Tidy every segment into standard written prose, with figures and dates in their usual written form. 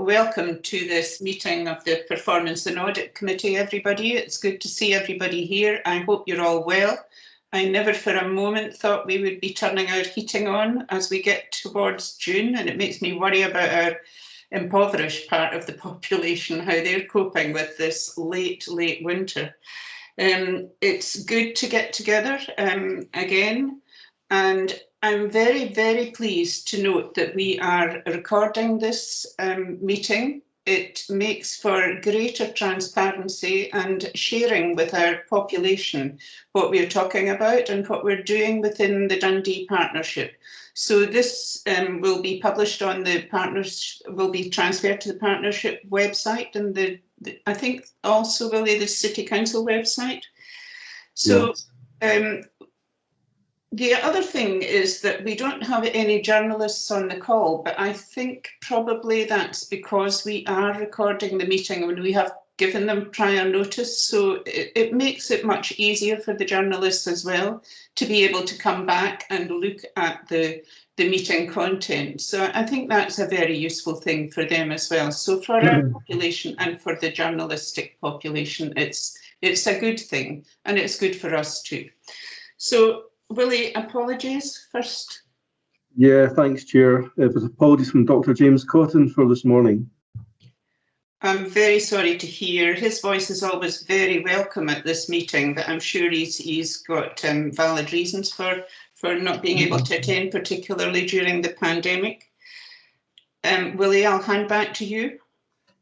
welcome to this meeting of the Performance and Audit Committee, everybody. It's good to see everybody here. I hope you're all well. I never for a moment thought we would be turning our heating on as we get towards June, and it makes me worry about our impoverished part of the population, how they're coping with this late winter. It's good to get together again, and I'm very, very pleased to note that we are recording this meeting. It makes for greater transparency and sharing with our population what we're talking about and what we're doing within the Dundee Partnership. So this will be published on the will be transferred to the Partnership website and I think also Willie, the City Council website. So the other thing is that we don't have any journalists on the call, but I think probably that's because we are recording the meeting and we have given them prior notice. So it makes it much easier for the journalists as well to be able to come back and look at the meeting content. So I think that's a very useful thing for them as well. So for our population and for the journalistic population, it's a good thing, and it's good for us too. So Willie, apologies first. Yeah, thanks, Chair. It was apologies from Dr. James Cotton for this morning. I'm very sorry to hear. His voice is always very welcome at this meeting, but I'm sure he's got valid reasons for not being able to attend, particularly during the pandemic. Willie, I'll hand back to you.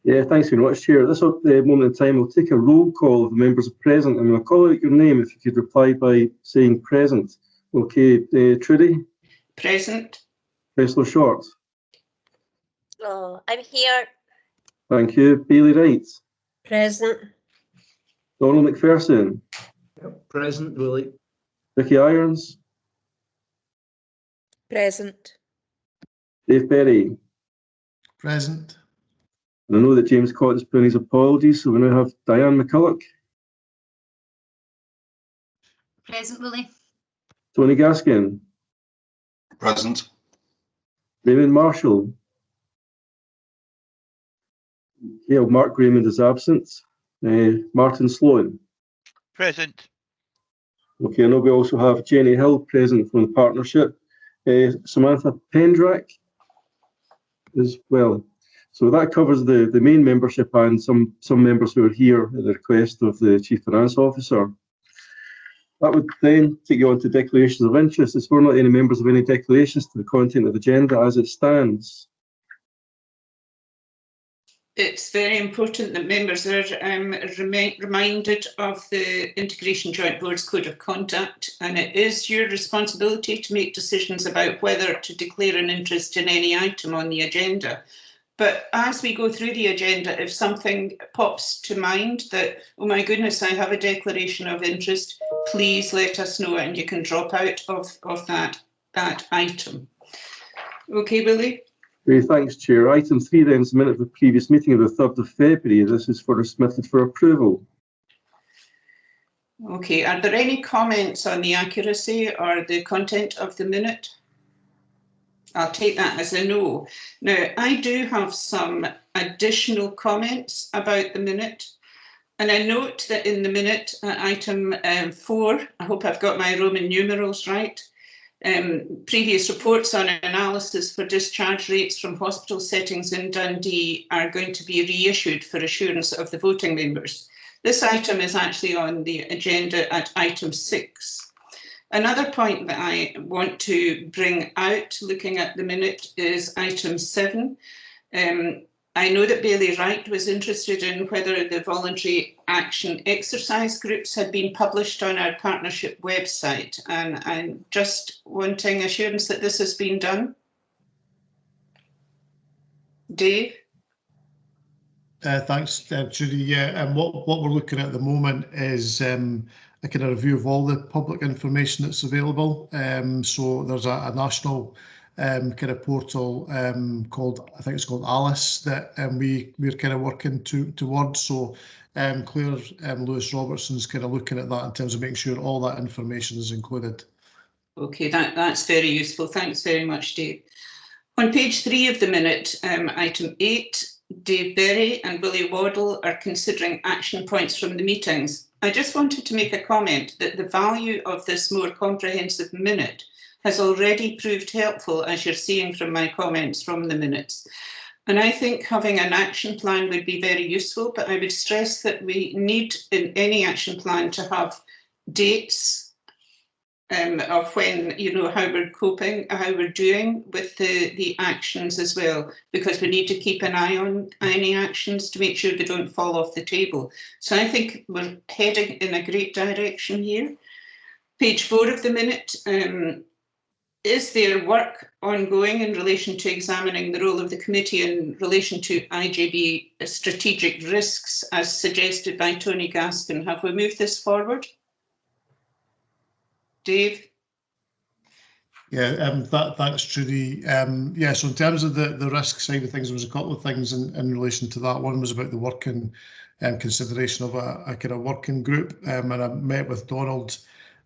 Yeah, thanks very much, Chair. At this moment in time, we'll take a roll call of the members present, and I'll call out your name if you could reply by saying present. Okay, Trudy? Present. Pressler Short? Oh, I'm here. Thank you. Bailey Wright? Present. Donald McPherson? Yep, present, Willie. Vicky Irons? Present. Dave Berry? Present. And I know that James Cotton's put in his apologies, so we now have Diane McCulloch. Present, Willie. Tony Gaskin. Present. Raymond Marshall. Okay, Mark Raymond is absent. Martin Sloan. Present. Okay, I know we also have Jenny Hill present from the partnership. Samantha Pendrak as well. So that covers the main membership and some members who are here at the request of the Chief Finance Officer. That would then take you on to declarations of interest. Is there not any members of any declarations to the content of the agenda as it stands? It's very important that members are reminded of the Integration Joint Board's Code of Conduct, and it is your responsibility to make decisions about whether to declare an interest in any item on the agenda. But as we go through the agenda, if something pops to mind that, oh my goodness, I have a declaration of interest, please let us know and you can drop out of that item. Okay, Willie? Thanks, Chair. Item 3 then is the minute of the previous meeting of the 3rd of February. This is submitted for approval. Okay, are there any comments on the accuracy or the content of the minute? I'll take that as a no. Now, I do have some additional comments about the minute. And I note that in the minute, item 4, I hope I've got my Roman numerals right, previous reports on analysis for discharge rates from hospital settings in Dundee are going to be reissued for assurance of the voting members. This item is actually on the agenda at item 6. Another point that I want to bring out, looking at the minute, is item 7. I know that Bailey Wright was interested in whether the voluntary action exercise groups had been published on our partnership website, and I'm just wanting assurance that this has been done. Dave? Thanks, Judy. Yeah, and what we're looking at the moment is a kind of review of all the public information that's available. So there's a national kind of portal called, I think it's called Alice, that we're kind of working towards. So Claire Lewis Robertson's kind of looking at that in terms of making sure all that information is included. Okay, that's very useful. Thanks very much, Dave. On page 3 of the minute, item 8, Dave Berry and Willie Waddle are considering action points from the meetings. I just wanted to make a comment that the value of this more comprehensive minute has already proved helpful, as you're seeing from my comments from the minutes. And I think having an action plan would be very useful, but I would stress that we need in any action plan to have dates of when, you know, how we're coping, how we're doing with the actions as well, because we need to keep an eye on any actions to make sure they don't fall off the table. So I think we're heading in a great direction here. Page 4 of the minute. Is there work ongoing in relation to examining the role of the committee in relation to IJB strategic risks as suggested by Tony Gaskin? Have we moved this forward? Dave? Yeah, thanks, Judy. Yeah, so in terms of the risk side of things, there was a couple of things in relation to that. One was about the working consideration of a kind of working group, and I met with Donald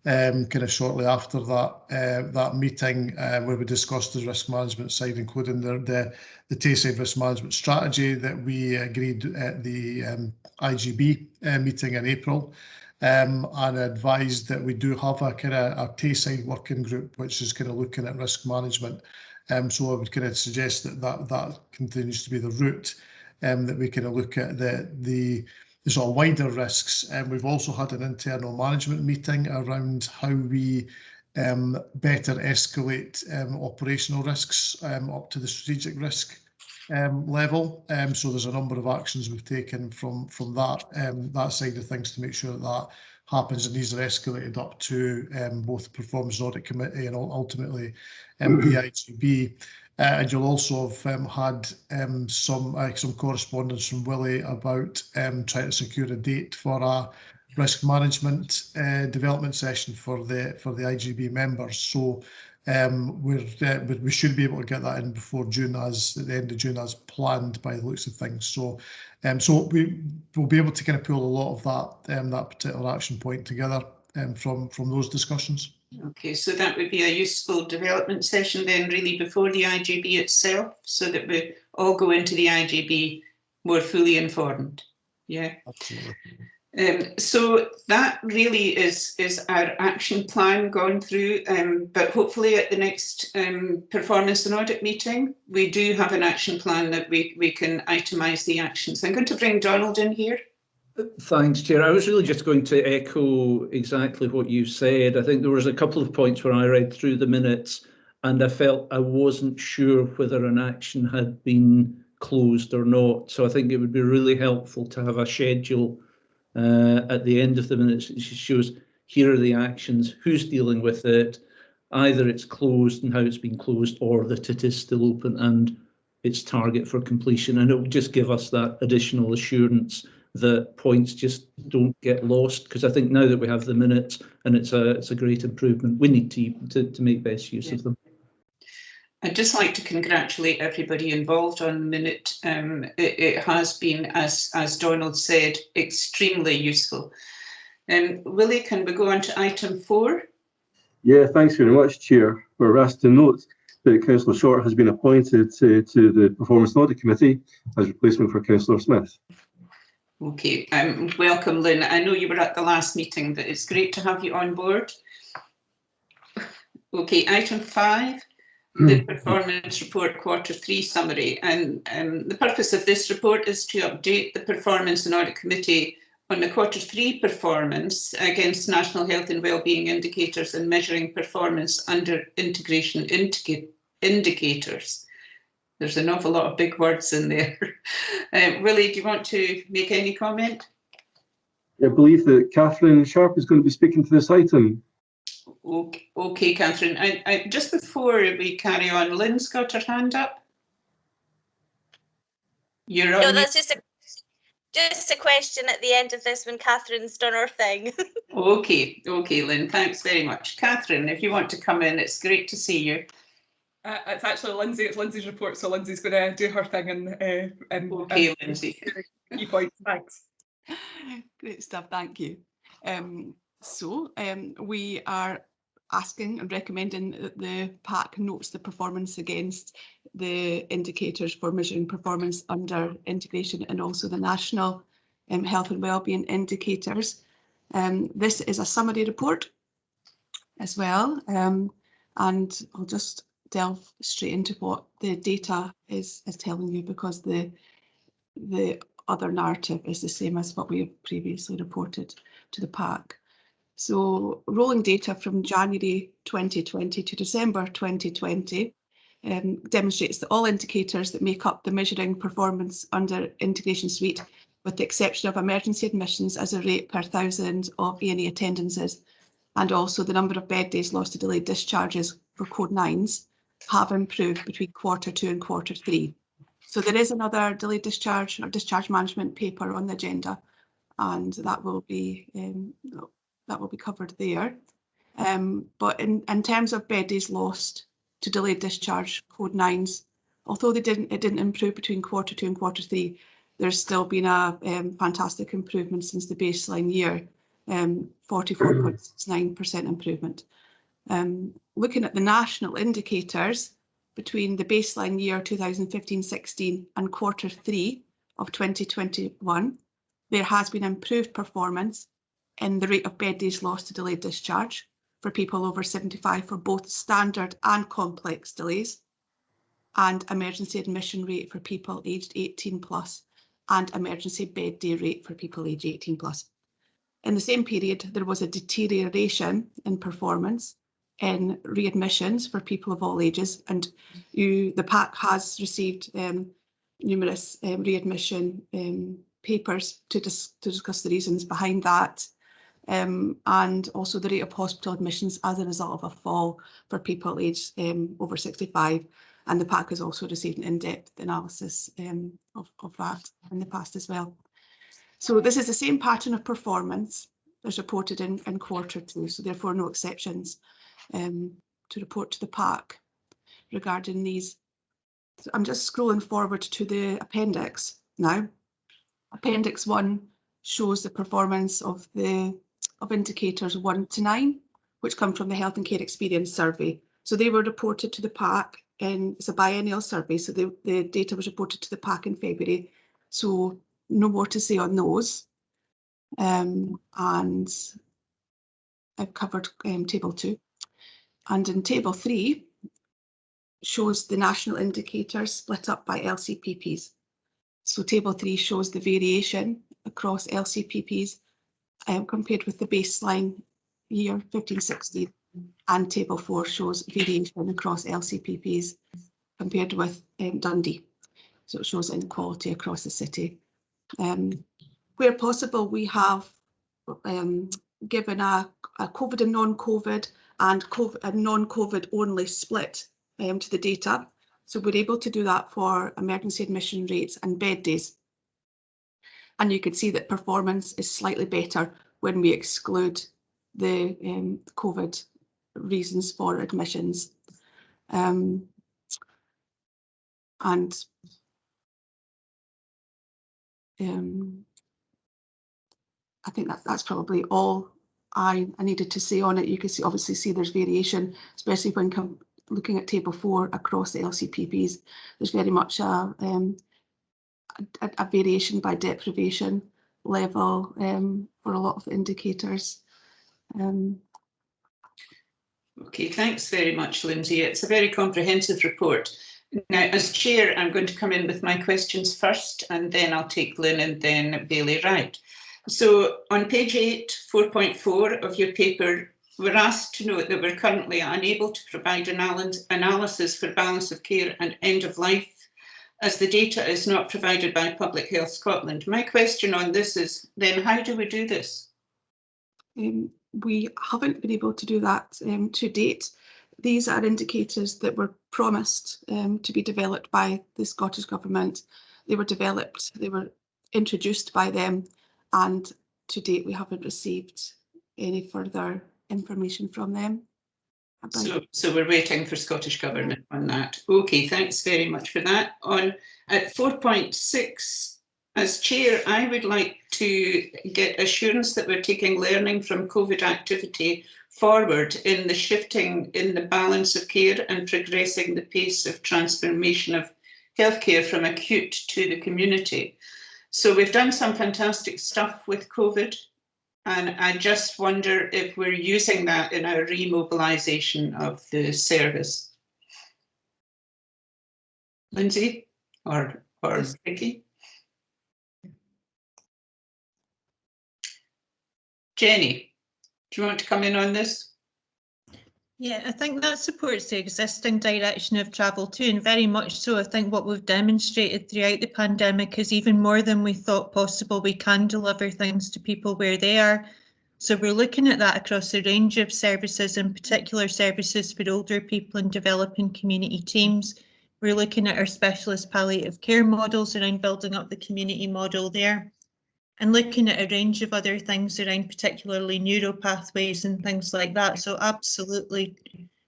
kind of shortly after that meeting where we discussed the risk management side, including the Tayside risk management strategy that we agreed at the IGB meeting in April. And advised that we do have a kind of a Tayside working group which is kind of looking at risk management. So I would kind of suggest that continues to be the route that we kind of look at the sort of wider risks. And we've also had an internal management meeting around how we better escalate operational risks up to the strategic risk level. So there's a number of actions we've taken from that side of things to make sure that happens, and these are escalated up to both the Performance and Audit Committee and ultimately the IGB. And you'll also have had some correspondence from Willie about trying to secure a date for a risk management development session for the IGB members. So we should be able to get that in before June, at the end of June, as planned by the looks of things. So we will be able to kind of pull a lot of that particular action point together from those discussions. Okay, so that would be a useful development session then, really, before the IGB itself, so that we all go into the IGB more fully informed. Yeah. Absolutely. So that really is our action plan gone through, but hopefully at the next performance and audit meeting, we do have an action plan that we can itemise the actions. I'm going to bring Donald in here. Thanks, Chair. I was really just going to echo exactly what you said. I think there was a couple of points where I read through the minutes and I felt I wasn't sure whether an action had been closed or not. So I think it would be really helpful to have a schedule at the end of the minutes. It shows here are the actions, who's dealing with it, either it's closed and how it's been closed, or that it is still open and its target for completion. And it will just give us that additional assurance that points just don't get lost, because I think now that we have the minutes and it's a great improvement, we need to make best use of them. I'd just like to congratulate everybody involved on the minute. It has been, as Donald said, extremely useful. Willie, can we go on to item 4? Yeah, thanks very much, Chair. We're asked to note that Councillor Short has been appointed to the Performance and Audit Committee as replacement for Councillor Smith. Okay, welcome, Lynn. I know you were at the last meeting, but it's great to have you on board. Okay, item 5, the performance report Q3 summary. And the purpose of this report is to update the Performance and Audit Committee on the Q3 performance against national health and wellbeing indicators and measuring performance under integration indicators. There's an awful lot of big words in there. Willie, do you want to make any comment? I believe that Catherine Sharp is going to be speaking to this item. Okay, Catherine. I just before we carry on, Lynn's got her hand up. You're on. No, that's just a question at the end of this when Catherine's done her thing. Okay, Lynn, thanks very much. Catherine, if you want to come in, it's great to see you. It's actually Lindsay. It's Lindsay's report, so Lindsay's going to do her thing and okay, Lindsay. Key points. Thanks. Great stuff. Thank you. We are asking and recommending that the PAC notes the performance against the indicators for measuring performance under integration and also the national health and wellbeing indicators. This is a summary report as well, and I'll just delve straight into what the data is telling you, because the other narrative is the same as what we have previously reported to the PAC. So rolling data from January 2020 to December 2020 demonstrates that all indicators that make up the measuring performance under integration suite, with the exception of emergency admissions as a rate per 1,000 of A&E attendances, and also the number of bed days lost to delayed discharges for code 9s, have improved between Q2 and Q3. So there is another delayed discharge or discharge management paper on the agenda, and that will be covered there. But in terms of bed days lost to delayed discharge code 9s, although it didn't improve between Q2 and Q3, there's still been a fantastic improvement since the baseline year, 44.69% improvement. Looking at the national indicators between the baseline year 2015-16 and Q3 of 2021, there has been improved performance in the rate of bed days lost to delayed discharge for people over 75 for both standard and complex delays, and emergency admission rate for people aged 18 plus, and emergency bed day rate for people aged 18 plus. In the same period, there was a deterioration in performance in readmissions for people of all ages, and the PAC has received numerous readmission papers to discuss the reasons behind that, and also the rate of hospital admissions as a result of a fall for people aged over 65. And the PAC has also received an in-depth analysis of that in the past as well. So this is the same pattern of performance as reported in Q2, so therefore no exceptions to report to the PAC regarding these. So I'm just scrolling forward to the appendix now. Appendix 1 shows the performance of indicators 1 to 9, which come from the Health and Care Experience Survey. So they were reported to the PAC, and it's a biennial survey, so the data was reported to the PAC in February. So no more to say on those. And I've covered table 2. And in table 3 shows the national indicators split up by LCPPs. So table 3 shows the variation across LCPPs compared with the baseline year 15-16, and table 4 shows variation across LCPPs compared with Dundee. So it shows inequality across the city. Where possible, we have given a COVID and non-COVID and non-COVID only split to the data. So we're able to do that for emergency admission rates and bed days. And you can see that performance is slightly better when we exclude the COVID reasons for admissions. I think that's probably all I needed to say on it. You can obviously see there's variation, especially when looking at table 4 across the LCPPs. There's very much a variation by deprivation level for a lot of indicators. Okay, thanks very much, Lindsay. It's a very comprehensive report. Now, as chair, I'm going to come in with my questions first, and then I'll take Lynn and then Bailey Wright. So on page 8, 4.4 of your paper, we're asked to note that we're currently unable to provide analysis for balance of care and end of life, as the data is not provided by Public Health Scotland. My question on this is then, how do we do this? We haven't been able to do that to date. These are indicators that were promised to be developed by the Scottish Government. They were developed, they were introduced by them, and to date we haven't received any further information from them. So we're waiting for Scottish Government on that. Okay, thanks very much for that. At 4.6, as chair, I would like to get assurance that we're taking learning from COVID activity forward in the shifting in the balance of care and progressing the pace of transformation of healthcare from acute to the community. So we've done some fantastic stuff with COVID, and I just wonder if we're using that in our remobilisation of the service. Lindsay or Vicky? Jenny, do you want to come in on this? Yeah, I think that supports the existing direction of travel too, and very much so. I think what we've demonstrated throughout the pandemic is even more than we thought possible. We can deliver things to people where they are. So we're looking at that across a range of services, in particular services for older people and developing community teams. We're looking at our specialist palliative care models around building up the community model there, and looking at a range of other things around particularly neuro pathways and things like that. So absolutely,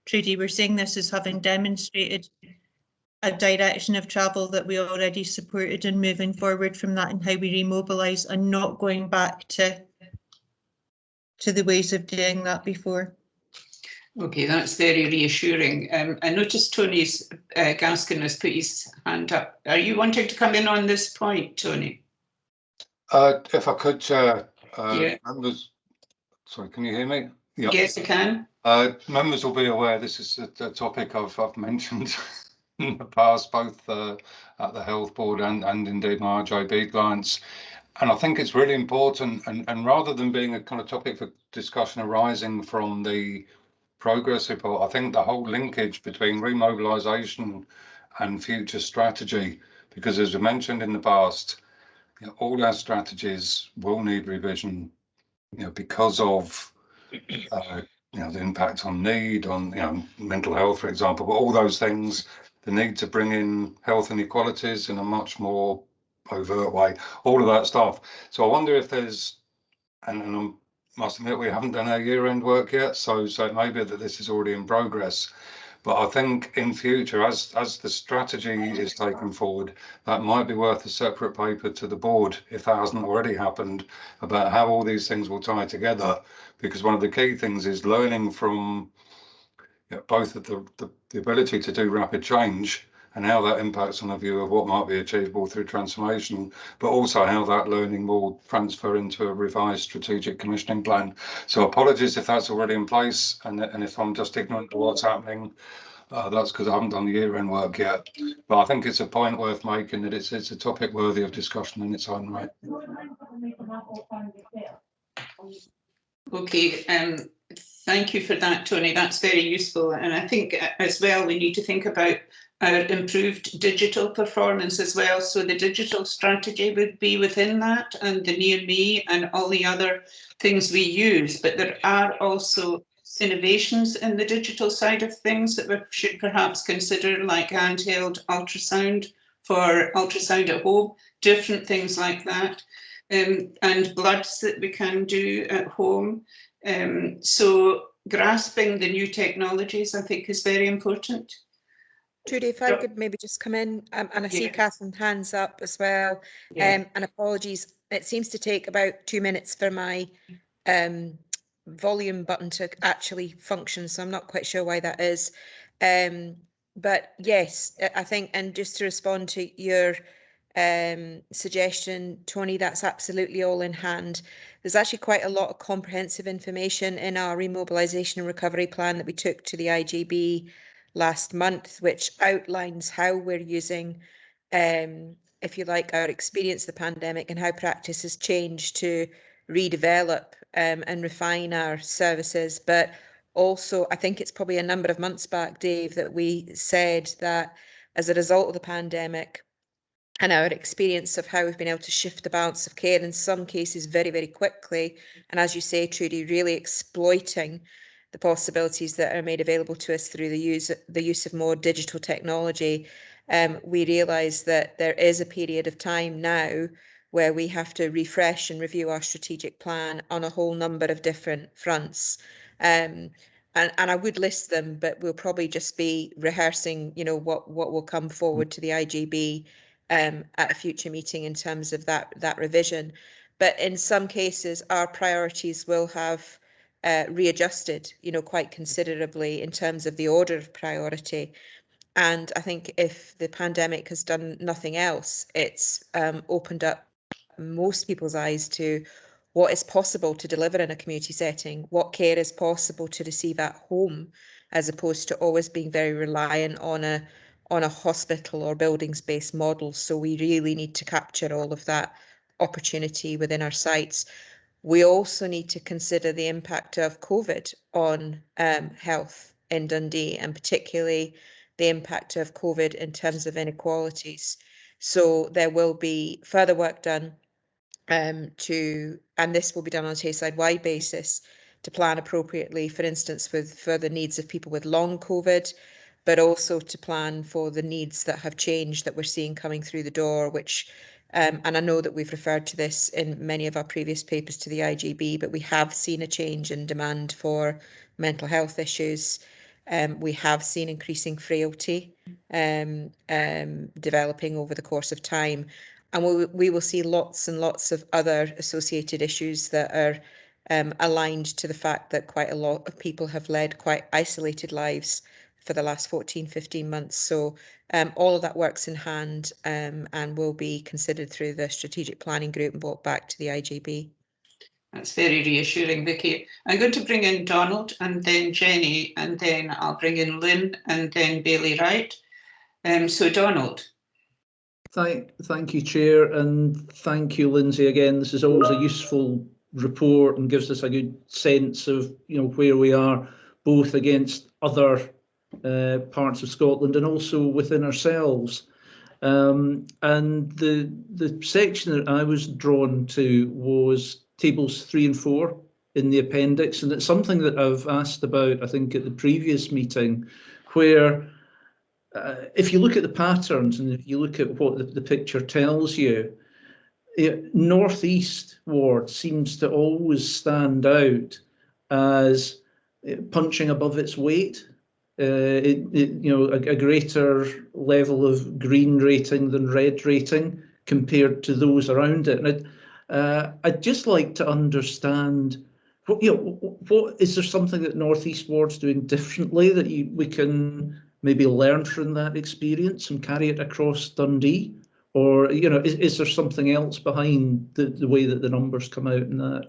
Trudy, we're seeing this as having demonstrated a direction of travel that we already supported, and moving forward from that and how we remobilise and not going back to the ways of doing that before. Okay, that's very reassuring. I noticed Tony's Gaskin has put his hand up. Are you wanting to come in on this point, Tony? If I could, Chair, Yeah. members, sorry, can you hear me? Yeah. Yes, I can. Members will be aware this is a topic I've mentioned in the past, both at the Health Board and indeed my RJB clients. And I think it's really important, and rather than being a kind of topic for discussion arising from the progress report, I think the whole linkage between remobilisation and future strategy, because as we mentioned in the past, you know, all our strategies will need revision, you know, because of you know, the impact on need, on, you know, mental health, for example, but all those things, the need to bring in health inequalities in a much more overt way, all of that stuff. So I wonder if there's, and I must admit we haven't done our year-end work yet, so it may be that this is already in progress. But I think in future, as the strategy is taken forward, that might be worth a separate paper to the board, if that hasn't already happened, about how all these things will tie together. Because one of the key things is learning from, you know, both the ability to do rapid change and how that impacts on a view of what might be achievable through transformation, but also how that learning will transfer into a revised strategic commissioning plan. So apologies if that's already in place, and if I'm just ignorant of what's happening, that's because I haven't done the year-end work yet. But I think it's a point worth making, that it's a topic worthy of discussion in its own right. Okay, thank you for that, Tony. That's very useful. And I think as well, we need to think about our improved digital performance as well. So the digital strategy would be within that, and the near me and all the other things we use. But there are also innovations in the digital side of things that we should perhaps consider, like handheld ultrasound for ultrasound at home, different things like that. And bloods that we can do at home. So grasping the new technologies, I think, is very important. Trudy, if I could maybe just come in, and I see Catherine's hands up as well, and apologies, it seems to take about 2 minutes for my volume button to actually function, so I'm not quite sure why that is. But yes, I think, and just to respond to your suggestion, Tony, that's absolutely all in hand. There's actually quite a lot of comprehensive information in our remobilisation and recovery plan that we took to the IGB last month, which outlines how we're using, if you like, our experience of the pandemic and how practice has changed to redevelop and refine our services. But also, I think it's probably a number of months back, Dave, that we said that as a result of the pandemic and our experience of how we've been able to shift the balance of care in some cases very, very quickly, and as you say, Trudy, really exploiting the possibilities that are made available to us through the use of more digital technology, we realise that there is a period of time now where we have to refresh and review our strategic plan on a whole number of different fronts. And I would list them, but we'll probably just be rehearsing, you know, what will come forward to the IGB at a future meeting in terms of that revision. But in some cases, our priorities will have readjusted, quite considerably in terms of the order of priority. And I think if the pandemic has done nothing else, it's opened up most people's eyes to what is possible to deliver in a community setting, what care is possible to receive at home, as opposed to always being very reliant on a hospital or buildings-based model. So we really need to capture all of that opportunity within our sites. We also need to consider the impact of COVID on health in Dundee, and particularly the impact of COVID in terms of inequalities. So there will be further work done and this will be done on a Tayside-wide basis, to plan appropriately, for instance, for the needs of people with long COVID, but also to plan for the needs that have changed that we're seeing coming through the door, which, and I know that we've referred to this in many of our previous papers to the IGB, but we have seen a change in demand for mental health issues. We have seen increasing frailty developing over the course of time. And we will see lots and lots of other associated issues that are aligned to the fact that quite a lot of people have led quite isolated lives for the last 14, 15 months. So all of that works in hand and will be considered through the strategic planning group and brought back to the IGB. That's very reassuring, Vicky. I'm going to bring in Donald and then Jenny, and then I'll bring in Lynn and then Bailey Wright. So Donald. Thank you, Chair, and thank you, Lindsay. Again, this is always a useful report and gives us a good sense of where we are, both against other parts of Scotland and also within ourselves. And the section that I was drawn to was tables 3 and 4 in the appendix, and it's something that I've asked about, I think, at the previous meeting, where if you look at the patterns and if you look at what the picture tells you, North East ward seems to always stand out as punching above its weight. A greater level of green rating than red rating compared to those around it. And I'd just like to understand, what is there something that North East ward's doing differently that we can maybe learn from that experience and carry it across Dundee? Or, is there something else behind the way that the numbers come out in that?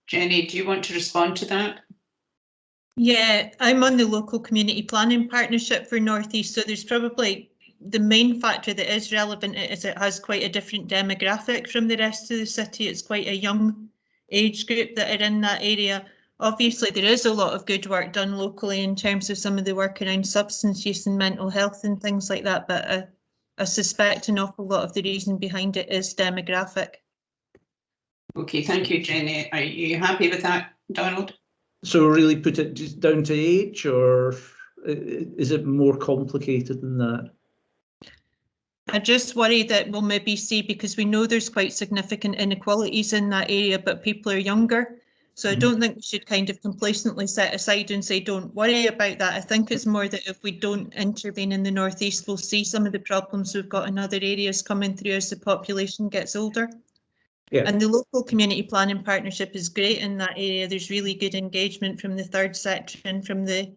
Jenny, do you want to respond to that? Yeah, I'm on the local community planning partnership for North East, so there's probably the main factor that is relevant is it has quite a different demographic from the rest of the city. It's quite a young age group that are in that area. Obviously, there is a lot of good work done locally in terms of some of the work around substance use and mental health and things like that, but I suspect an awful lot of the reason behind it is demographic. Okay, thank you, Jenny. Are you happy with that, Donald? So really put it just down to age, or is it more complicated than that? I just worry that we'll maybe see, because we know there's quite significant inequalities in that area, but people are younger. So I don't think we should kind of complacently set aside and say, don't worry about that. I think it's more that if we don't intervene in the North East, we'll see some of the problems we've got in other areas coming through as the population gets older. Yeah. And the local community planning partnership is great in that area. There's really good engagement from the third sector and from the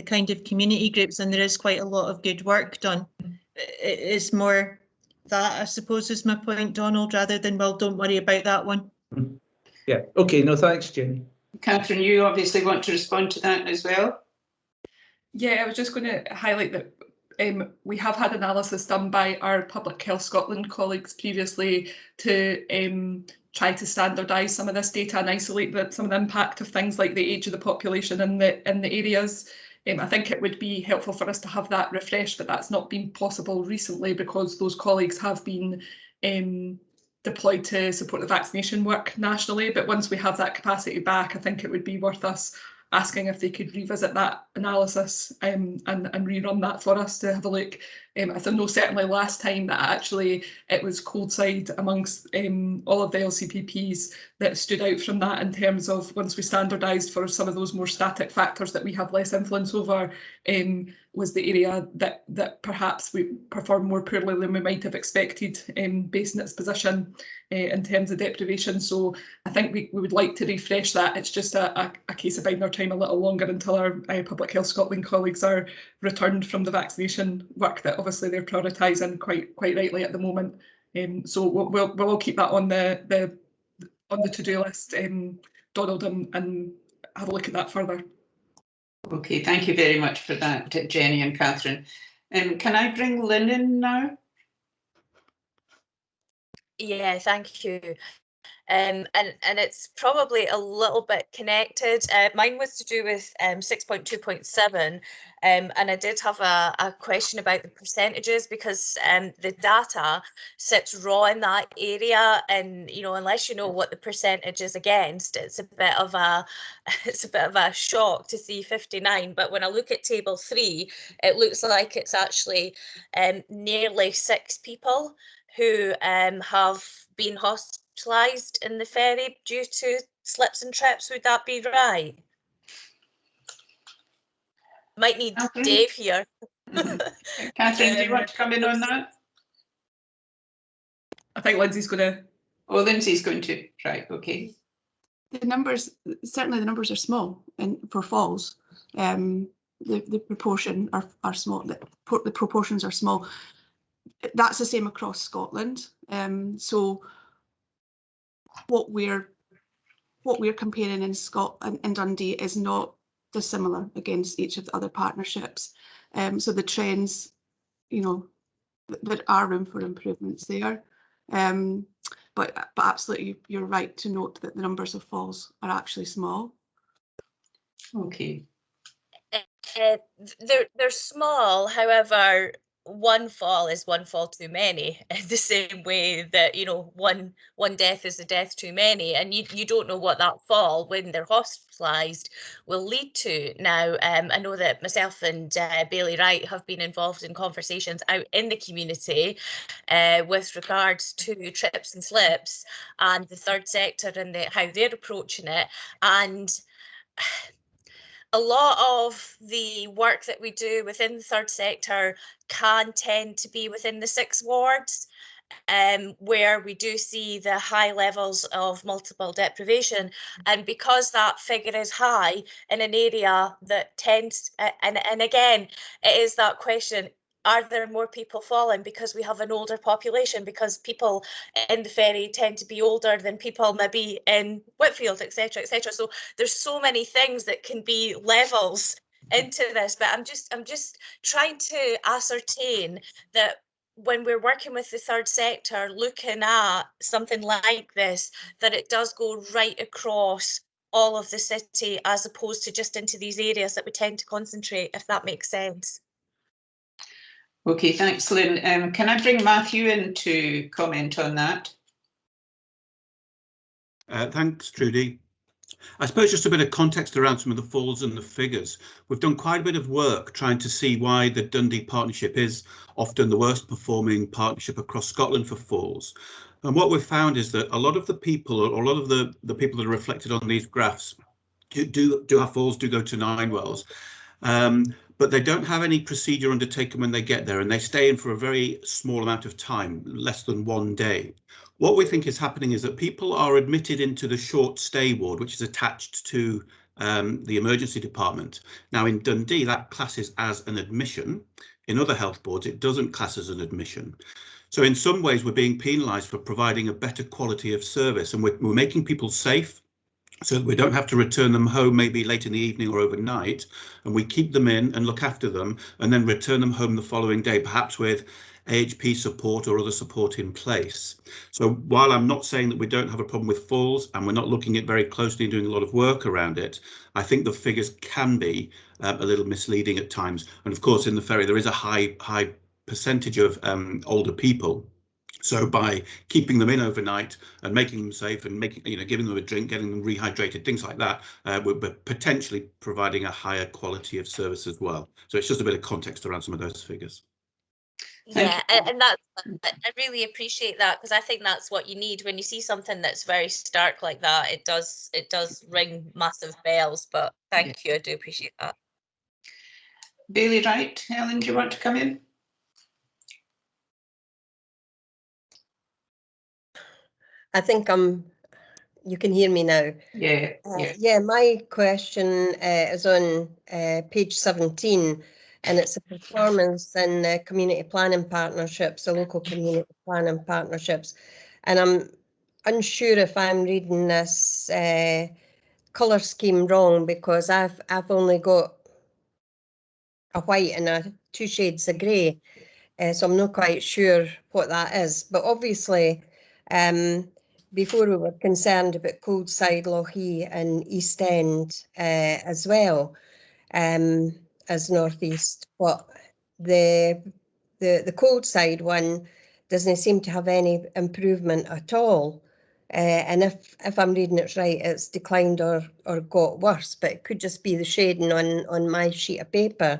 kind of community groups, and there is quite a lot of good work done. It's more that, I suppose, is my point, Donald, rather than, well, don't worry about that one. Yeah, okay, no, thanks, Jenny. Catherine, you obviously want to respond to that as well? Yeah, I was just going to highlight that we have had analysis done by our Public Health Scotland colleagues previously to try to standardise some of this data and isolate some of the impact of things like the age of the population in the areas. I think it would be helpful for us to have that refreshed, but that's not been possible recently because those colleagues have been deployed to support the vaccination work nationally. But once we have that capacity back, I think it would be worth us asking if they could revisit that analysis and rerun that for us to have a look I know certainly last time that actually it was cold side amongst all of the LCPPs that stood out from that in terms of once we standardised for some of those more static factors that we have less influence over, was the area that perhaps we performed more poorly than we might have expected based on its position in terms of deprivation. So I think we would like to refresh that. It's just a case of biding our time a little longer until our Public Health Scotland colleagues are returned from the vaccination work that obviously they're prioritising quite rightly at the moment. So we'll keep that on the to-do list, Donald, and have a look at that further. Okay, thank you very much for that, Jenny and Catherine. Can I bring Lynn in now? Yeah, thank you. And it's probably a little bit connected. Mine was to do with 6.2.7, and I did have a question about the percentages, because the data sits raw in that area, and unless you know what the percentage is against, it's a bit of a shock to see 59. But when I look at table 3, it looks like it's actually nearly 6 people who have been hospitalised in the ferry due to slips and trips. Would that be right? Might need Catherine? Dave here. Catherine, do you want to come in on that? I think Lindsay's going to. Oh, Lindsay's going to. Right, okay. The numbers, certainly the numbers are small for falls. The proportion are small. The proportions are small. That's the same across Scotland. So what we're comparing in Scotland and Dundee is not dissimilar against each of the other partnerships. So the trends, there are room for improvements there. But absolutely, you're right to note that the numbers of falls are actually small. Okay. They're small, however, one fall is one fall too many, in the same way that one death is a death too many, and you don't know what that fall, when they're hospitalised, will lead to. Now, I know that myself and Bailey Wright have been involved in conversations out in the community with regards to trips and slips and the third sector and how they're approaching it. And a lot of the work that we do within the third sector can tend to be within the 6 wards, where we do see the high levels of multiple deprivation. And because that figure is high in an area that tends, and again, it is that question, are there more people falling because we have an older population, because people in the ferry tend to be older than people maybe in Whitfield, etc., etc. So there's so many things that can be levels into this, but I'm just trying to ascertain that when we're working with the third sector, looking at something like this, that it does go right across all of the city, as opposed to just into these areas that we tend to concentrate, if that makes sense. Okay, thanks, Lynn. Can I bring Matthew in to comment on that? Thanks, Trudy. I suppose just a bit of context around some of the falls and the figures. We've done quite a bit of work trying to see why the Dundee partnership is often the worst performing partnership across Scotland for falls. And what we've found is that a lot of the people, or a lot of the people that are reflected on these graphs do have falls, do go to 9 wells. But they don't have any procedure undertaken when they get there, and they stay in for a very small amount of time, less than 1 day. What we think is happening is that people are admitted into the short stay ward, which is attached to the emergency department. Now, in Dundee, that classes as an admission. In other health boards, it doesn't class as an admission. So in some ways, we're being penalised for providing a better quality of service, and we're making people safe, so that we don't have to return them home maybe late in the evening or overnight, and we keep them in and look after them and then return them home the following day, perhaps with AHP support or other support in place. So while I'm not saying that we don't have a problem with falls, and we're not looking at it very closely and doing a lot of work around it, I think the figures can be a little misleading at times. And of course, in the ferry, there is a high percentage of older people. So by keeping them in overnight and making them safe and giving them a drink, getting them rehydrated, things like that, we're potentially providing a higher quality of service as well. So it's just a bit of context around some of those figures. Yeah, and that's, I really appreciate that, because I think that's what you need when you see something that's very stark like that. It does ring massive bells, but thank you, I do appreciate that. Bailey Wright, Helen, do you want to come in? I think you can hear me now. Yeah. Yeah, my question is on page 17, and it's a performance in community planning partnerships, the local community planning partnerships. And I'm unsure if I'm reading this colour scheme wrong, because I've only got a white and two shades of grey. So I'm not quite sure what that is. But obviously, before we were concerned about Coldside, Lochee and East End as well as North East. But the Coldside one doesn't seem to have any improvement at all. And if I'm reading it right, it's declined or got worse, but it could just be the shading on my sheet of paper.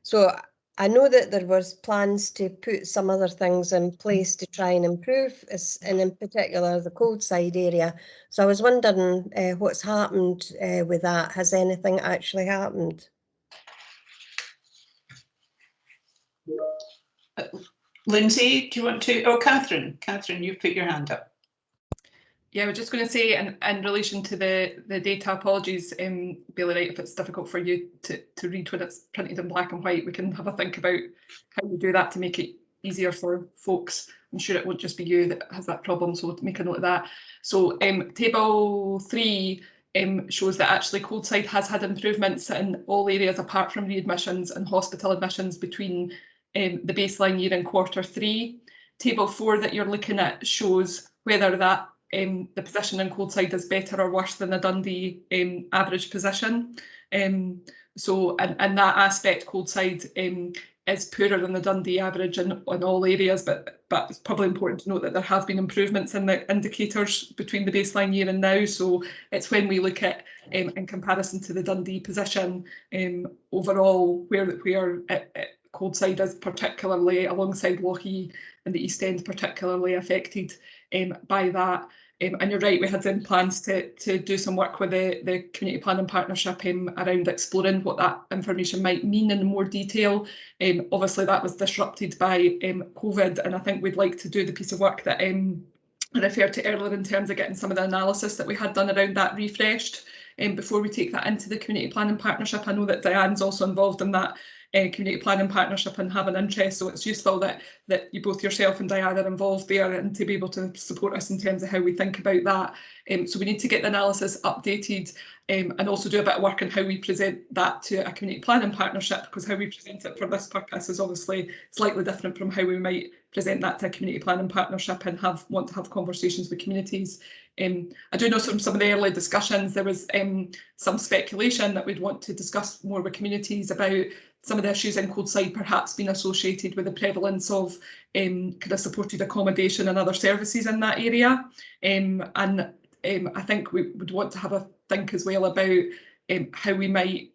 So I know that there was plans to put some other things in place to try and improve, and in particular the Coldside area. So I was wondering what's happened with that. Has anything actually happened? Lindsay, do you want to? Oh, Catherine, you've put your hand up. Yeah, I was just going to say, in relation to the data, apologies, Bailey Wright, if it's difficult for you to read when it's printed in black and white, we can have a think about how we do that to make it easier for folks. I'm sure it won't just be you that has that problem, so make a note of that. So table 3 shows that actually Coldside has had improvements in all areas apart from readmissions and hospital admissions between the baseline year and Q3. Table 4 that you're looking at shows whether that the position in Coldside is better or worse than the Dundee average position. So in that aspect, Coldside is poorer than the Dundee average in all areas, but it's probably important to note that there have been improvements in the indicators between the baseline year and now. So it's when we look at in comparison to the Dundee position overall, where Coldside is particularly, alongside Lochee and the East End, particularly affected by that. And you're right, we had plans to do some work with the community planning partnership around exploring what that information might mean in more detail. Obviously that was disrupted by COVID, and I think we'd like to do the piece of work that I referred to earlier in terms of getting some of the analysis that we had done around that refreshed before we take that into the community planning partnership. I know that Diane's also involved in that community planning partnership and have an interest, so it's useful that you both yourself and Diane are involved there and to be able to support us in terms of how we think about that. So we need to get the analysis updated and also do a bit of work on how we present that to a community planning partnership, because how we present it for this purpose is obviously slightly different from how we might present that to a community planning partnership and want to have conversations with communities. I do know from some of the early discussions there was some speculation that we'd want to discuss more with communities about some of the issues in Coldside perhaps being associated with the prevalence of kind of supported accommodation and other services in that area. And I think we would want to have a think as well about how we might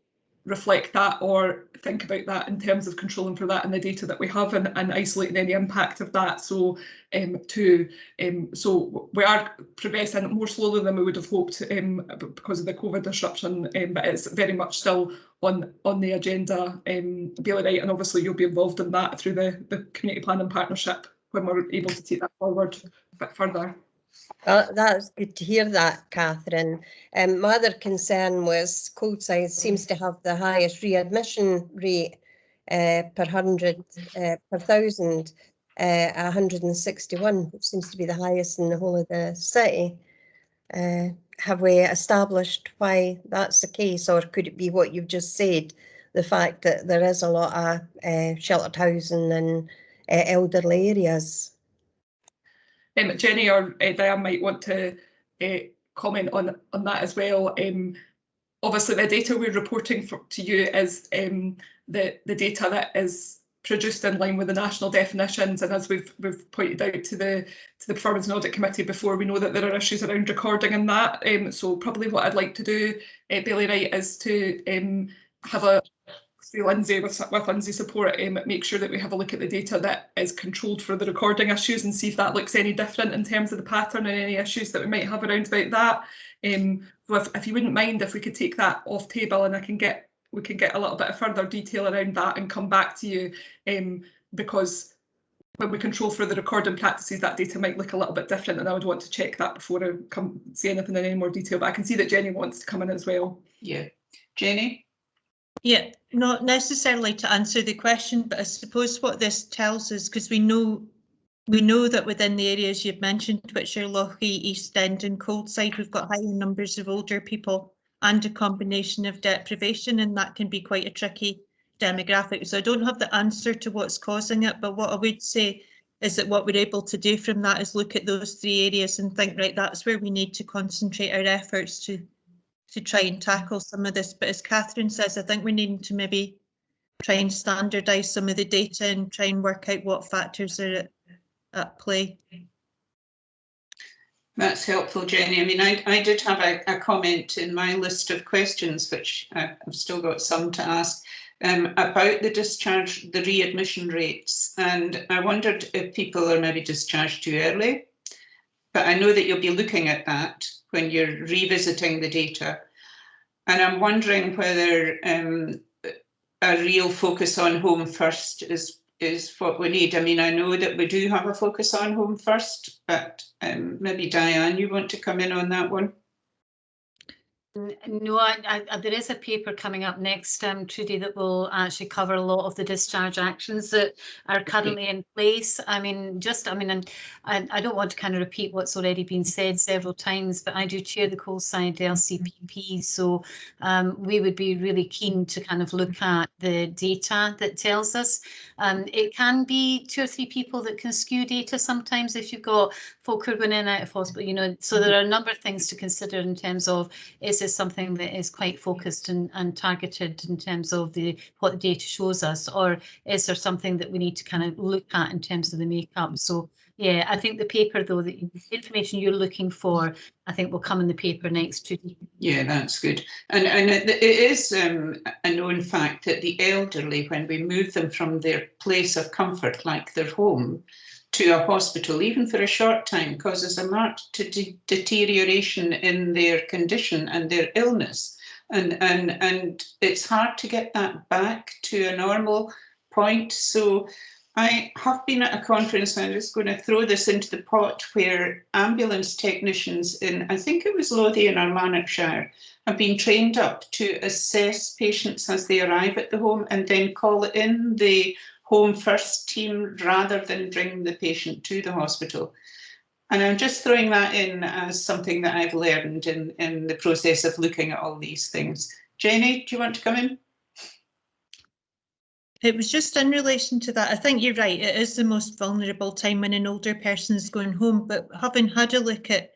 reflect that or think about that in terms of controlling for that in the data that we have and isolating any impact of that. So so we are progressing more slowly than we would have hoped because of the COVID disruption, but it's very much still on the agenda, Bailey Wright, and obviously you'll be involved in that through the community planning partnership when we're able to take that forward a bit further. That's good to hear that, Catherine. My other concern was Coldside seems to have the highest readmission rate per 100 per 1,000, 161, which seems to be the highest in the whole of the city. Have we established why that's the case, or could it be what you've just said, the fact that there is a lot of sheltered housing in elderly areas? Jenny or Diane might want to comment on that as well. Obviously, the data we're reporting to you is the data that is produced in line with the national definitions, and as we've pointed out to the Performance and Audit Committee before, we know that there are issues around recording in that. So probably what I'd like to do, Bailey Wright, is to have through Lindsay, with Lindsay's support, make sure that we have a look at the data that is controlled for the recording issues and see if that looks any different in terms of the pattern and any issues that we might have around about that. If you wouldn't mind, if we could take that off table and we can get a little bit of further detail around that and come back to you, because when we control for the recording practices, that data might look a little bit different, and I would want to check that before I say anything in any more detail. But I can see that Jenny wants to come in as well. Yeah, Jenny? Yeah, not necessarily to answer the question, but I suppose what this tells us, because we know that within the areas you've mentioned, which are Lochie, East End and Coldside, we've got higher numbers of older people and a combination of deprivation, and that can be quite a tricky demographic. So I don't have the answer to what's causing it, but what I would say is that what we're able to do from that is look at those three areas and think, right, that's where we need to concentrate our efforts to try and tackle some of this. But as Catherine says, I think we need to maybe try and standardise some of the data and try and work out what factors are at play. That's helpful, Jenny. I mean, I did have a comment in my list of questions, which I've still got some to ask, about the readmission rates. And I wondered if people are maybe discharged too early, but I know that you'll be looking at that when you're revisiting the data. And I'm wondering whether a real focus on home first is what we need. I mean, I know that we do have a focus on home first, but maybe Diane, you want to come in on that one? No, there is a paper coming up next, Trudy, that will actually cover a lot of the discharge actions that are currently in place. I mean, and I don't want to kind of repeat what's already been said several times, but I do chair the Coldside LCPP, so we would be really keen to kind of look at the data that tells us. It can be 2 or 3 people that can skew data sometimes if you've got folk who are going in and out of hospital, you know, so there are a number of things to consider in terms of, is this something that is quite focused and targeted in terms of what the data shows us, or is there something that we need to kind of look at in terms of the makeup? So yeah, I think the paper, though, the information you're looking for, I think will come in the paper next, Judy. Yeah, that's good. And it is a known fact that the elderly, when we move them from their place of comfort, like their home, to a hospital, even for a short time, causes a marked deterioration in their condition and their illness. And it's hard to get that back to a normal point. So I have been at a conference, I'm just going to throw this into the pot, where ambulance technicians in, I think it was Lothian or Lanarkshire, have been trained up to assess patients as they arrive at the home and then call in the home first team rather than bring the patient to the hospital. And I'm just throwing that in as something that I've learned in the process of looking at all these things. Jenny, do you want to come in? It was just in relation to that. I think you're right. It is the most vulnerable time when an older person is going home. But having had a look at,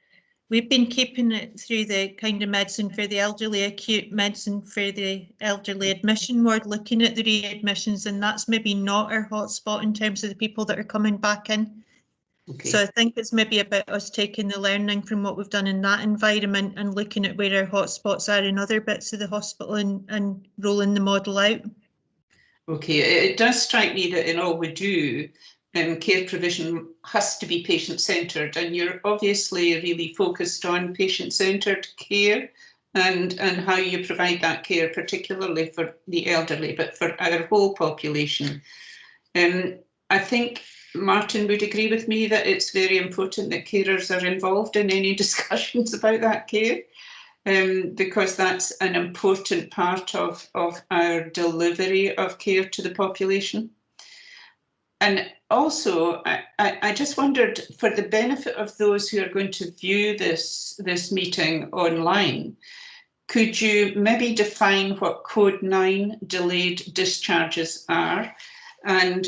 we've been keeping it through the kind of medicine for the elderly, acute medicine for the elderly admission ward, looking at the readmissions, and that's maybe not our hotspot in terms of the people that are coming back in. Okay. So I think it's maybe about us taking the learning from what we've done in that environment and looking at where our hotspots are in other bits of the hospital and rolling the model out. Okay, it does strike me that in all we do, care provision has to be patient-centred, and you're obviously really focused on patient-centred care and how you provide that care, particularly for the elderly, but for our whole population. I think Martin would agree with me that it's very important that carers are involved in any discussions about that care. Because that's an important part of our delivery of care to the population. And also, I just wondered, for the benefit of those who are going to view this meeting online, could you maybe define what Code 9 delayed discharges are? And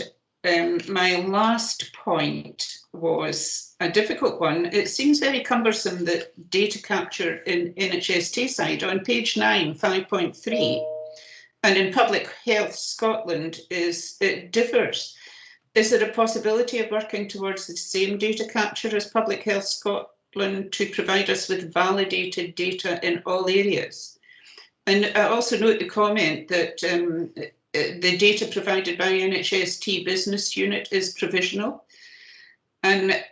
my last point was a difficult one. It seems very cumbersome that data capture in NHS Tayside on page 9, 5.3, and in Public Health Scotland it differs. Is there a possibility of working towards the same data capture as Public Health Scotland to provide us with validated data in all areas? And I also note the comment that the data provided by NHST Business Unit is provisional. And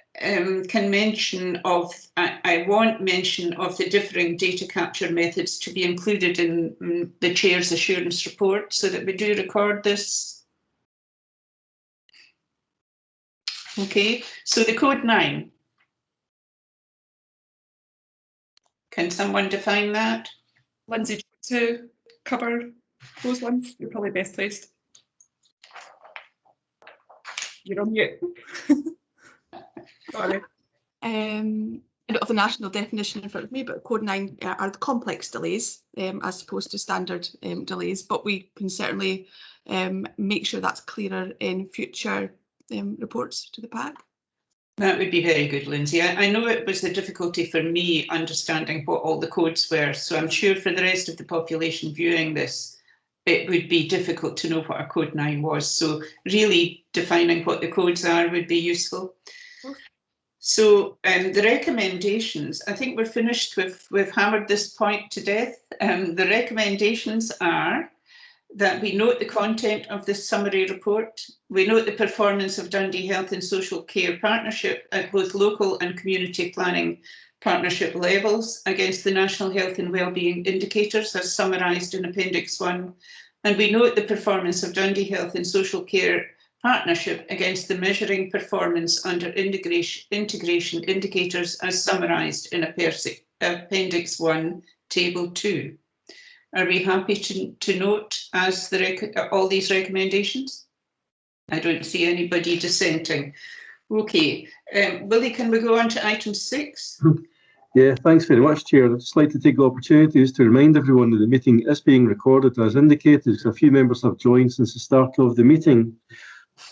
can mention of, I want mention of the differing data capture methods to be included in the Chair's assurance report, so that we do record this. Okay, so the code 9. Can someone define that? Lindsay, do you want to cover those ones? You're probably best placed. You're on mute. Sorry. I don't have the national definition in front of me, but code 9 are the complex delays as opposed to standard delays, but we can certainly make sure that's clearer in future reports to the pack. That would be very good, Lindsay. I know it was the difficulty for me understanding what all the codes were, so I'm sure for the rest of the population viewing this, it would be difficult to know what a code 9 was. So really defining what the codes are would be useful. So the recommendations, I think we're finished with, we've hammered this point to death. The recommendations are that we note the content of this summary report. We note the performance of Dundee Health and Social Care Partnership at both local and community planning partnership levels against the National Health and Wellbeing Indicators as summarised in Appendix 1. And we note the performance of Dundee Health and Social Care Partnership against the measuring performance under integration indicators as summarised in Appendix 1, Table 2. Are we happy to note as all these recommendations? I don't see anybody dissenting. Okay, Willie, can we go on to item 6? Yeah, thanks very much, Chair. I'd just like to take the opportunity to remind everyone that the meeting is being recorded as indicated, so a few members have joined since the start of the meeting.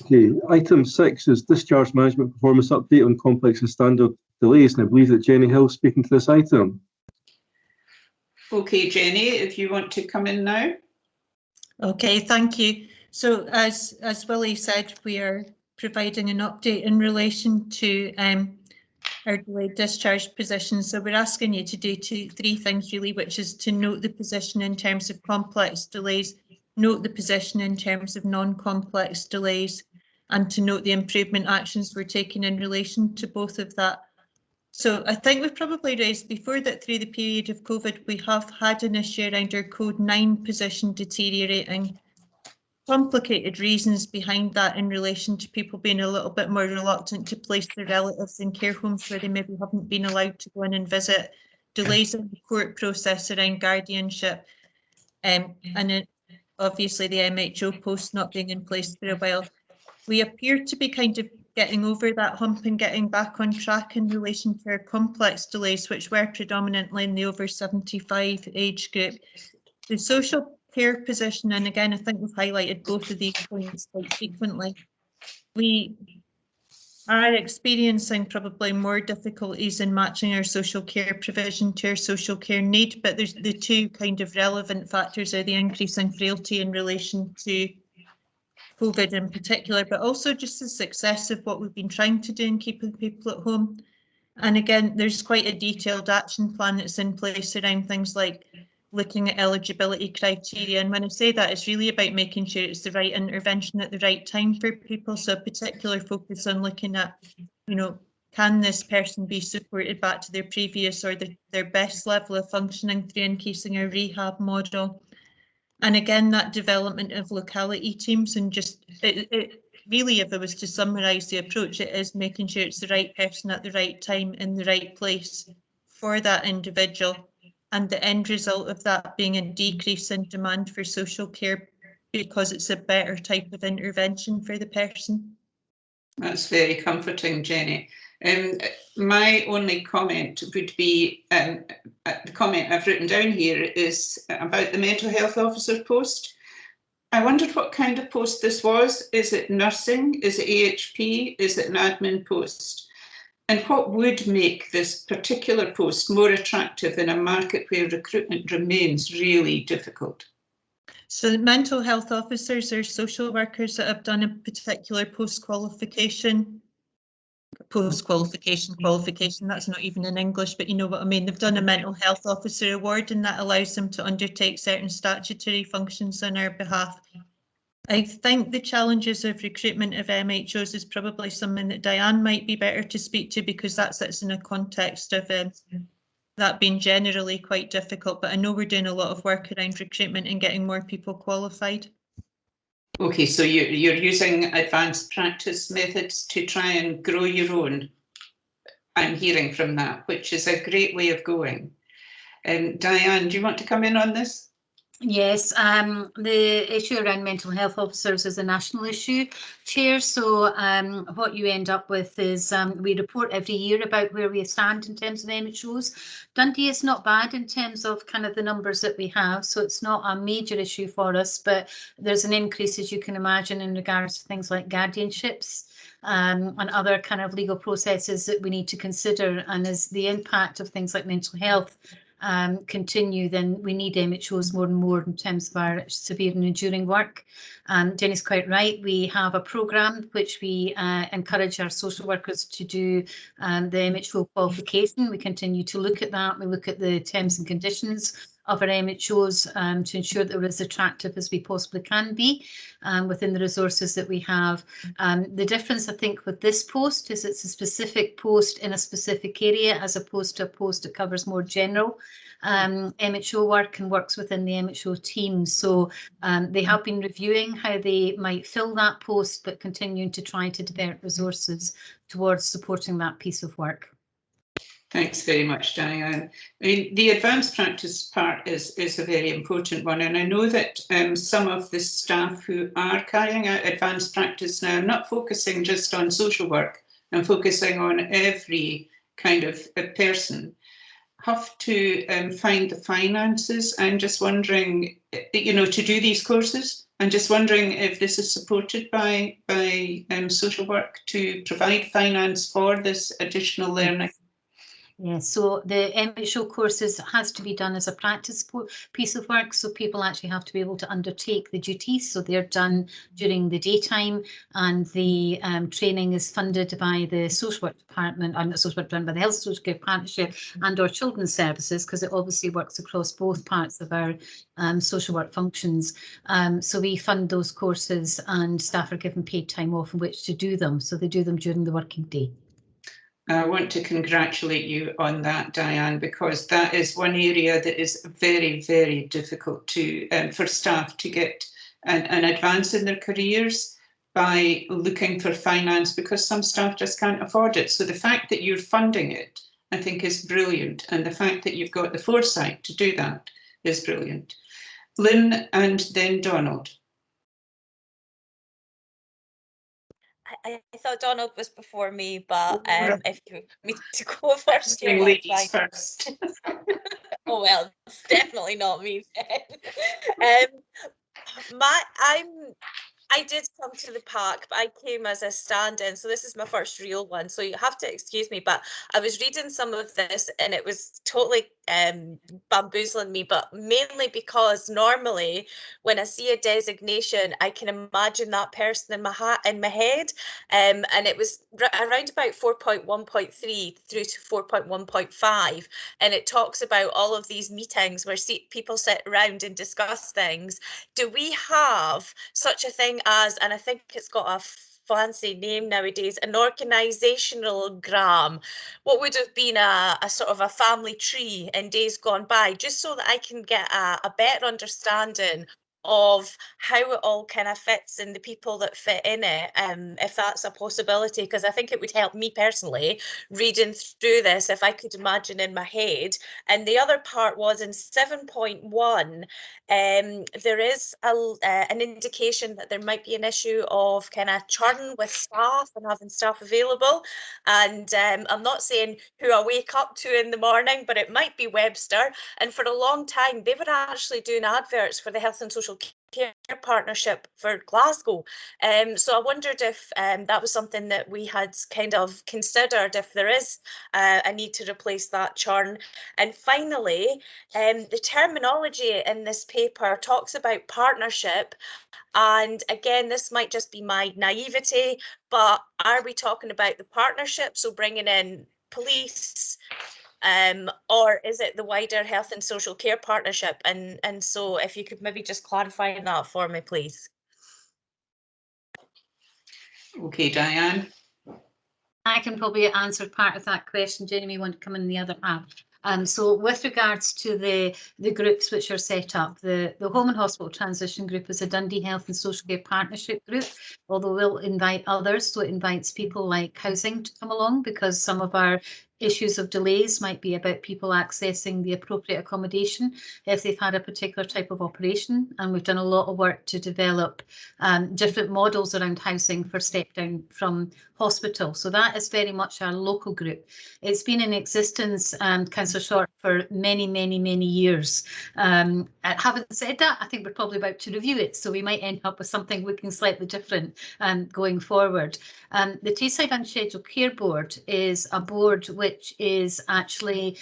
Okay, item 6 is discharge management performance update on complex and standard delays, and I believe that Jenny Hill is speaking to this item. Okay, Jenny, if you want to come in now. Okay, thank you. So as Willie said, we are providing an update in relation to our delayed discharge position. So we're asking you to do three things really, which is to note the position in terms of complex delays, note the position in terms of non-complex delays, and to note the improvement actions we're taking in relation to both of that. So I think we've probably raised before that through the period of COVID, we have had an issue around our code 9 position deteriorating. Complicated reasons behind that in relation to people being a little bit more reluctant to place their relatives in care homes where they maybe haven't been allowed to go in and visit, delays in the court process around guardianship, and obviously the MHO post not being in place for a while. We appear to be kind of getting over that hump and getting back on track in relation to our complex delays, which were predominantly in the over 75 age group. The social care position, and again, I think we've highlighted both of these points quite frequently. We are experiencing probably more difficulties in matching our social care provision to our social care need, but there's the two kind of relevant factors are the increase in frailty in relation to COVID in particular, but also just the success of what we've been trying to do in keeping people at home. And again, there's quite a detailed action plan that's in place around things like looking at eligibility criteria. And when I say that, it's really about making sure it's the right intervention at the right time for people. So a particular focus on looking at, you know, can this person be supported back to their previous or their best level of functioning through increasing our rehab model. And again, that development of locality teams and just it really, if I was to summarise the approach, it is making sure it's the right person at the right time in the right place for that individual. And the end result of that being a decrease in demand for social care because it's a better type of intervention for the person. That's very comforting, Jenny. My only comment would be, the comment I've written down here is about the mental health officer post. I wondered what kind of post this was. Is it nursing? Is it AHP? Is it an admin post? And what would make this particular post more attractive in a market where recruitment remains really difficult? So mental health officers are social workers that have done a particular qualification, that's not even in English, but you know what I mean. They've done a mental health officer award and that allows them to undertake certain statutory functions on our behalf. I think the challenges of recruitment of MHOs is probably something that Diane might be better to speak to, because that sits in a context of that being generally quite difficult. But I know we're doing a lot of work around recruitment and getting more people qualified. Okay, so you're using advanced practice methods to try and grow your own. I'm hearing from that, which is a great way of going. Diane, do you want to come in on this? Yes, the issue around mental health officers is a national issue, Chair. So what you end up with is we report every year about where we stand in terms of MHOs. Dundee is not bad in terms of kind of the numbers that we have, so it's not a major issue for us, but there's an increase, as you can imagine, in regards to things like guardianships. And other kind of legal processes that we need to consider, and as the impact of things like mental health continue, then we need MHOs more and more in terms of our severe and enduring work. Jenny's quite right. We have a programme which we encourage our social workers to do the MHO qualification. We continue to look at that. We look at the terms and conditions of our MHOs to ensure that we're as attractive as we possibly can be within the resources that we have. The difference, I think, with this post is it's a specific post in a specific area, as opposed to a post that covers more general MHO work and works within the MHO team. So they have been reviewing how they might fill that post, but continuing to try to divert resources towards supporting that piece of work. Thanks very much, Diane. I mean, the advanced practice part is a very important one, and I know that some of the staff who are carrying out advanced practice now are not focusing just on social work and focusing on every kind of person, have to find the finances. I'm just wondering, you know, to do these courses. I'm just wondering if this is supported by social work to provide finance for this additional learning. Yeah, so the MHO courses has to be done as a practice piece of work, so people actually have to be able to undertake the duties. So they're done during the daytime, and the training is funded by the social work department, and social work done by the Health and Social Care Partnership and our Children's Services, because it obviously works across both parts of our social work functions. So we fund those courses, and staff are given paid time off in which to do them. So they do them during the working day. I want to congratulate you on that, Diane, because that is one area that is very, very difficult to for staff to get an advance in their careers by looking for finance, because some staff just can't afford it. So the fact that you're funding it, I think, is brilliant. And the fact that you've got the foresight to do that is brilliant. Lynn and then Donald. I thought Donald was before me, but if you want me to go first, yeah, Ladies first. Oh well, it's definitely not me then. I did come to the park, but I came as a stand-in, so this is my first real one, so you have to excuse me, but I was reading some of this and it was totally bamboozling me, but mainly because normally when I see a designation, I can imagine that person in my head, and it was around about 4.1.3 through to 4.1.5, and it talks about all of these meetings where people sit around and discuss things. Do we have such a thing as, and I think it's got a fancy name nowadays, an organisational gram? What would have been a sort of a family tree in days gone by, just so that I can get a better understanding of how it all kind of fits in the people that fit in it, if that's a possibility, because I think it would help me personally reading through this if I could imagine in my head. And the other part was in 7.1, there is an indication that there might be an issue of kind of churn with staff and having staff available. And I'm not saying who I wake up to in the morning, but it might be Webster. And for a long time, they were actually doing adverts for the Health and Social Care Partnership for Glasgow. So I wondered if that was something that we had kind of considered, if there is a need to replace that churn. And finally, the terminology in this paper talks about partnership. And again, this might just be my naivety, but are we talking about the partnership, so bringing in police, or is it the wider Health and Social Care Partnership? And so if you could maybe just clarify that for me, please. Okay, Diane. I can probably answer part of that question. Jenny may want to come in the other half. So with regards to the groups which are set up, the Home and Hospital Transition Group is a Dundee Health and Social Care Partnership Group, although we'll invite others. So it invites people like housing to come along, because some of our issues of delays might be about people accessing the appropriate accommodation if they've had a particular type of operation. And we've done a lot of work to develop different models around housing for step down from hospital. So that is very much our local group. It's been in existence, Councillor Short, for many, many, many years. Having said that, I think we're probably about to review it, so we might end up with something looking slightly different going forward. The Tayside Unscheduled Care Board is a board which is actually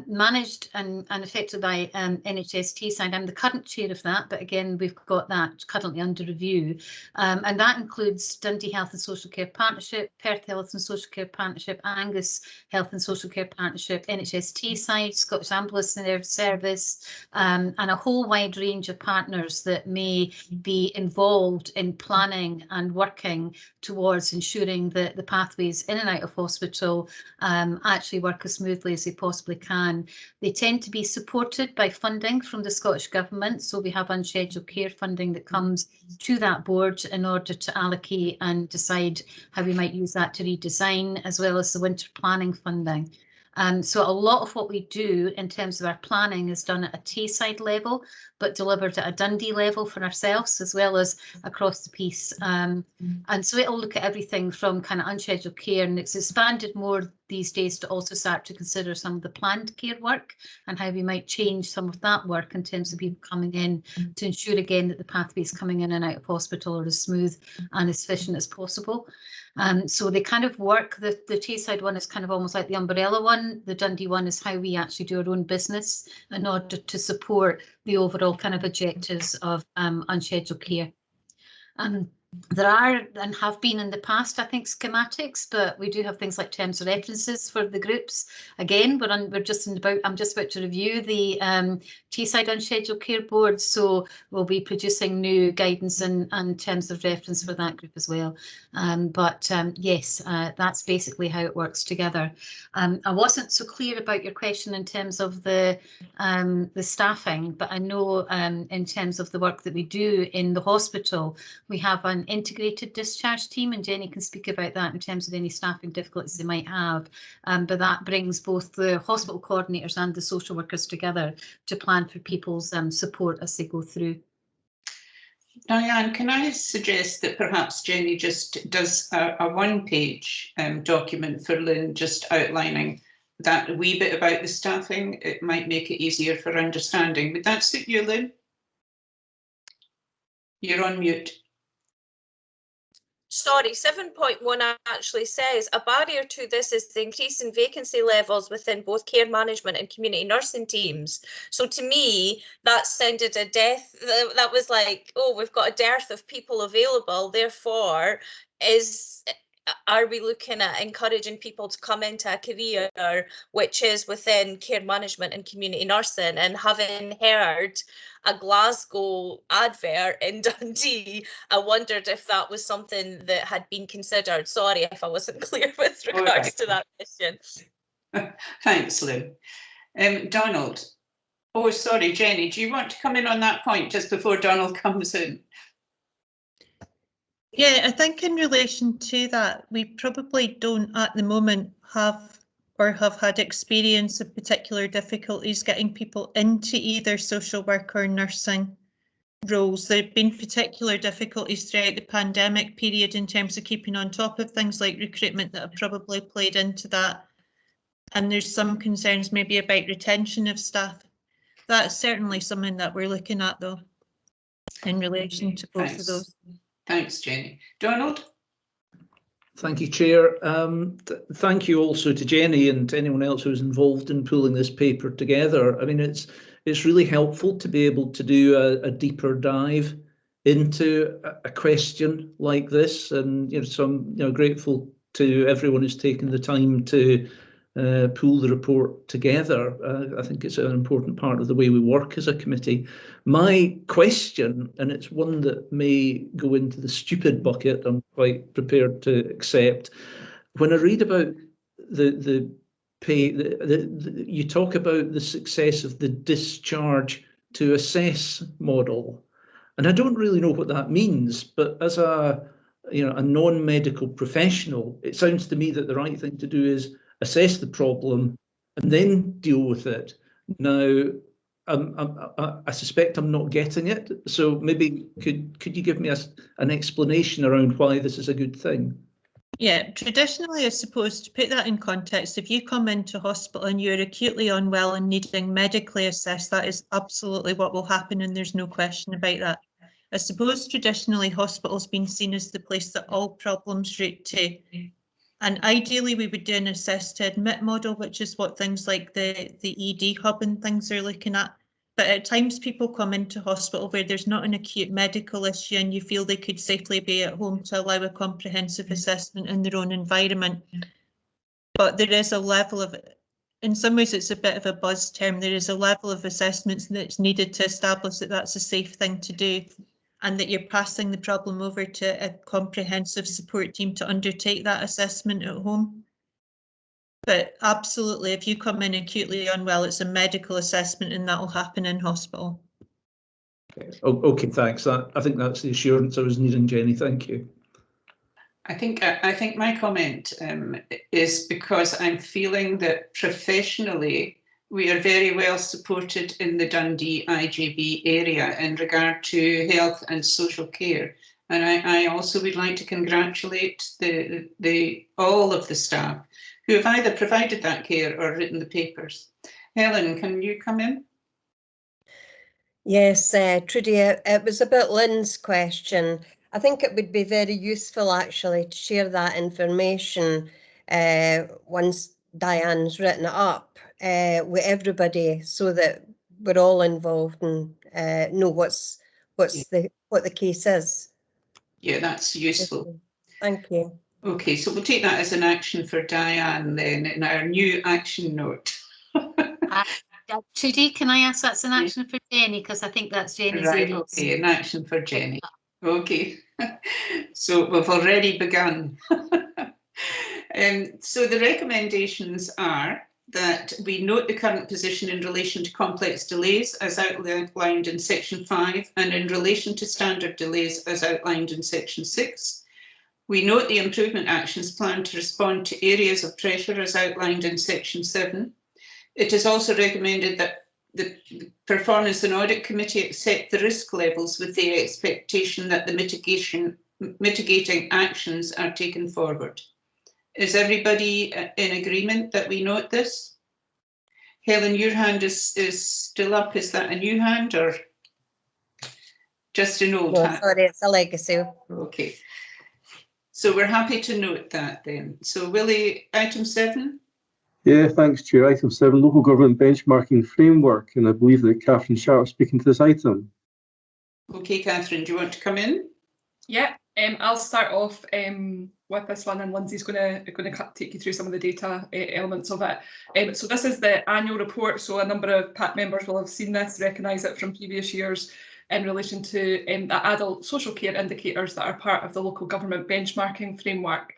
managed and affected by NHS Tayside. I'm the current chair of that, but again, we've got that currently under review. And that includes Dundee Health and Social Care Partnership, Perth Health and Social Care Partnership, Angus Health and Social Care Partnership, NHS Tayside, Scottish Ambulance Service, and a whole wide range of partners that may be involved in planning and working towards ensuring that the pathways in and out of hospital actually work as smoothly as they possibly can. They tend to be supported by funding from the Scottish Government, so we have unscheduled care funding that comes to that board in order to allocate and decide how we might use that to redesign, as well as the winter planning funding. So a lot of what we do in terms of our planning is done at a Tayside level, but delivered at a Dundee level for ourselves, as well as across the piece. And so it'll look at everything from kind of unscheduled care, and it's expanded more these days to also start to consider some of the planned care work and how we might change some of that work in terms of people coming in to ensure again that the pathways coming in and out of hospital are as smooth and as efficient as possible. So they kind of work, the Tayside one is kind of almost like the umbrella one. The Dundee one is how we actually do our own business in order to support the overall kind of objectives of unscheduled care. There are and have been in the past, I think, schematics, but we do have things like terms of references for the groups. Again, I'm just about to review the Tayside Unscheduled Care Board, so we'll be producing new guidance and terms of reference for that group as well. Yes, that's basically how it works together. I wasn't so clear about your question in terms of the staffing, but I know in terms of the work that we do in the hospital, we have an integrated discharge team, and Jenny can speak about that in terms of any staffing difficulties they might have. But that brings both the hospital coordinators and the social workers together to plan for people's support as they go through. Diane, can I suggest that perhaps Jenny just does a one-page document for Lynn, just outlining that wee bit about the staffing? It might make it easier for understanding. Would that suit you, Lynn? You're on mute. Sorry, 7.1 actually says a barrier to this is the increase in vacancy levels within both care management and community nursing teams. So to me, that sounded a death. That was like, oh, we've got a dearth of people available. Therefore, are we looking at encouraging people to come into a career which is within care management and community nursing? And having heard a Glasgow advert in Dundee, I wondered if that was something that had been considered. Sorry if I wasn't clear with regards to that question. Thanks, Lynn. Donald. Oh, sorry, Jenny, do you want to come in on that point just before Donald comes in? Yeah, I think in relation to that, we probably don't at the moment have had experience of particular difficulties getting people into either social work or nursing roles. There have been particular difficulties throughout the pandemic period in terms of keeping on top of things like recruitment that have probably played into that. And there's some concerns maybe about retention of staff. That's certainly something that we're looking at though, in relation to both of those. Thanks, Jenny. Donald? Thank you, Chair. Thank you also to Jenny and to anyone else who's involved in pulling this paper together. I mean, it's really helpful to be able to do a deeper dive into a question like this, and so I'm grateful to everyone who's taken the time to pull the report together. I think it's an important part of the way we work as a committee. My question, and it's one that may go into the stupid bucket, I'm quite prepared to accept. When I read about the pay, you talk about the success of the discharge to assess model, and I don't really know what that means, but as a non-medical professional, it sounds to me that the right thing to do is assess the problem and then deal with it. Now, I suspect I'm not getting it, so maybe could you give me an explanation around why this is a good thing? Yeah, traditionally, I suppose, to put that in context, if you come into hospital and you're acutely unwell and needing medically assessed, that is absolutely what will happen, and there's no question about that. I suppose traditionally hospital's been seen as the place that all problems route to. And ideally we would do an assess to admit model, which is what things like the ED hub and things are looking at. But at times people come into hospital where there's not an acute medical issue and you feel they could safely be at home to allow a comprehensive assessment in their own environment. But there is a level of, in some ways it's a bit of a buzz term, there is a level of assessments that's needed to establish that that's a safe thing to do, and that you're passing the problem over to a comprehensive support team to undertake that assessment at home. But absolutely, if you come in acutely unwell, it's a medical assessment and that will happen in hospital. Okay, thanks. I think that's the assurance I was needing, Jenny. Thank you. I think my comment is because I'm feeling that professionally we are very well supported in the Dundee IGB area in regard to health and social care. And I also would like to congratulate all of the staff who have either provided that care or written the papers. Helen, can you come in? Yes, Trudy, it was about Lynn's question. I think it would be very useful actually to share that information once Diane's written it up with everybody, so that we're all involved and know what the case is. Yeah, that's useful. Thank you. Okay, so we'll take that as an action for Diane then in our new action note. Trudy, can I ask that's an action for Jenny, because I think that's Jenny's right, area. Okay, an action for Jenny. Okay, so we've already begun. So the recommendations are that we note the current position in relation to complex delays as outlined in section 5 and in relation to standard delays as outlined in section 6. We note the improvement actions planned to respond to areas of pressure as outlined in section 7. It is also recommended that the Performance and Audit Committee accept the risk levels with the expectation that the mitigating actions are taken forward. Is everybody in agreement that we note this? Helen, your hand is still up. Is that a new hand or just an old hand? Sorry, it's a legacy. Okay. So we're happy to note that then. So Willie, item 7? Yeah, thanks, Chair. Item 7, Local Government Benchmarking Framework, and I believe that Catherine Sharp is speaking to this item. Okay, Catherine, do you want to come in? Yeah, I'll start off with this one, and Lindsay's going to take you through some of the data elements of it. So this is the annual report, so a number of PAC members will have seen this, recognise it from previous years in relation to the adult social care indicators that are part of the local government benchmarking framework.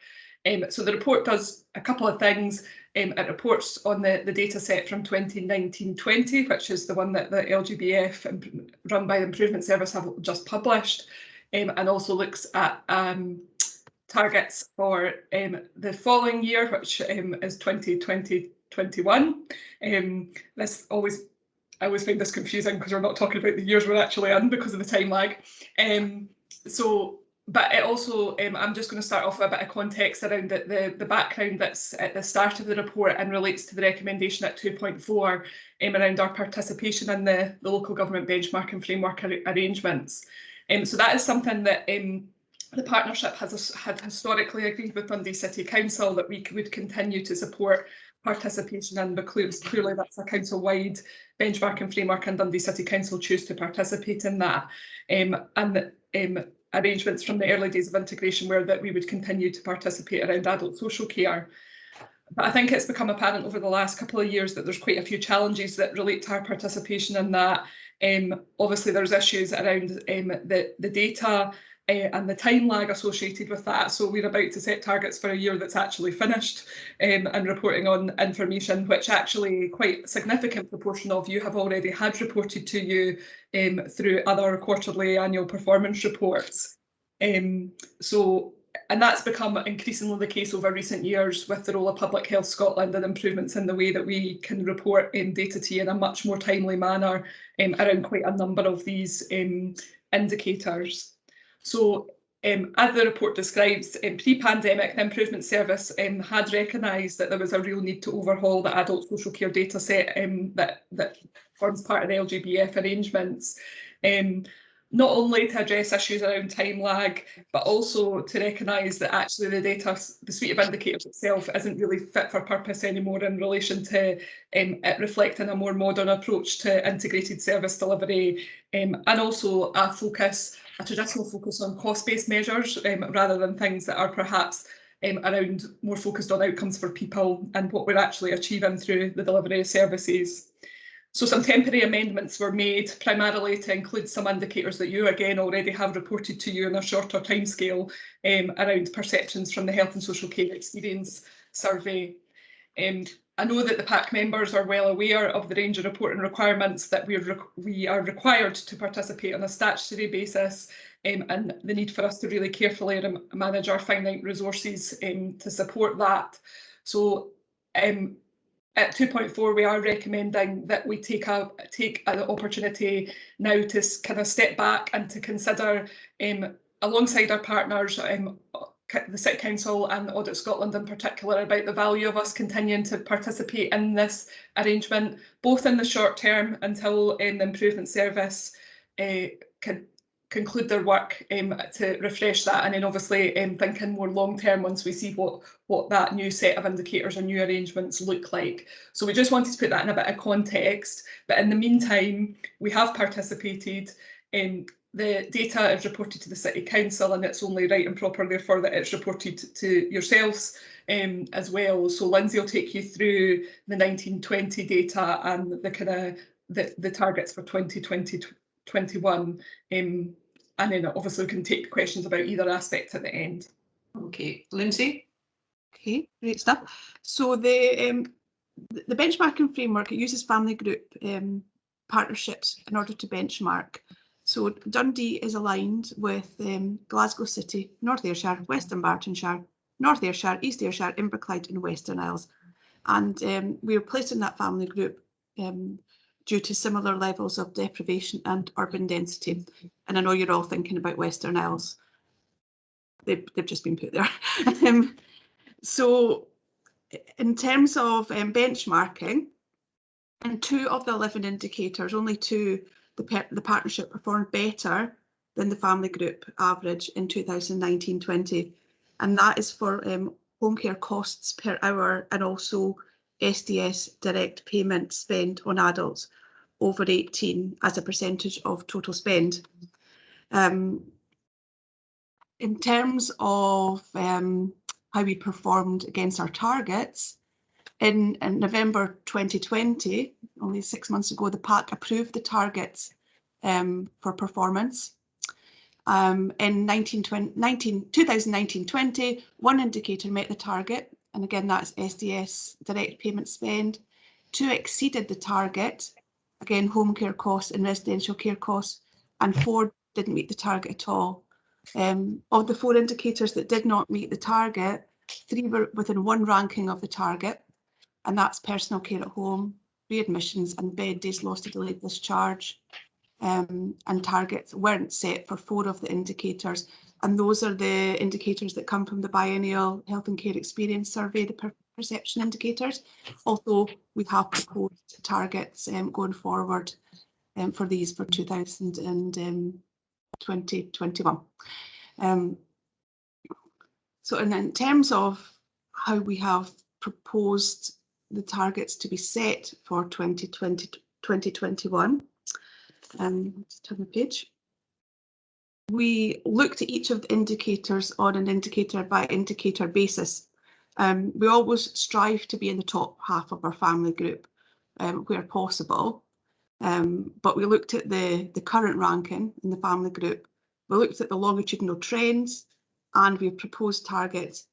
So the report does a couple of things. It reports on the data set from 2019-20, which is the one that the LGBF run by the Improvement Service have just published, and also looks at targets for the following year, which is 2020-21. I always find this confusing because we're not talking about the years we're actually in because of the time lag. But it also, I'm just going to start off with a bit of context around the background that's at the start of the report and relates to the recommendation at 2.4 around our participation in the local government benchmarking framework arrangements. So that is something that the partnership had historically agreed with Dundee City Council that we would continue to support participation in, because clearly that's a council-wide benchmarking framework and Dundee City Council choose to participate in that. Arrangements from the early days of integration were that we would continue to participate around adult social care. But I think it's become apparent over the last couple of years that there's quite a few challenges that relate to our participation in that. Obviously, there's issues around the data and the time lag associated with that. So we're about to set targets for a year that's actually finished and reporting on information which actually quite a significant proportion of you have already had reported to you through other quarterly annual performance reports. And that's become increasingly the case over recent years with the role of Public Health Scotland and improvements in the way that we can report data to you in a much more timely manner around quite a number of these indicators. So as the report describes, pre-pandemic, the Improvement Service had recognised that there was a real need to overhaul the adult social care data set that forms part of the LGBF arrangements. Not only to address issues around time lag, but also to recognise that actually the data, the suite of indicators itself isn't really fit for purpose anymore in relation to it reflecting a more modern approach to integrated service delivery, and also a traditional focus on cost-based measures rather than things that are perhaps around more focused on outcomes for people and what we're actually achieving through the delivery of services. So some temporary amendments were made primarily to include some indicators that you again already have reported to you in a shorter timescale around perceptions from the Health and Social Care Experience Survey. I know that the PAC members are well aware of the range of reporting requirements that we are required to participate on a statutory basis and the need for us to really carefully manage our finite resources to support that. So at 2.4, we are recommending that we take an opportunity now to kind of step back and to consider, alongside our partners, the City Council and Audit Scotland in particular, about the value of us continuing to participate in this arrangement, both in the short term until the Improvement Service can conclude their work to refresh that, and then obviously thinking more long term once we see what that new set of indicators and new arrangements look like. So we just wanted to put that in a bit of context, but in the meantime we have participated. The data is reported to the City Council and it's only right and proper therefore that it's reported to yourselves as well. So Lindsay will take you through the 1920 data and the kind of the targets for 2020-21, and then obviously we can take questions about either aspect at the end. Okay, Lindsay. Okay, great stuff. So the benchmarking framework, it uses family group partnerships in order to benchmark. So Dundee is aligned with Glasgow City, North Ayrshire, Western Bartonshire, North Ayrshire, East Ayrshire, Inverclyde and Western Isles. And we are placed in that family group due to similar levels of deprivation and urban density. And I know you're all thinking about Western Isles. They've just been put there. So in terms of benchmarking, in 2 of the 11 indicators, only 2, the partnership performed better than the family group average in 2019-20. And that is for home care costs per hour and also SDS direct payment spend on adults over 18 as a percentage of total spend. In terms of how we performed against our targets, in November 2020, only 6 months ago, the PAC approved the targets for performance. In 2019-20, 1 indicator met the target, and again that's SDS direct payment spend. 2 exceeded the target, again home care costs and residential care costs, and 4 didn't meet the target at all. Of the 4 indicators that did not meet the target, 3 were within 1 ranking of the target, and that's personal care at home, readmissions and bed days lost to delayed discharge. And targets weren't set for 4 of the indicators, and those are the indicators that come from the biennial Health and Care Experience Survey, the perception indicators, although we have proposed targets going forward for these for 2021. So in terms of how we have proposed the targets to be set for 2020-2021, just turn the page. We looked at each of the indicators on an indicator by indicator basis, We always strive to be in the top half of our family group where possible. But we looked at the current ranking in the family group. We looked at the longitudinal trends, and we proposed targets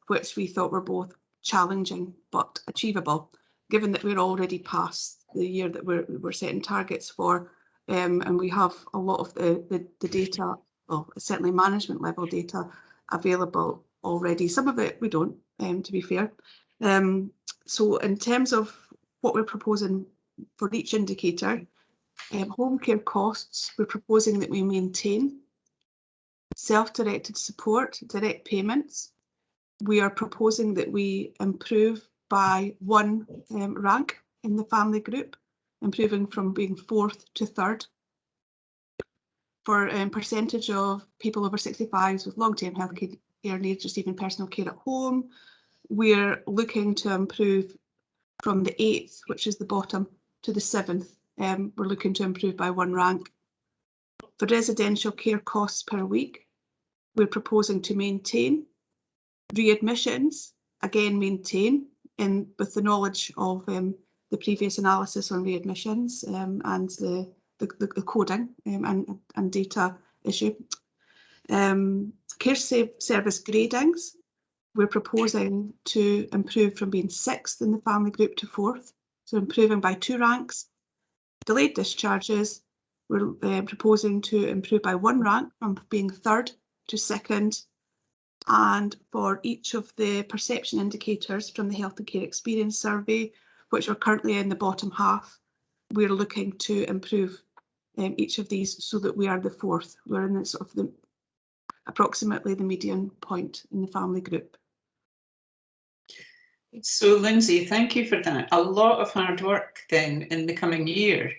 which we thought were both challenging but achievable, given that we're already past the year that we're setting targets for, and we have a lot of the data, well, certainly management level data available already. Some of it we don't, to be fair. So in terms of what we're proposing for each indicator, home care costs, we're proposing that we maintain. Self-directed support, direct payments, we are proposing that we improve by 1 rank in the family group, improving from being 4th to 3rd. For percentage of people over 65s with long-term health care needs receiving personal care at home, we're looking to improve from the 8th, which is the bottom, to the 7th. We're looking to improve by 1 rank. For residential care costs per week, we're proposing to maintain. Readmissions, again, maintain, with the knowledge of the previous analysis on readmissions and the coding and data issue. Care service gradings, we're proposing to improve from being 6th in the family group to 4th, so improving by 2 ranks. Delayed discharges, we're proposing to improve by 1 rank from being 3rd to 2nd. And for each of the perception indicators from the Health and Care Experience Survey, which are currently in the bottom half, we're looking to improve each of these so that we are the 4th. We're in the sort of approximately the median point in the family group. So Lindsay, thank you for that. A lot of hard work then in the coming year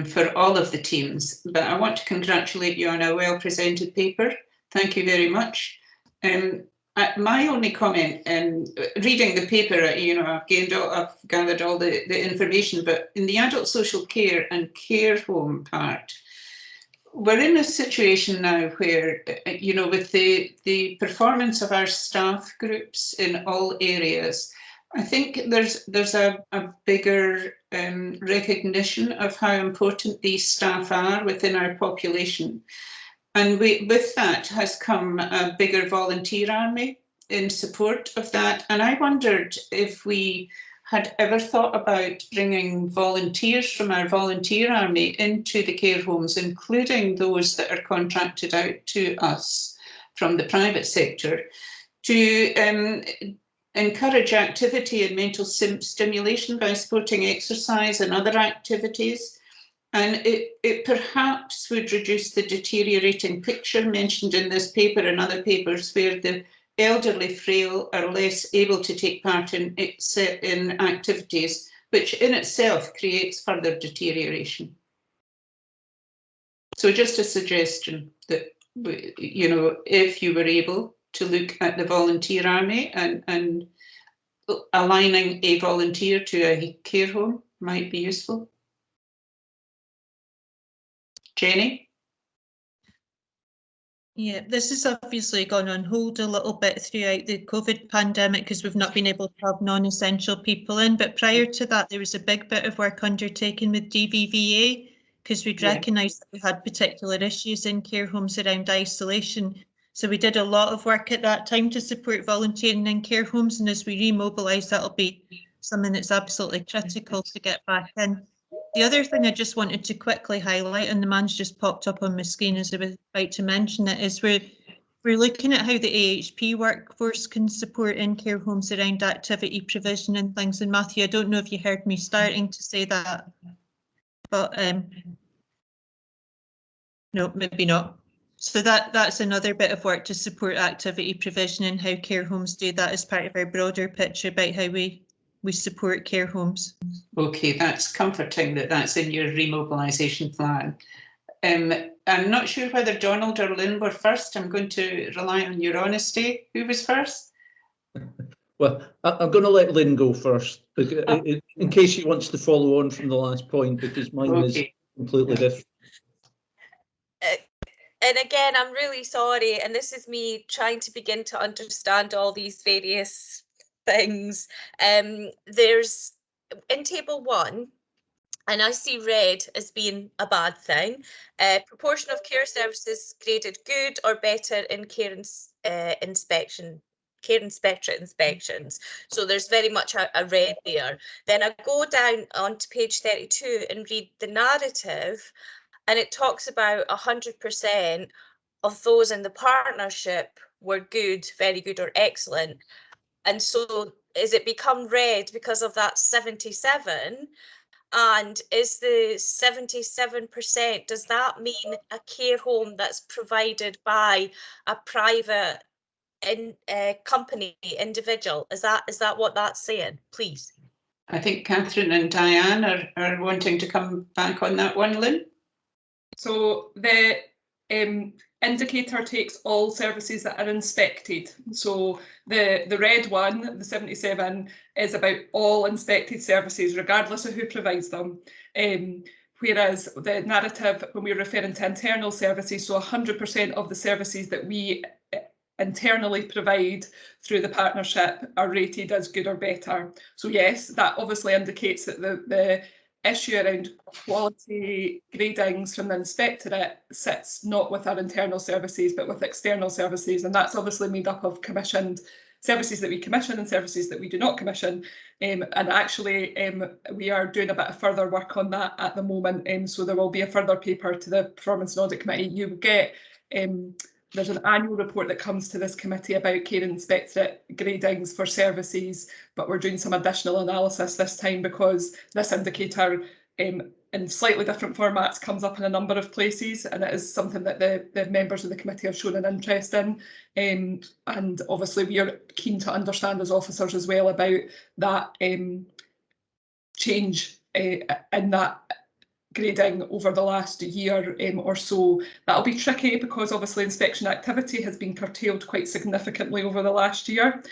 for all of the teams, but I want to congratulate you on a well presented paper. Thank you very much. My only comment, reading the paper, I've gathered all the information, but in the adult social care and care home part, we're in a situation now where, with the performance of our staff groups in all areas, I think there's a bigger recognition of how important these staff are within our population. And with that has come a bigger volunteer army in support of that. And I wondered if we had ever thought about bringing volunteers from our volunteer army into the care homes, including those that are contracted out to us from the private sector, to encourage activity and mental stimulation by supporting exercise and other activities. And it perhaps would reduce the deteriorating picture mentioned in this paper and other papers where the elderly frail are less able to take part in activities, which in itself creates further deterioration. So just a suggestion that, if you were able to look at the volunteer army and aligning a volunteer to a care home might be useful. Jenny? Yeah, this has obviously gone on hold a little bit throughout the COVID pandemic because we've not been able to have non-essential people in. But prior to that, there was a big bit of work undertaken with DVVA because we'd recognised that we had particular issues in care homes around isolation. So we did a lot of work at that time to support volunteering in care homes. And as we remobilise, that'll be something that's absolutely critical to get back in. The other thing I just wanted to quickly highlight, and the man's just popped up on my screen as I was about to mention it, is we're looking at how the AHP workforce can support in care homes around activity provision and things. And Matthew, I don't know if you heard me starting to say that, but no, maybe not. So that's another bit of work to support activity provision and how care homes do that as part of our broader picture about how we support care homes. Okay, that's comforting that that's in your remobilisation plan. I'm not sure whether Donald or Lynn were first. I'm going to rely on your honesty. Who was first? Well, I'm going to let Lynn go first, in case she wants to follow on from the last point, because mine is completely different. And again, I'm really sorry, and this is me trying to begin to understand all these various things. There's in table 1, and I see red as being a bad thing. Proportion of care services graded good or better in care inspectorate inspections. So there's very much a red there. Then I go down onto page 32 and read the narrative, and it talks about 100% of those in the partnership were good, very good, or excellent. And so is it become red because of that 77? And is the 77%, does that mean a care home that's provided by a private company, individual? Is that what that's saying, please? I think Catherine and Diane are wanting to come back on that one, Lynn. So the indicator takes all services that are inspected. So the red one, the 77, is about all inspected services, regardless of who provides them. Whereas the narrative, when we're referring to internal services, so 100% of the services that we internally provide through the partnership are rated as good or better. So yes, that obviously indicates that the issue around quality gradings from the inspectorate sits not with our internal services but with external services, and that's obviously made up of commissioned services that we commission and services that we do not commission, and actually we are doing a bit of further work on that at the moment, so there will be a further paper to the Performance and Audit Committee. You will get there's an annual report that comes to this committee about care inspectorate gradings for services, but we're doing some additional analysis this time because this indicator in slightly different formats comes up in a number of places, and it is something that the members of the committee have shown an interest in, and obviously we are keen to understand as officers as well about that change in that grading over the last year or so. That'll be tricky because obviously inspection activity has been curtailed quite significantly over the last year.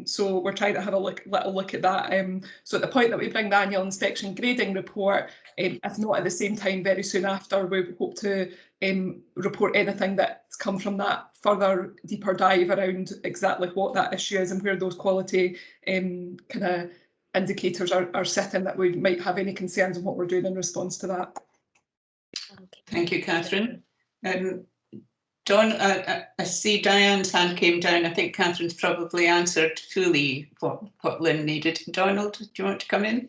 So we're trying to have a little look at that. So at the point that we bring the annual inspection grading report, if not at the same time, very soon after, we hope to report anything that's come from that further deeper dive around exactly what that issue is and where those quality kind of indicators are sitting, that we might have any concerns on what we're doing in response to that. Thank you, Catherine. Don, I see Diane's hand came down. I think Catherine's probably answered fully what Lynn needed. Donald, do you want to come in?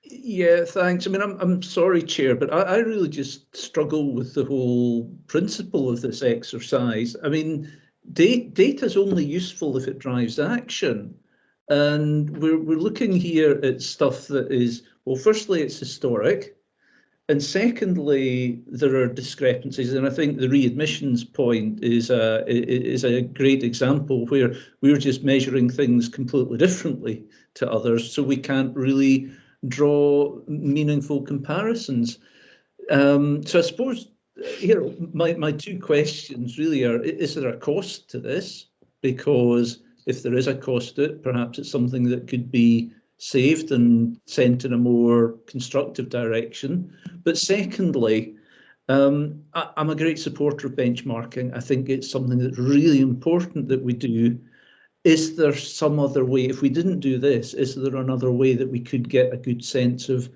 Yeah, thanks. I mean, I'm sorry, Chair, but I really just struggle with the whole principle of this exercise. I mean, data is only useful if it drives action. And we're looking here at stuff that is, well, firstly, it's historic. And secondly, there are discrepancies. And I think the readmissions point is a great example where we're just measuring things completely differently to others. So we can't really draw meaningful comparisons. So I suppose here, my two questions really are, is there a cost to this? Because if there is a cost to it, perhaps it's something that could be saved and sent in a more constructive direction. But secondly, I'm a great supporter of benchmarking. I think it's something that's really important that we do. Is there some other way, if we didn't do this, is there another way that we could get a good sense of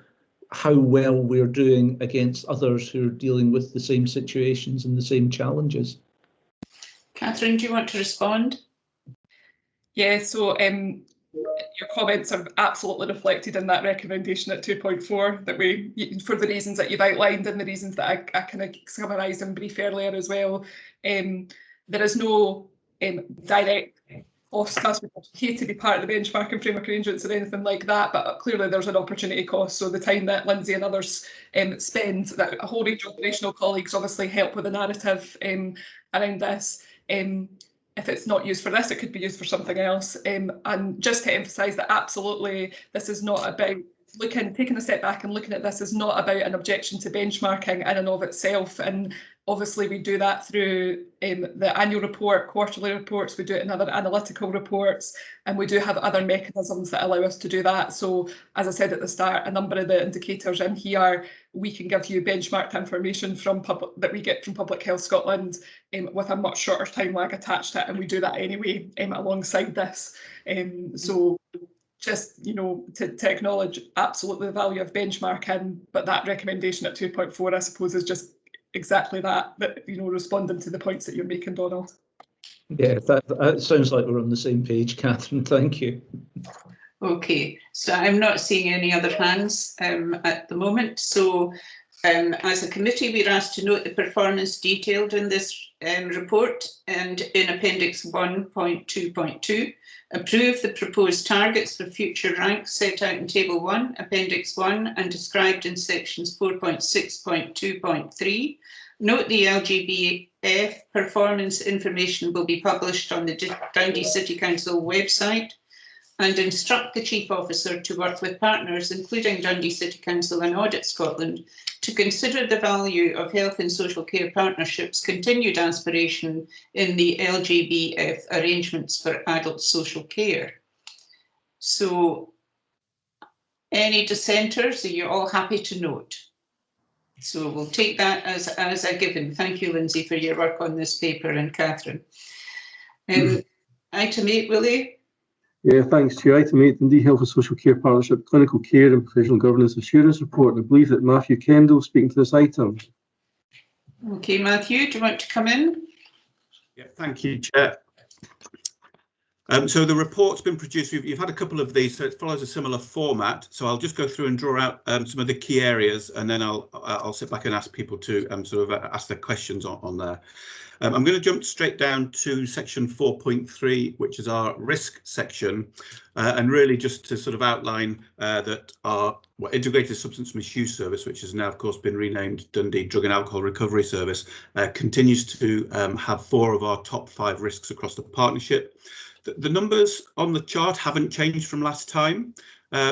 how well we're doing against others who are dealing with the same situations and the same challenges? Catherine, do you want to respond? Yeah, so your comments are absolutely reflected in that recommendation at 2.4 that we, for the reasons that you've outlined and the reasons that I kind of summarised in brief earlier as well. There is no direct cost to us. We don't hate to be part of the benchmarking framework arrangements or anything like that, but clearly there's an opportunity cost. So the time that Lindsay and others spend, that a whole range of operational colleagues obviously help with the narrative around this. If it's not used for this, it could be used for something else. And just to emphasise that absolutely, this is not about taking a step back and looking at this is not about an objection to benchmarking in and of itself. And obviously we do that through the annual report, quarterly reports, we do it in other analytical reports, and we do have other mechanisms that allow us to do that. So as I said at the start, a number of the indicators in here, we can give you benchmarked information from that we get from Public Health Scotland with a much shorter time lag attached to it, and we do that anyway alongside this. So just, you know, to acknowledge absolutely the value of benchmarking, but that recommendation at 2.4, I suppose, is just exactly that, you know, responding to the points that you're making, Donald. Yeah, that sounds like we're on the same page, Catherine. Thank you. Okay, so I'm not seeing any other hands at the moment. So as a committee, we're asked to note the performance detailed in this report and in Appendix 1.2.2, approve the proposed targets for future ranks set out in Table 1, Appendix 1, and described in Sections 4.6.2.3. Note the LGBF performance information will be published on the Dundee City Council website, and instruct the Chief Officer to work with partners, including Dundee City Council and Audit Scotland, to consider the value of health and social care partnerships' continued aspiration in the LGBF arrangements for adult social care. So, any dissenters? Are you all happy to note? So we'll take that as a given. Thank you, Lindsay, for your work on this paper, and Catherine. Item 8, Willie? Yeah, thanks, Chair. Item 8, Dundee Health and Social Care Partnership Clinical Care and Professional Governance Assurance Report. And I believe that Matthew Kendall is speaking to this item. Okay, Matthew, do you want to come in? Yeah, thank you, Chair. So the report's been produced. You've had a couple of these, so it follows a similar format. So I'll just go through and draw out some of the key areas, and then I'll sit back and ask people to sort of ask their questions on there. I'm going to jump straight down to section 4.3, which is our risk section, and really just to sort of outline that our Integrated Substance Misuse Service, which has now, of course, been renamed Dundee Drug and Alcohol Recovery Service, continues to have 4 of our top 5 risks across the partnership. The numbers on the chart haven't changed from last time.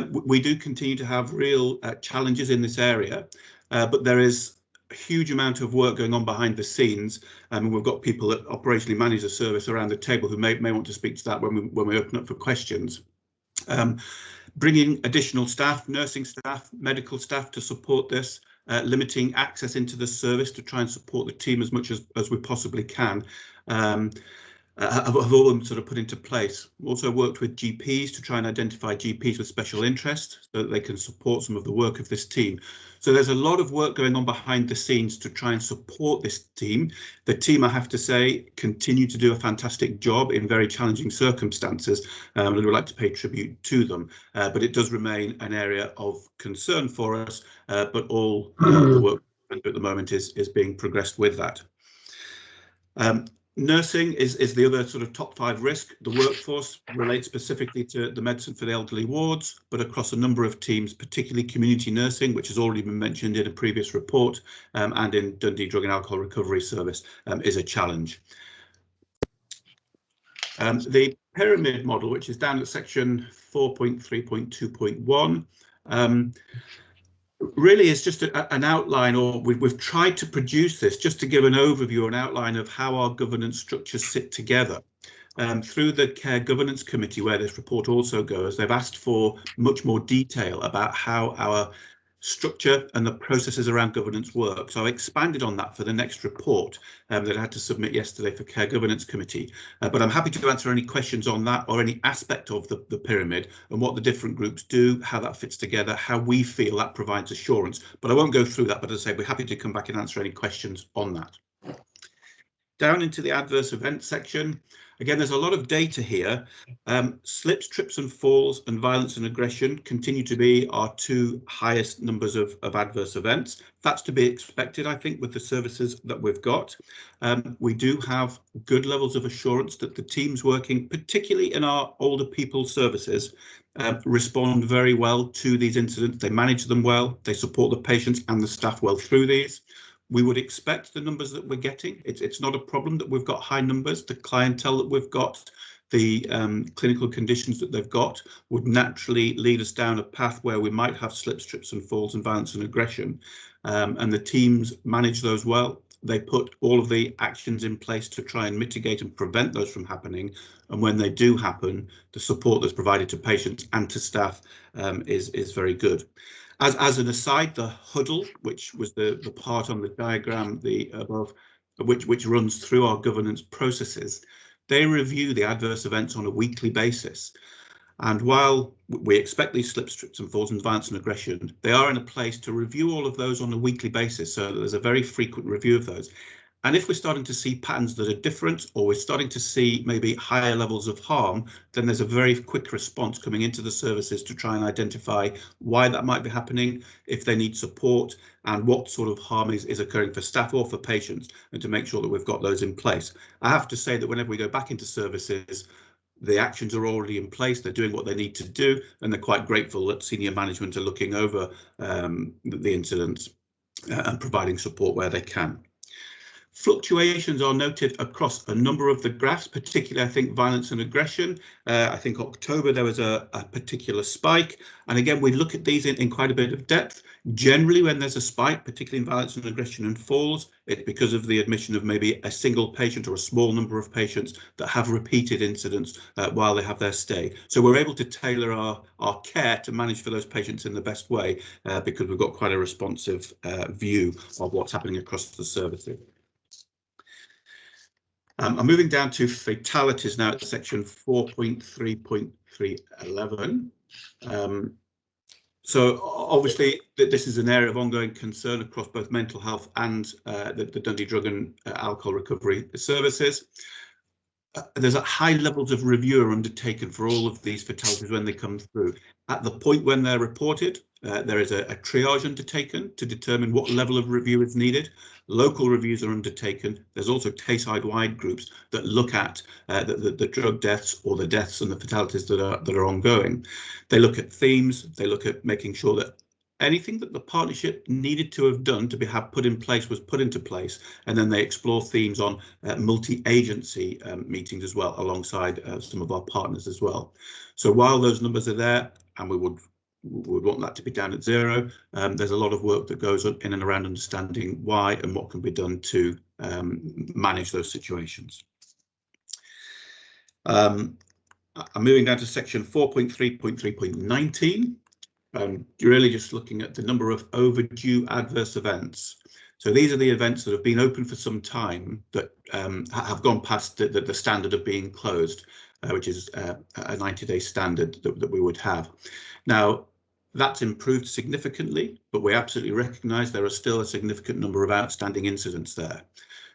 We do continue to have real challenges in this area, but there is a huge amount of work going on behind the scenes, and we've got people that operationally manage the service around the table who may want to speak to that when we open up for questions. Bringing additional staff, nursing staff, medical staff to support this, limiting access into the service to try and support the team as much as we possibly can. Have all them sort of put into place. Also worked with GPs to try and identify GPs with special interest so that they can support some of the work of this team. So there's a lot of work going on behind the scenes to try and support this team. The team, I have to say, continue to do a fantastic job in very challenging circumstances, and we'd like to pay tribute to them. But it does remain an area of concern for us, but all the work at the moment is being progressed with that. Nursing is the other sort of top 5 risk. The workforce relates specifically to the medicine for the elderly wards, but across a number of teams, particularly community nursing, which has already been mentioned in a previous report, and in Dundee Drug and Alcohol Recovery Service, is a challenge. The pyramid model, which is down at section 4.3.2.1, really is just an outline, or we've tried to produce this just to give an overview, an outline of how our governance structures sit together. Through the Care Governance Committee, where this report also goes, they've asked for much more detail about how our structure and the processes around governance work. So I expanded on that for the next report that I had to submit yesterday for Care Governance Committee. But I'm happy to answer any questions on that or any aspect of the pyramid and what the different groups do, how that fits together, how we feel that provides assurance. But I won't go through that, but as I say, we're happy to come back and answer any questions on that. Down into the adverse event section, again, there's a lot of data here. Slips, trips and falls and violence and aggression continue to be our 2 highest numbers of adverse events. That's to be expected, I think, with the services that we've got. We do have good levels of assurance that the teams working, particularly in our older people services, respond very well to these incidents. They manage them well, they support the patients and the staff well through these. We would expect the numbers that we're getting. It's not a problem that we've got high numbers. The clientele that we've got, the clinical conditions that they've got would naturally lead us down a path where we might have slips, trips and falls and violence and aggression. And the teams manage those well. They put all of the actions in place to try and mitigate and prevent those from happening. And when they do happen, the support that's provided to patients and to staff is very good. As an aside, the huddle, which was the part on the diagram above, which runs through our governance processes, they review the adverse events on a weekly basis. And while we expect these slips, trips and falls and violence and aggression, they are in a place to review all of those on a weekly basis, so that there's a very frequent review of those. And if we're starting to see patterns that are different, or we're starting to see maybe higher levels of harm, then there's a very quick response coming into the services to try and identify why that might be happening, if they need support, and what sort of harm is occurring for staff or for patients, and to make sure that we've got those in place. I have to say that whenever we go back into services, the actions are already in place, they're doing what they need to do, and they're quite grateful that senior management are looking over the incidents and providing support where they can. Fluctuations are noted across a number of the graphs, particularly I think violence and aggression. I think October there was a particular spike, and again we look at these in quite a bit of depth. Generally when there's a spike, particularly in violence and aggression and falls, it's because of the admission of maybe a single patient or a small number of patients that have repeated incidents while they have their stay. So we're able to tailor our care to manage for those patients in the best way because we've got quite a responsive view of what's happening across the services. I'm moving down to fatalities now at section 4.3.311. So obviously this is an area of ongoing concern across both mental health and the Dundee Drug and Alcohol Recovery Services. There's high levels of review are undertaken for all of these fatalities when they come through. At the point when they're reported, there is a triage undertaken to determine what level of review is needed. Local reviews are undertaken. There's also case-wide groups that look at the drug deaths or the deaths and the fatalities that are ongoing. They look at themes. They look at making sure that anything that the partnership needed to have done to have put in place was put into place, and then they explore themes on multi-agency meetings as well, alongside some of our partners as well. So while those numbers are there, and we would want that to be down at zero, there's a lot of work that goes on in and around understanding why and what can be done to manage those situations. I'm moving down to section 4.3.3.19. You're really just looking at the number of overdue adverse events. So these are the events that have been open for some time that have gone past the standard of being closed, which is a 90-day standard that we would have. Now, that's improved significantly, but we absolutely recognise there are still a significant number of outstanding incidents there.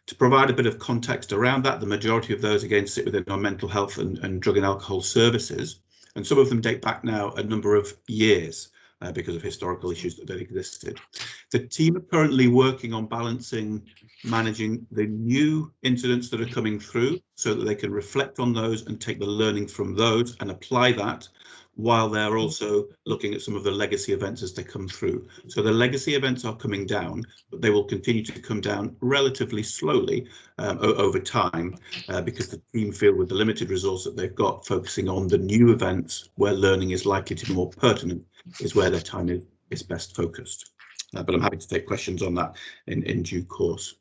To provide a bit of context around that, the majority of those again sit within our mental health and drug and alcohol services, and some of them date back now a number of years because of historical issues that existed. The team are currently working on managing the new incidents that are coming through so that they can reflect on those and take the learning from those and apply that, while they're also looking at some of the legacy events as they come through. So the legacy events are coming down, but they will continue to come down relatively slowly over time because the team feel with the limited resource that they've got, focusing on the new events where learning is likely to be more pertinent, is where their time is best focused. But I'm happy to take questions on that in due course.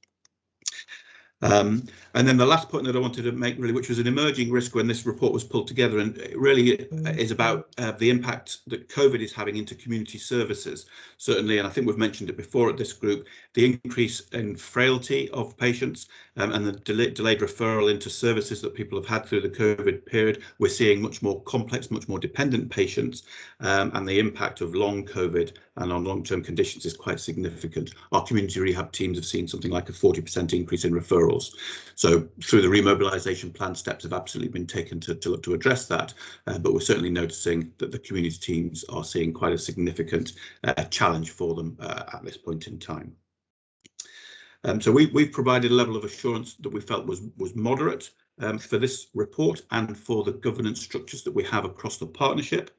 And then the last point that I wanted to make, really, which was an emerging risk when this report was pulled together, and it really is about the impact that COVID is having into community services. Certainly, and I think we've mentioned it before at this group, the increase in frailty of patients and the delayed referral into services that people have had through the COVID period. We're seeing much more complex, much more dependent patients, and the impact of long COVID and on long-term conditions is quite significant. Our community rehab teams have seen something like a 40% increase in referrals. So through the remobilisation plan, steps have absolutely been taken to look to address that, but we're certainly noticing that the community teams are seeing quite a significant challenge for them at this point in time. So we've provided a level of assurance that we felt was moderate for this report and for the governance structures that we have across the partnership.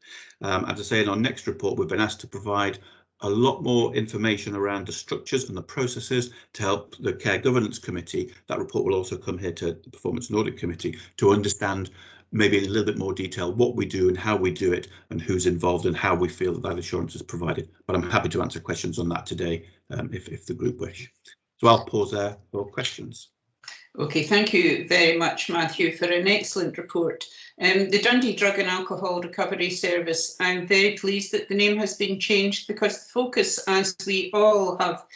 As I say, in our next report, we've been asked to provide a lot more information around the structures and the processes to help the Care Governance Committee. That report will also come here to the Performance and Audit Committee to understand maybe in a little bit more detail what we do and how we do it and who's involved and how we feel that assurance is provided. But I'm happy to answer questions on that today if the group wish. So I'll pause there for questions. Okay, thank you very much, Matthew, for an excellent report. The Dundee Drug and Alcohol Recovery Service, I'm very pleased that the name has been changed, because the focus, as we all have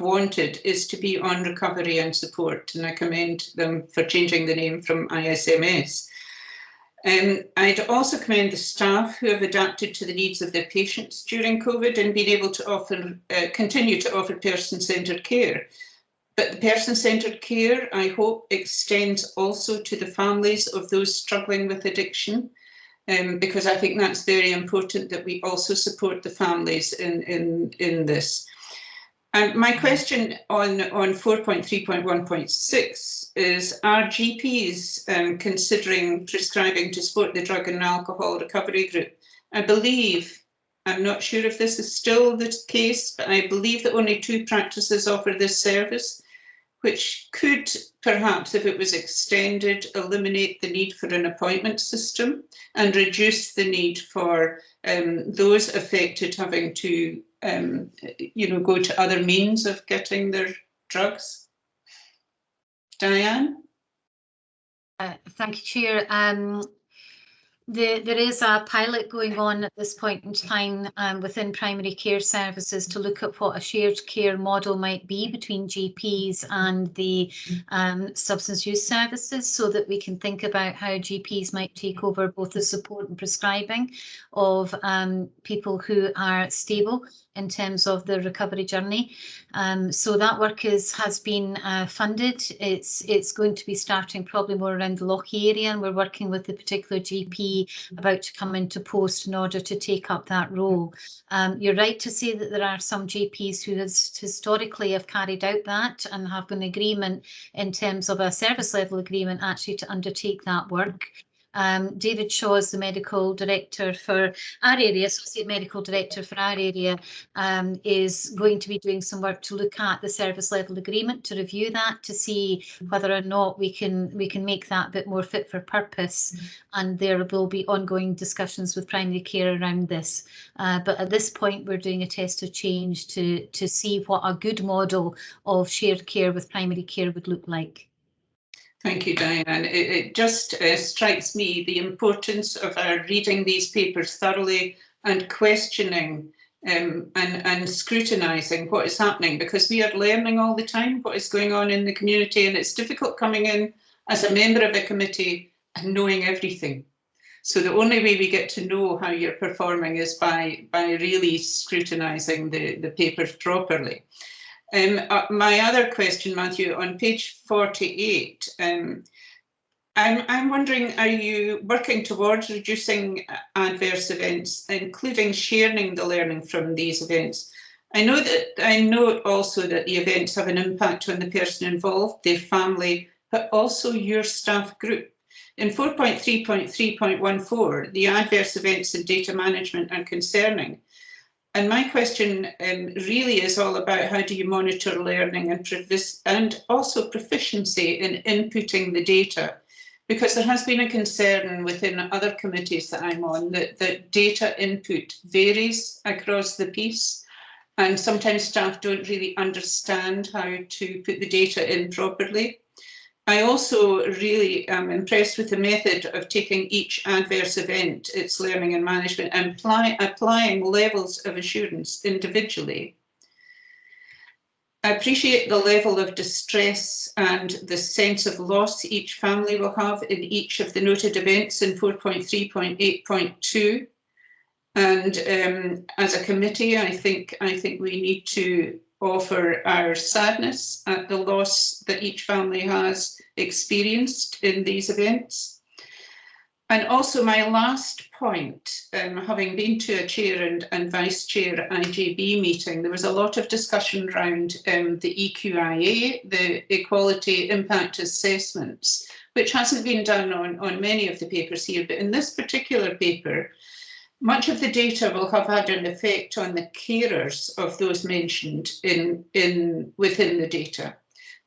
wanted, is to be on recovery and support, and I commend them for changing the name from ISMS. I'd also commend the staff who have adapted to the needs of their patients during COVID and been able to offer, continue to offer person-centred care. But the person-centred care, I hope, extends also to the families of those struggling with addiction, because I think that's very important that we also support the families in this. My question on 4.3.1.6 is, are GPs considering prescribing to support the drug and alcohol recovery group? I believe, I'm not sure if this is still the case, but I believe that only 2 practices offer this service, which could perhaps, if it was extended, eliminate the need for an appointment system and reduce the need for those affected having to go to other means of getting their drugs. Diane? Thank you, Chair. There is a pilot going on at this point in time within primary care services to look at what a shared care model might be between GPs and the substance use services, so that we can think about how GPs might take over both the support and prescribing of people who are stable in terms of the recovery journey. So that work has been funded. It's going to be starting probably more around the Lochie area, and we're working with the particular GP about to come into post in order to take up that role. You're right to say that there are some GPs who historically have carried out that and have an agreement in terms of a service level agreement actually to undertake that work. David Shaw is the medical director for our area, associate medical director for our area, is going to be doing some work to look at the service level agreement, to review that, to see whether or not we can make that a bit more fit for purpose. And there will be ongoing discussions with primary care around this. But at this point, we're doing a test of change to see what a good model of shared care with primary care would look like. Thank you, Diane. It just strikes me the importance of our reading these papers thoroughly and questioning and scrutinising what is happening, because we are learning all the time what is going on in the community, and it's difficult coming in as a member of a committee and knowing everything. So the only way we get to know how you're performing is by really scrutinising the papers properly. My other question, Matthew, on page 48, I'm wondering, are you working towards reducing adverse events, including sharing the learning from these events? I know also that the events have an impact on the person involved, their family, but also your staff group. In 4.3.3.14, the adverse events and data management are concerning. And my question really is all about how do you monitor learning and also proficiency in inputting the data? Because there has been a concern within other committees that I'm on that data input varies across the piece, and sometimes staff don't really understand how to put the data in properly. I also really am impressed with the method of taking each adverse event, its learning and management, and applying levels of assurance individually. I appreciate the level of distress and the sense of loss each family will have in each of the noted events in 4.3.8.2. And as a committee, I think we need to offer our sadness at the loss that each family has experienced in these events. And also my last point, having been to a chair and vice chair IJB meeting, there was a lot of discussion around the EQIA, the Equality Impact Assessments, which hasn't been done on many of the papers here, but in this particular paper, much of the data will have had an effect on the carers of those mentioned within the data.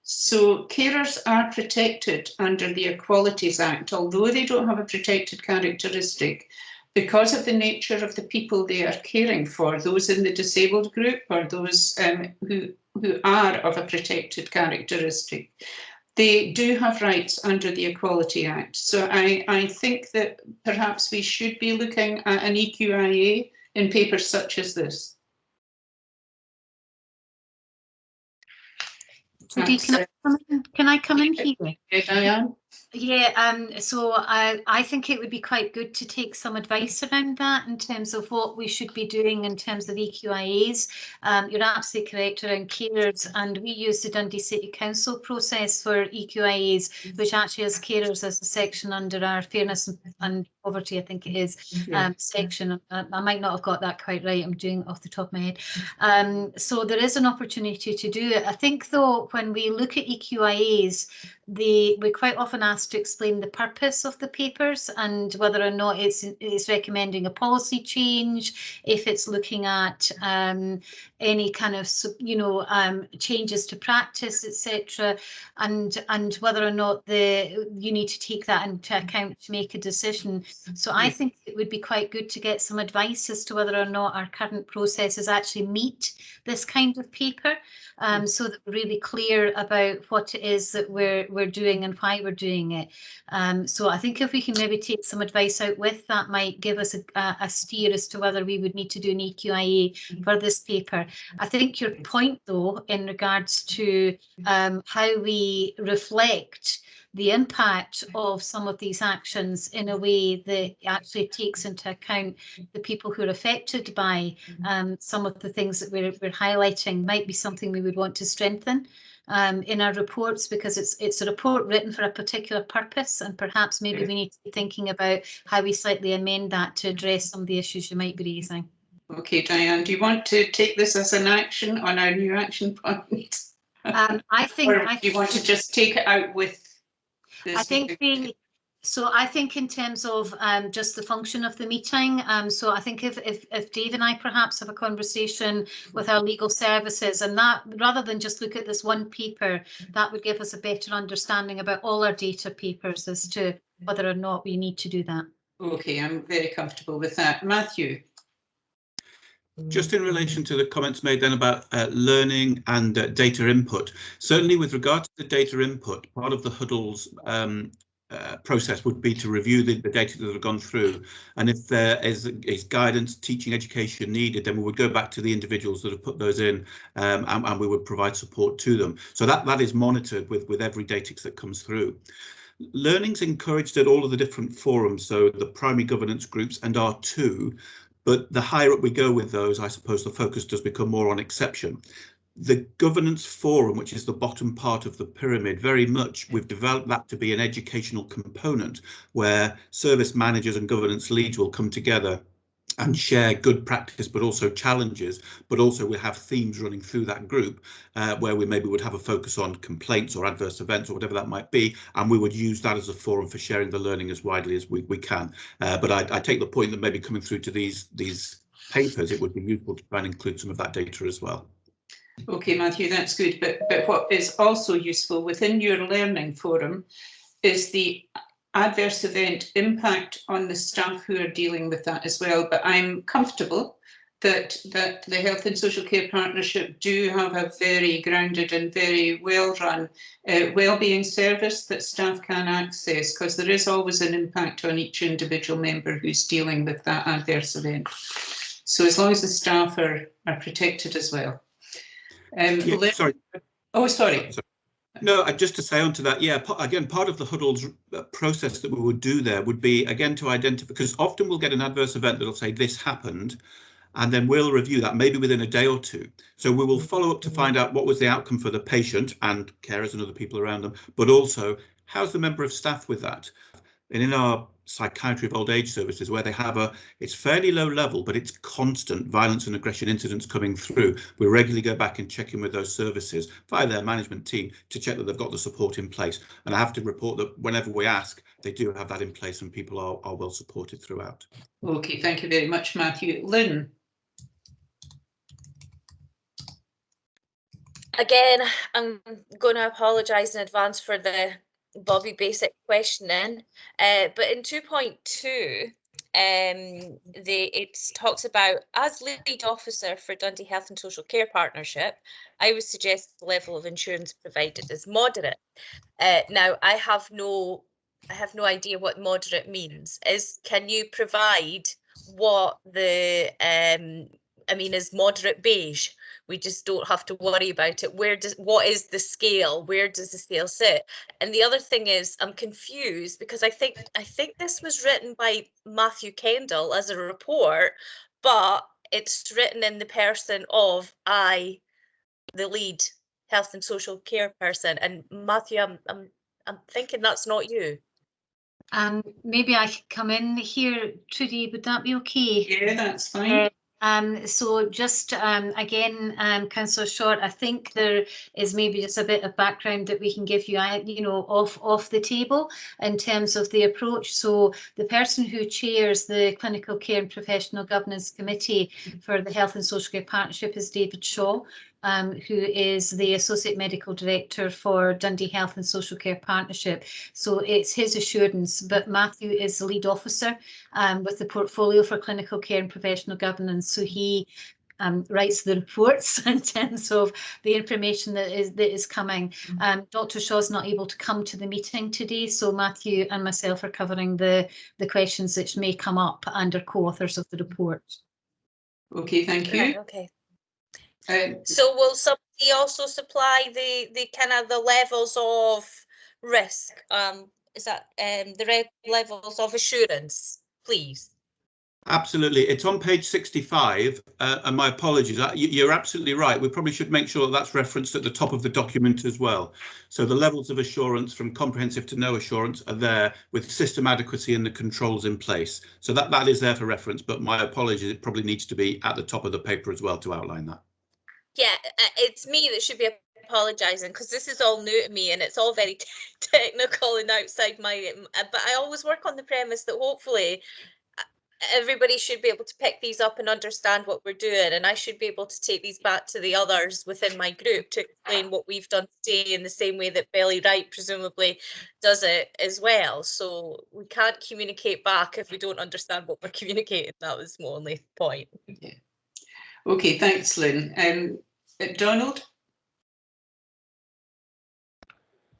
So carers are protected under the Equalities Act, although they don't have a protected characteristic, because of the nature of the people they are caring for, those in the disabled group or those who are of a protected characteristic. They do have rights under the Equality Act. So I think that perhaps we should be looking at an EQIA in papers such as this. Judy, can I come in here? Yeah, Diane? Yeah, so I think it would be quite good to take some advice around that in terms of what we should be doing in terms of EQIAs. You're absolutely correct around carers, and we use the Dundee City Council process for EQIAs, which actually has carers as a section under our fairness and poverty, I think it is, section. I might not have got that quite right. I'm doing it off the top of my head. So there is an opportunity to do it. I think though, when we look at EQIAs, we quite often asked to explain the purpose of the papers and whether or not it's recommending a policy change, if it's looking at any kind of changes to practice, etc., and whether or not you need to take that into account to make a decision. So I think it would be quite good to get some advice as to whether or not our current processes actually meet this kind of paper, so that we're really clear about what it is that we're doing and why we're doing it. So I think if we can maybe take some advice out with that, might give us a steer as to whether we would need to do an EQIA for this paper. I think your point though, in regards to how we reflect the impact of some of these actions in a way that actually takes into account the people who are affected by some of the things that we're highlighting might be something we would want to strengthen in our reports, because it's a report written for a particular purpose, and perhaps maybe we need to be thinking about how we slightly amend that to address some of the issues you might be raising. Okay, Diane, do you want to take this as an action on our new action point? I think. Or do you want to just take it out with this? I think I think in terms of just the function of the meeting, so I think if Dave and I perhaps have a conversation with our legal services, and that rather than just look at this one paper, that would give us a better understanding about all our data papers as to whether or not we need to do that. Okay, I'm very comfortable with that. Matthew? Just in relation to the comments made then about learning and data input, certainly with regard to the data input, part of the huddles process would be to review the data that have gone through, and if there is guidance, teaching, education needed, then we would go back to the individuals that have put those in, and we would provide support to them. So that is monitored with every data that comes through. Learning's encouraged at all of the different forums, so the primary governance groups and R2, but the higher up we go with those, I suppose the focus does become more on exception. The governance forum, which is the bottom part of the pyramid, very much we've developed that to be an educational component where service managers and governance leads will come together and share good practice, but also challenges, but also we have themes running through that group where we maybe would have a focus on complaints or adverse events or whatever that might be, and we would use that as a forum for sharing the learning as widely as we can. But I take the point that maybe coming through to these papers, it would be useful to try and include some of that data as well. Okay, Matthew, that's good. But what is also useful within your learning forum is the adverse event impact on the staff who are dealing with that as well. But I'm comfortable that the Health and Social Care Partnership do have a very grounded and very well-run wellbeing service that staff can access, because there is always an impact on each individual member who's dealing with that adverse event. So as long as the staff are protected as well. Sorry. Oh, sorry. No, just to say onto that, yeah, again, part of the huddles process that we would do there would be, again, to identify, because often we'll get an adverse event that'll say this happened, and then we'll review that maybe within a day or two. So we will follow up to find out what was the outcome for the patient and carers and other people around them, but also how's the member of staff with that? And in our psychiatry of old age services, where they have it's fairly low level, but it's constant violence and aggression incidents coming through, we regularly go back and check in with those services via their management team to check that they've got the support in place. And I have to report that whenever we ask, they do have that in place and people are well supported throughout. Okay, thank you very much, Matthew. Lynn? Again, I'm going to apologise in advance for the Bobby basic questioning, but in 2.2, It talks about, as lead officer for Dundee Health and Social Care Partnership, I would suggest the level of insurance provided is moderate. Now, I have no idea what moderate means. Can you provide what the is moderate beige? We just don't have to worry about it. What is the scale? Where does the scale sit? And the other thing is, I'm confused because I think this was written by Matthew Kendall as a report, but it's written in the person of the lead health and social care person. And Matthew, I'm thinking that's not you. Maybe I could come in here, Trudy, would that be okay? Yeah, that's fine. So just again, Councillor Short, I think there is maybe just a bit of background that we can give you, off the table in terms of the approach. So the person who chairs the Clinical Care and Professional Governance Committee for the Health and Social Care Partnership is David Shaw, who is the Associate Medical Director for Dundee Health and Social Care Partnership. So it's his assurance, but Matthew is the lead officer with the portfolio for clinical care and professional governance. So he writes the reports in terms of the information that is coming. Dr. Shaw's not able to come to the meeting today, so Matthew and myself are covering the questions which may come up and are co-authors of the report. Okay, thank you. Right, okay. So will somebody also supply the kind of the levels of risk? Is that the levels of assurance, please? Absolutely. It's on page 65, and my apologies. You're absolutely right. We probably should make sure that that's referenced at the top of the document as well. So the levels of assurance from comprehensive to no assurance are there with system adequacy and the controls in place. So that is there for reference, but my apologies, it probably needs to be at the top of the paper as well to outline that. Yeah, it's me that should be apologising because this is all new to me and it's all very technical and outside my, but I always work on the premise that hopefully everybody should be able to pick these up and understand what we're doing, and I should be able to take these back to the others within my group to explain what we've done today in the same way that Billy Wright presumably does it as well. So we can't communicate back if we don't understand what we're communicating. That was my only point. Yeah. Okay, thanks, Lynn. Donald?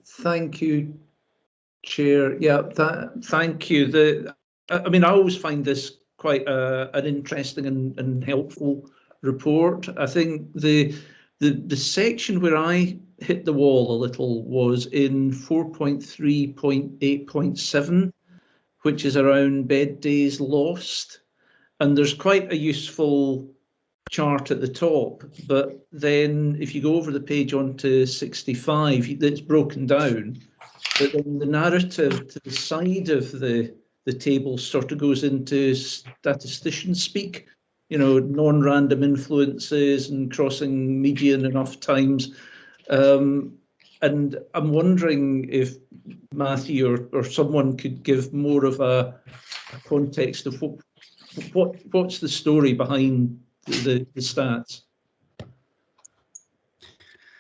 Thank you, Chair. Yeah, thank you. I always find this quite an interesting and helpful report. I think the section where I hit the wall a little was in 4.3.8.7, which is around bed days lost. And there's quite a useful chart at the top, but then if you go over the page onto 65, it's broken down. But then the narrative to the side of the table sort of goes into statistician speak, non-random influences and crossing median enough times. And I'm wondering if Matthew or someone could give more of a context of what's the story behind the stats.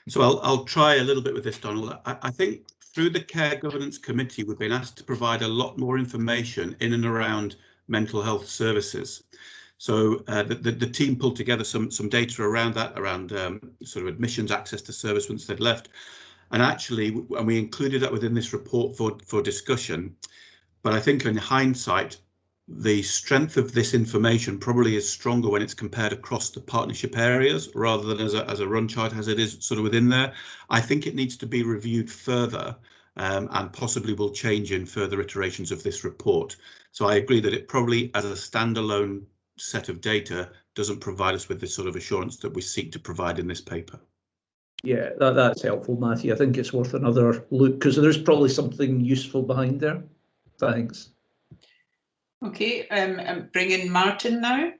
So I'll try a little bit with this, Donald. I think through the Care Governance Committee, we've been asked to provide a lot more information in and around mental health services. So the team pulled together some data around that, around sort of admissions, access to service once they'd left. And actually, we included that within this report for discussion. But I think in hindsight, the strength of this information probably is stronger when it's compared across the partnership areas rather than as a run chart as it is sort of within there. I think it needs to be reviewed further and possibly will change in further iterations of this report. So I agree that it probably as a standalone set of data doesn't provide us with this sort of assurance that we seek to provide in this paper. Yeah, that's helpful, Matthew. I think it's worth another look because there's probably something useful behind there. Thanks. Okay, I'm bringing Martin now.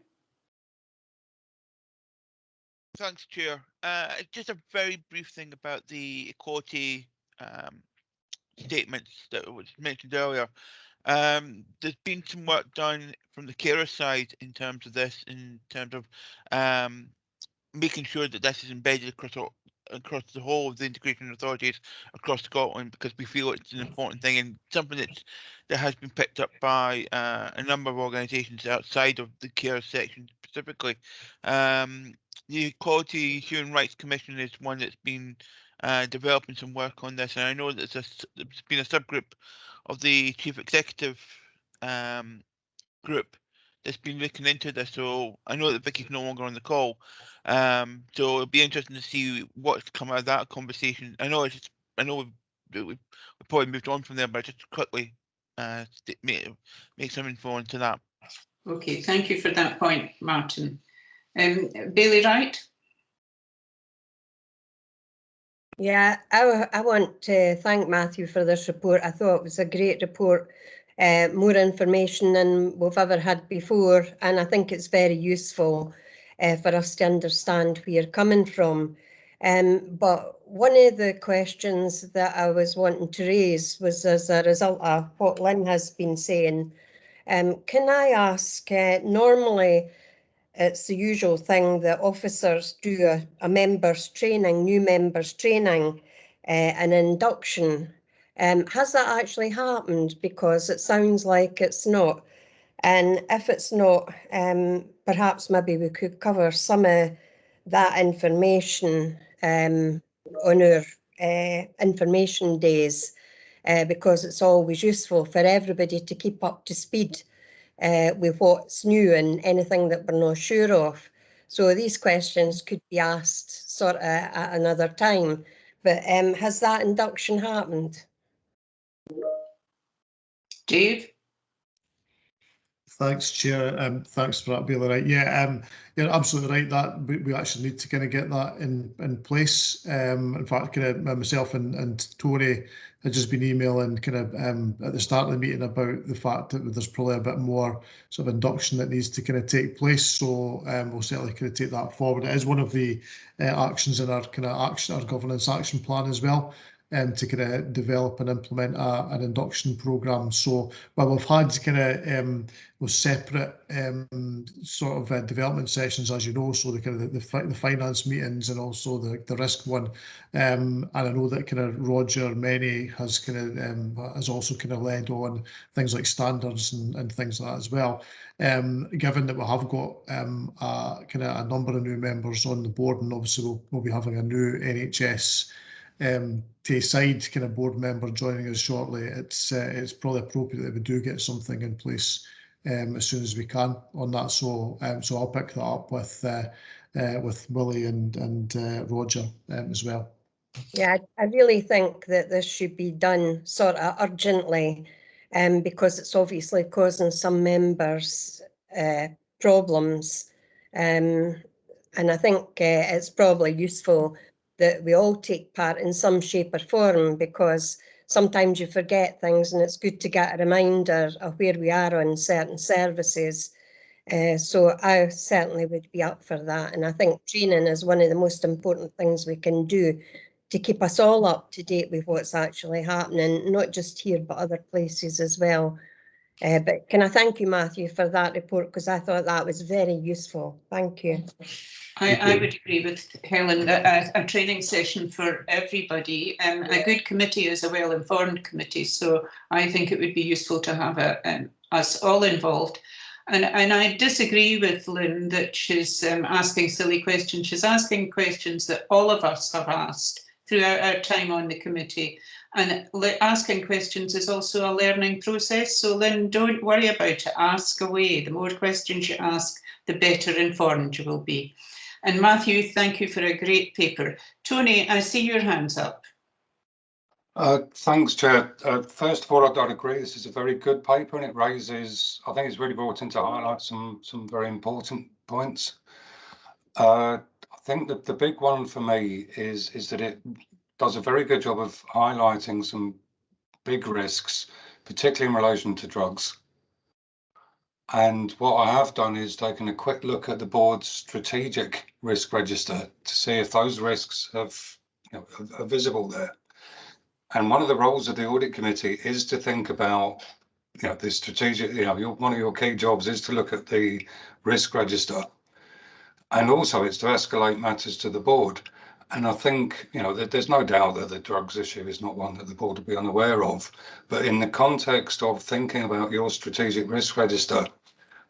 Thanks, Chair. Just a very brief thing about the equality statements that was mentioned earlier. There's been some work done from the carer side in terms of this, in terms of making sure that this is embedded across across the whole of the integration authorities across Scotland, because we feel it's an important thing and something that has been picked up by a number of organisations outside of the care section specifically. The Equality Human Rights Commission is one that's been developing some work on this, and I know that there's been a subgroup of the Chief Executive group that's been looking into this. So I know that Vicky's no longer on the call, so it'll be interesting to see what's come out of that conversation. I know we've probably moved on from there, but just quickly make some info into that. Okay, thank you for that point, Martin. Bailey Wright. Yeah, I want to thank Matthew for this report. I thought it was a great report, more information than we've ever had before, and I think it's very useful for us to understand where you're coming from. But one of the questions that I was wanting to raise was as a result of what Lynn has been saying. Can I ask, normally it's the usual thing that officers do a members training, new members training, an induction. Has that actually happened? Because it sounds like it's not. And if it's not, perhaps maybe we could cover some of that information on our information days, because it's always useful for everybody to keep up to speed with what's new and anything that we're not sure of. So these questions could be asked sort of at another time. But has that induction happened? Dave? Thanks, Chair. Thanks for that, Bailey. Right, yeah, you're absolutely right. That we actually need to kind of get that in place. In fact, kind of myself and Tony had just been emailing kind of at the start of the meeting about the fact that there's probably a bit more sort of induction that needs to kind of take place. So we'll certainly kind of take that forward. It is one of the actions in our kind of our governance action plan as well. To kind of develop and implement an induction programme. So while we've had kind of with separate sort of development sessions, as you know, so the kind of the finance meetings and also the risk one, and I know that kind of Roger Many has kind of has also kind of led on things like standards and things like that as well. Given that we have got kind of a number of new members on the board, and obviously we'll be having a new NHS Tayside kind of board member joining us shortly, it's probably appropriate that we do get something in place as soon as we can on that. So so I'll pick that up with Willie and Roger as well. Yeah, I really think that this should be done sort of urgently, because it's obviously causing some members problems. And I think it's probably useful that we all take part in some shape or form, because sometimes you forget things and it's good to get a reminder of where we are on certain services. So I certainly would be up for that. And I think training is one of the most important things we can do to keep us all up to date with what's actually happening, not just here, but other places as well. But can I thank you, Matthew, for that report, because I thought that was very useful. Thank you. I would agree with Helen that a training session for everybody, a good committee is a well-informed committee, so I think it would be useful to have us all involved. And I disagree with Lynn that she's asking silly questions. She's asking questions that all of us have asked throughout our time on the committee. And asking questions is also a learning process. So Lynn, don't worry about it, ask away. The more questions you ask, the better informed you will be. And Matthew, thank you for a great paper. Tony, I see your hands up. Thanks, Chair. First of all, I'd agree this is a very good paper, and it raises, I think it's really brought in to highlight some very important points. I think that the big one for me is that it does a very good job of highlighting some big risks, particularly in relation to drugs. And what I have done is taken a quick look at the board's strategic risk register to see if those risks are visible there. And one of the roles of the audit committee is to think about, the strategic, one of your key jobs is to look at the risk register. And also it's to escalate matters to the board. And I think, you know, there's no doubt that the drugs issue is not one that the board will be unaware of. But in the context of thinking about your strategic risk register,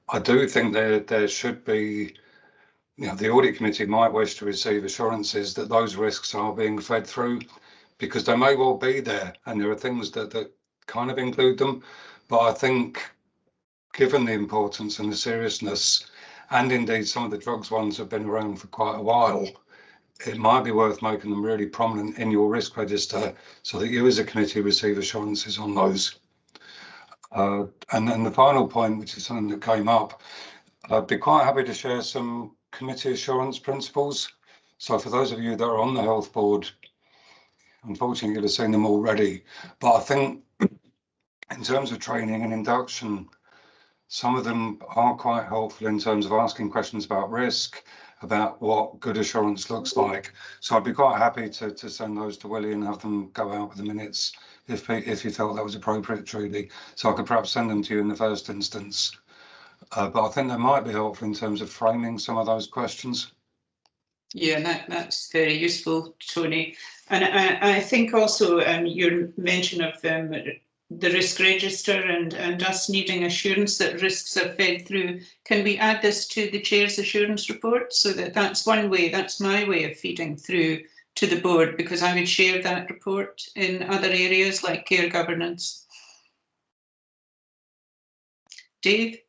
I do think there should be, you know, the audit committee might wish to receive assurances that those risks are being fed through, because they may well be there, and there are things that kind of include them. But I think, given the importance and the seriousness, and indeed some of the drugs ones have been around for quite a while, it might be worth making them really prominent in your risk register so that you as a committee receive assurances on those. And then the final point, which is something that came up, I'd be quite happy to share some committee assurance principles. So for those of you that are on the health board, unfortunately you'll have seen them already, but I think in terms of training and induction, some of them are quite helpful in terms of asking questions about risk, about what good assurance looks like. So I'd be quite happy to send those to Willie and have them go out with the minutes if you felt that was appropriate, Trudy. So I could perhaps send them to you in the first instance. But I think they might be helpful in terms of framing some of those questions. Yeah, that's very useful, Tony. And I think also your mention of the risk register and us needing assurance that risks are fed through. Can we add this to the chair's assurance report, so that's one way, that's my way of feeding through to the board, because I would share that report in other areas like care governance. Dave?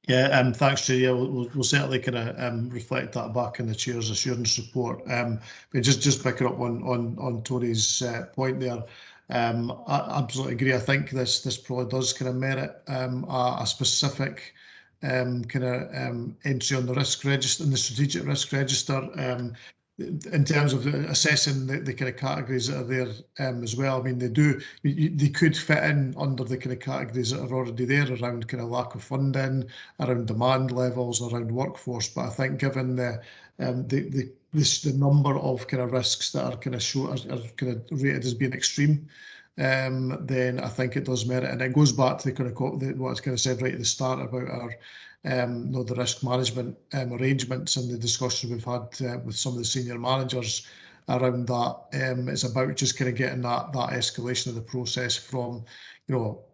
Yeah, thanks, Judy. Yeah, we'll certainly kind of reflect that back in the chair's assurance report. But just picking up on Tony's point there, I absolutely agree. I think this probably does kind of merit a specific kind of entry on the risk register, in the strategic risk register. In terms of assessing the kind of categories that are there as well. I mean, they could fit in under the kind of categories that are already there around kind of lack of funding, around demand levels, around workforce. But I think given the number of kind of risks that are kind of kind of rated as being extreme, then I think it does merit, and it goes back to the kind of what I kind of said right at the start about our the risk management arrangements and the discussion we've had with some of the senior managers around that. It's about just kind of getting that escalation of the process from, you know,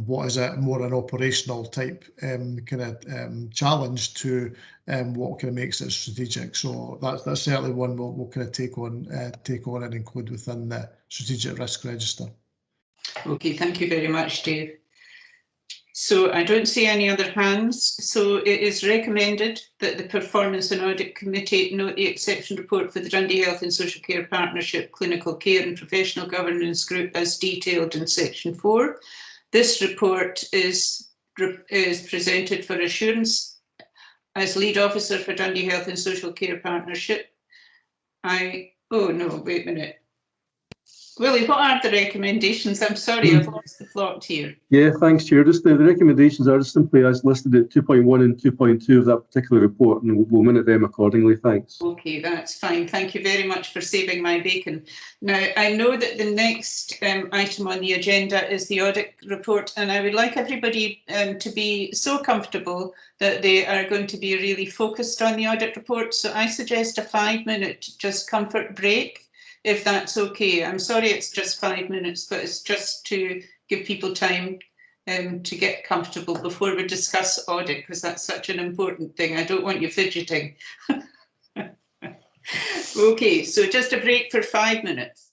what is a more an operational type kind of challenge to what kind of makes it strategic. So that's certainly one we'll kind of take on and include within the strategic risk register. Okay, thank you very much, Dave. So I don't see any other hands. So it is recommended that the Performance and Audit Committee note the exception report for the Dundee Health and Social Care Partnership Clinical Care and Professional Governance Group as detailed in section 4. This report is presented for assurance as lead officer for Dundee Health and Social Care Partnership. Oh no, wait a minute. Willie, what are the recommendations? I'm sorry, I've lost the plot here. Yeah, thanks, Chair. Just the recommendations are just simply as listed at 2.1 and 2.2 of that particular report, and we'll minute them accordingly. Thanks. Okay, that's fine. Thank you very much for saving my bacon. Now, I know that the next item on the agenda is the audit report, and I would like everybody to be so comfortable that they are going to be really focused on the audit report. So I suggest a 5-minute just comfort break, if that's okay. I'm sorry it's just 5 minutes, but it's just to give people time to get comfortable before we discuss audit, because that's such an important thing. I don't want you fidgeting. Okay, so just a break for 5 minutes.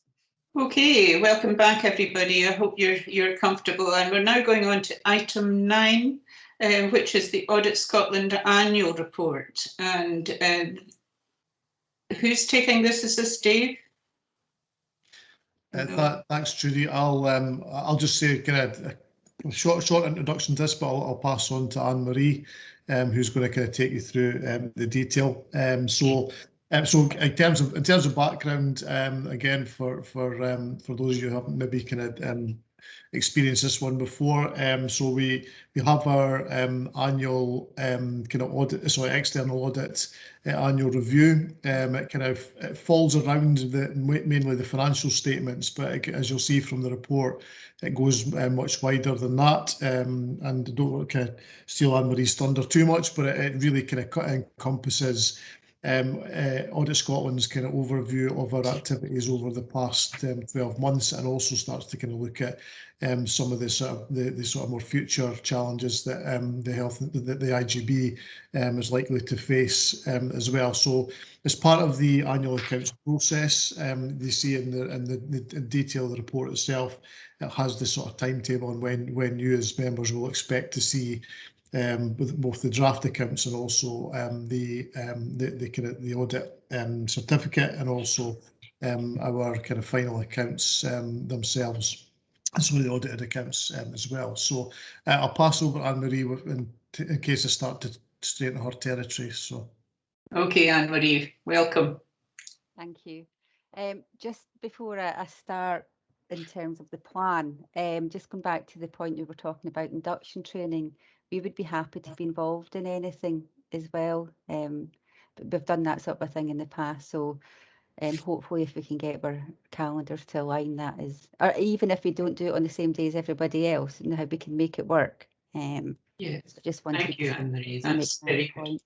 Okay, welcome back, everybody. I hope you're comfortable. And we're now going on to item 9, which is the Audit Scotland annual report. And who's taking this? Is this Dave? Thanks, Judy. I'll just say kind of a short introduction to this, but I'll pass on to Anne-Marie, who's going to kind of take you through the detail. So in terms of background, again, for those of you who haven't maybe kind of experienced this one before, so we have our annual kind of audit, external audit annual review. It falls around mainly the financial statements, but as you'll see from the report, it goes much wider than that. And I don't want to kind of steal Anne-Marie's thunder too much, but it really kind of encompasses Audit Scotland's kind of overview of our activities over the past 12 months, and also starts to kind of look at some of the sort of more future challenges that the IGB is likely to face as well. So as part of the annual accounts process, you see in the detail of the report itself, it has the sort of timetable on when you as members will expect to see with both the draft accounts and also the audit certificate, and also our kind of final accounts themselves, and some of the audited accounts as well. So I'll pass over to Anne-Marie in case I start to stray into her territory. So. Okay, Anne-Marie, welcome. Thank you. Just before I start in terms of the plan, just going back to the point we were talking about induction training, we would be happy to be involved in anything as well. But we've done that sort of thing in the past, so hopefully if we can get our calendars to align, that is, or even if we don't do it on the same day as everybody else, you know, how we can make it work. Yes, so just wanted thank you, Anne-Marie. That's make very that good.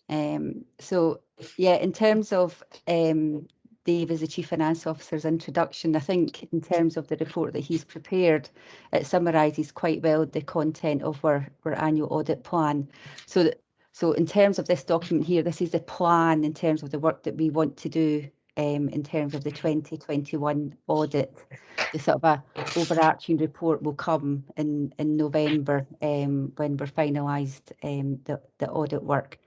point. So yeah, in terms of Dave as the Chief Finance Officer's introduction, I think in terms of the report that he's prepared, it summarises quite well the content of our annual audit plan. So in terms of this document here, this is the plan in terms of the work that we want to do in terms of the 2021 audit. The sort of a overarching report will come in November when we're finalised the audit work.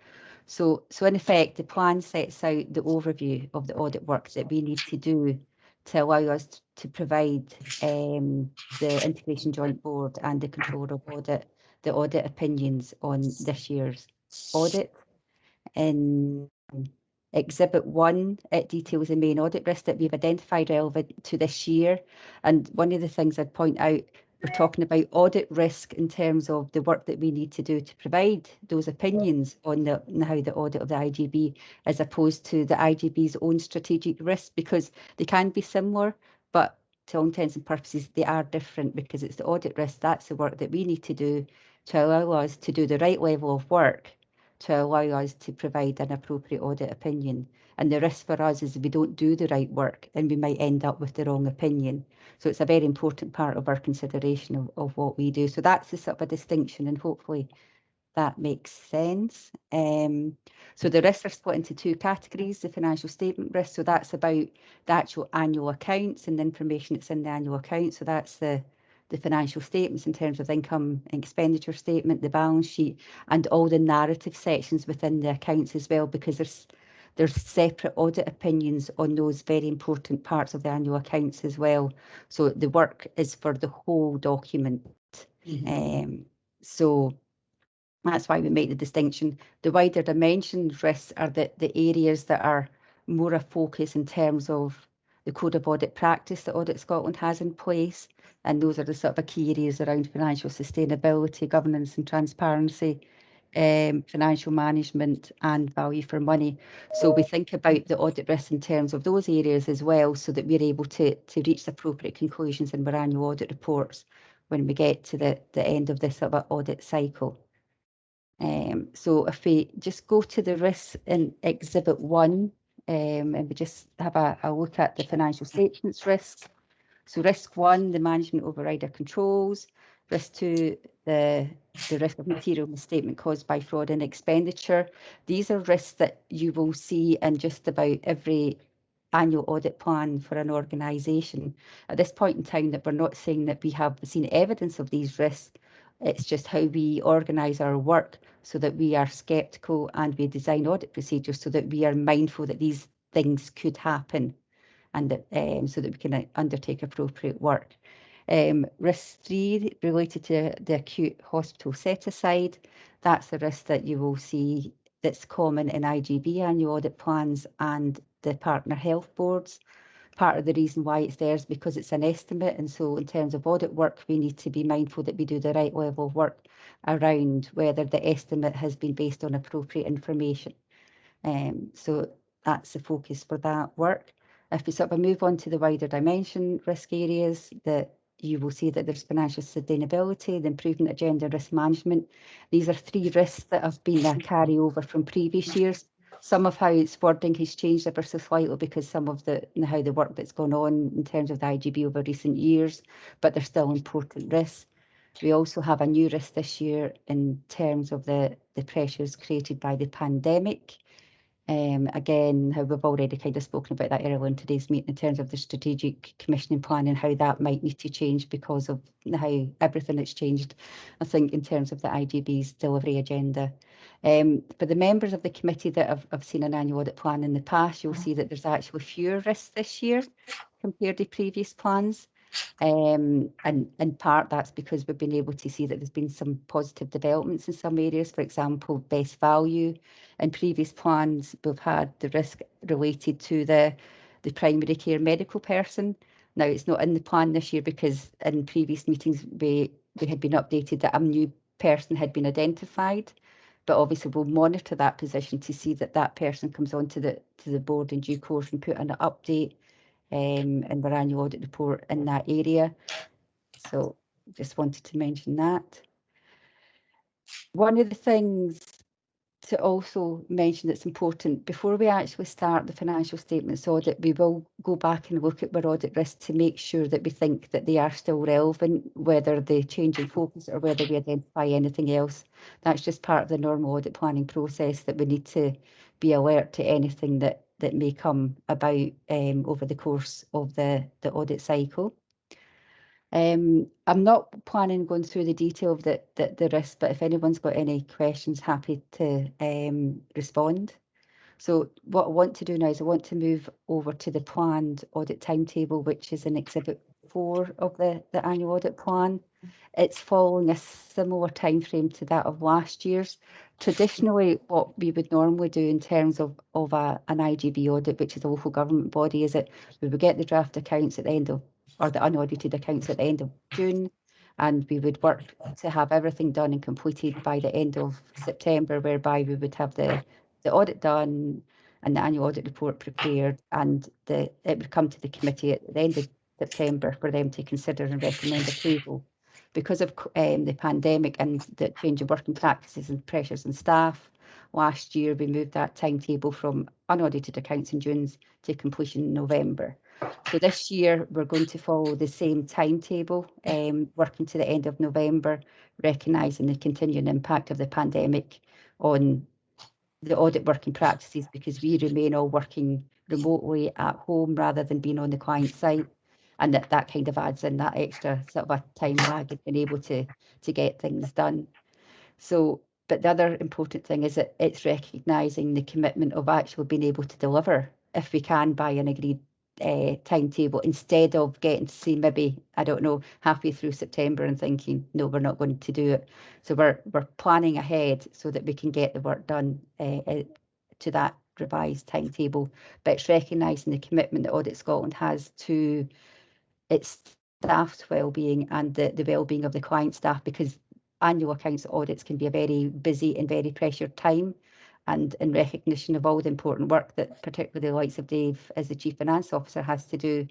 So in effect, the plan sets out the overview of the audit work that we need to do to allow us to provide the Integration Joint Board and the Controller of Audit the audit opinions on this year's audit. In Exhibit 1, it details the main audit risks that we've identified relevant to this year. And one of the things I'd point out, we're talking about audit risk in terms of the work that we need to do to provide those opinions on how the audit of the IGB, as opposed to the IGB's own strategic risks, because they can be similar, but to all intents and purposes, they are different, because it's the audit risk, that's the work that we need to do to allow us to do the right level of work, to allow us to provide an appropriate audit opinion. And the risk for us is we don't do the right work and we might end up with the wrong opinion. So it's a very important part of our consideration of what we do. So that's the sort of a distinction, and hopefully that makes sense. So the risks are split into two categories: the financial statement risk, so that's about the actual annual accounts and the information that's in the annual accounts. So that's the financial statements in terms of the income and expenditure statement, the balance sheet, and all the narrative sections within the accounts as well, because there's separate audit opinions on those very important parts of the annual accounts as well. So the work is for the whole document. So that's why we make the distinction. The wider dimensions risks are the areas that are more a focus in terms of the Code of Audit Practice that Audit Scotland has in place. And those are the sort of key areas around financial sustainability, governance and transparency, financial management and value for money. So we think about the audit risks in terms of those areas as well, so that we're able to reach the appropriate conclusions in our annual audit reports when we get to the end of this sort of audit cycle. So if we just go to the risks in Exhibit 1, and we just have a look at the financial statements risks. So risk 1, the management overrider controls. Risk 2, the risk of material misstatement caused by fraud in expenditure. These are risks that you will see in just about every annual audit plan for an organisation. At this point in time, that we're not saying that we have seen evidence of these risks. It's just how we organise our work so that we are sceptical, and we design audit procedures so that we are mindful that these things could happen, and that so that we can undertake appropriate work. Risk 3 related to the acute hospital set aside. That's the risk that you will see that's common in IGB annual audit plans and the partner health boards. Part of the reason why it's there is because it's an estimate, and so in terms of audit work, we need to be mindful that we do the right level of work around whether the estimate has been based on appropriate information. So that's the focus for that work. If we sort of move on to the wider dimension risk areas, that you will see that there's financial sustainability, the improvement agenda, risk management. These are 3 risks that have been a carryover from previous years. Some of how its wording has changed ever so slightly because some of how the work that's gone on in terms of the IGB over recent years, but they're still important risks. We also have a new risk this year in terms of the pressures created by the pandemic. Again, how we've already kind of spoken about that earlier in today's meeting in terms of the strategic commissioning plan and how that might need to change because of how everything that's changed, I think, in terms of the IGB's delivery agenda. For the members of the committee that have seen an annual audit plan in the past, you'll see that there's actually fewer risks this year compared to previous plans. And in part that's because we've been able to see that there's been some positive developments in some areas. For example, best value. In previous plans, we've had the risk related to the primary care medical person. Now it's not in the plan this year because in previous meetings we had been updated that a new person had been identified. But obviously we'll monitor that position to see that that person comes onto the board in due course and put an update in their annual audit report in that area. So just wanted to mention that. One of the things to also mention that's important, before we actually start the financial statements audit, we will go back and look at our audit risks to make sure that we think that they are still relevant, whether they change in focus or whether we identify anything else. That's just part of the normal audit planning process, that we need to be alert to anything that may come about over the course of the audit cycle. I'm not planning on going through the detail of the risks, but if anyone's got any questions, happy to respond. So what I want to do now is I want to move over to the planned audit timetable, which is in Exhibit 4 of the annual audit plan. It's following a similar timeframe to that of last year's. Traditionally, what we would normally do in terms of an IGB audit, which is a local government body, is that we would get the draft accounts at the end of, or the unaudited accounts at the end of June, and we would work to have everything done and completed by the end of September, whereby we would have the audit done and the annual audit report prepared, and it would come to the committee at the end of September for them to consider and recommend approval. Because of the pandemic and the change of working practices and pressures on staff, last year we moved that timetable from unaudited accounts in June to completion in November. So this year we're going to follow the same timetable, working to the end of November, recognising the continuing impact of the pandemic on the audit working practices, because we remain all working remotely at home rather than being on the client site, and that kind of adds in that extra sort of a time lag in being able to get things done. So, but the other important thing is that it's recognising the commitment of actually being able to deliver, if we can, by an agreed timetable, instead of getting to see maybe, I don't know, halfway through September and thinking, no, we're not going to do it. So we're planning ahead so that we can get the work done to that revised timetable. But it's recognising the commitment that Audit Scotland has to its staff's well-being and the well-being of the client staff, because annual accounts audits can be a very busy and very pressured time. And in recognition of all the important work that particularly the likes of Dave as the Chief Finance Officer has to do,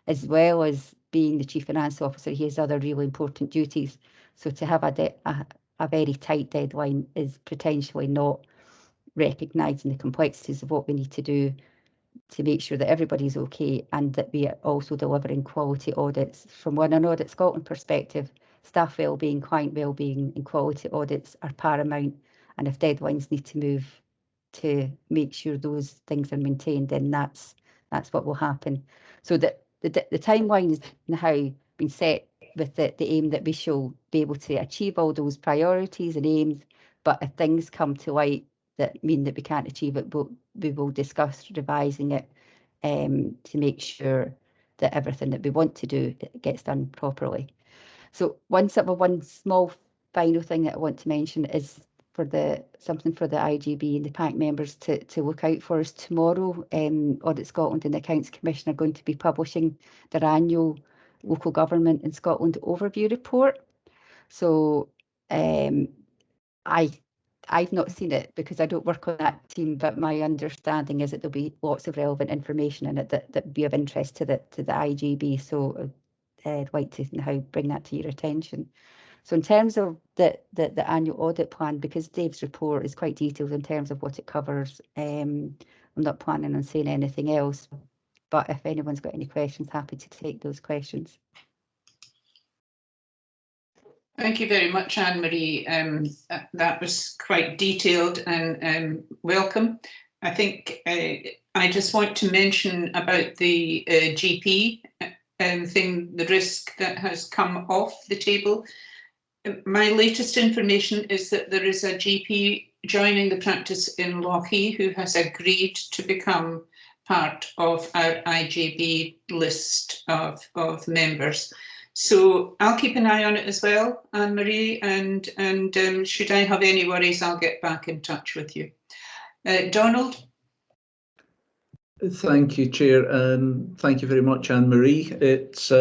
as well as being the Chief Finance Officer, he has other really important duties. So to have a very tight deadline is potentially not recognising the complexities of what we need to do to make sure that everybody's okay, and that we are also delivering quality audits. From an Audit Scotland perspective, staff wellbeing, client wellbeing and quality audits are paramount, and if deadlines need to move to make sure those things are maintained, then that's what will happen. So that the timeline is now been set with the aim that we shall be able to achieve all those priorities and aims, but if things come to light that mean that we can't achieve it, we will discuss revising it to make sure that everything that we want to do gets done properly. So one small final thing that I want to mention is something for the IGB and the PAC members to look out for is tomorrow. Audit Scotland and the Accounts Commission are going to be publishing their annual Local Government in Scotland Overview Report. So I've not seen it because I don't work on that team, but my understanding is that there'll be lots of relevant information in it that would be of interest to the IGB. So I'd like to now bring that to your attention. So in terms of the annual audit plan, because Dave's report is quite detailed in terms of what it covers, I'm not planning on saying anything else, but if anyone's got any questions, happy to take those questions. Thank you very much, Anne-Marie. That was quite detailed and welcome. I think I just want to mention about the GP thing, the risk that has come off the table. My latest information is that there is a GP joining the practice in Lochee who has agreed to become part of our IJB list of members. So I'll keep an eye on it as well, Anne-Marie, and should I have any worries, I'll get back in touch with you. Donald? Thank you, Chair, and thank you very much, Anne-Marie. It's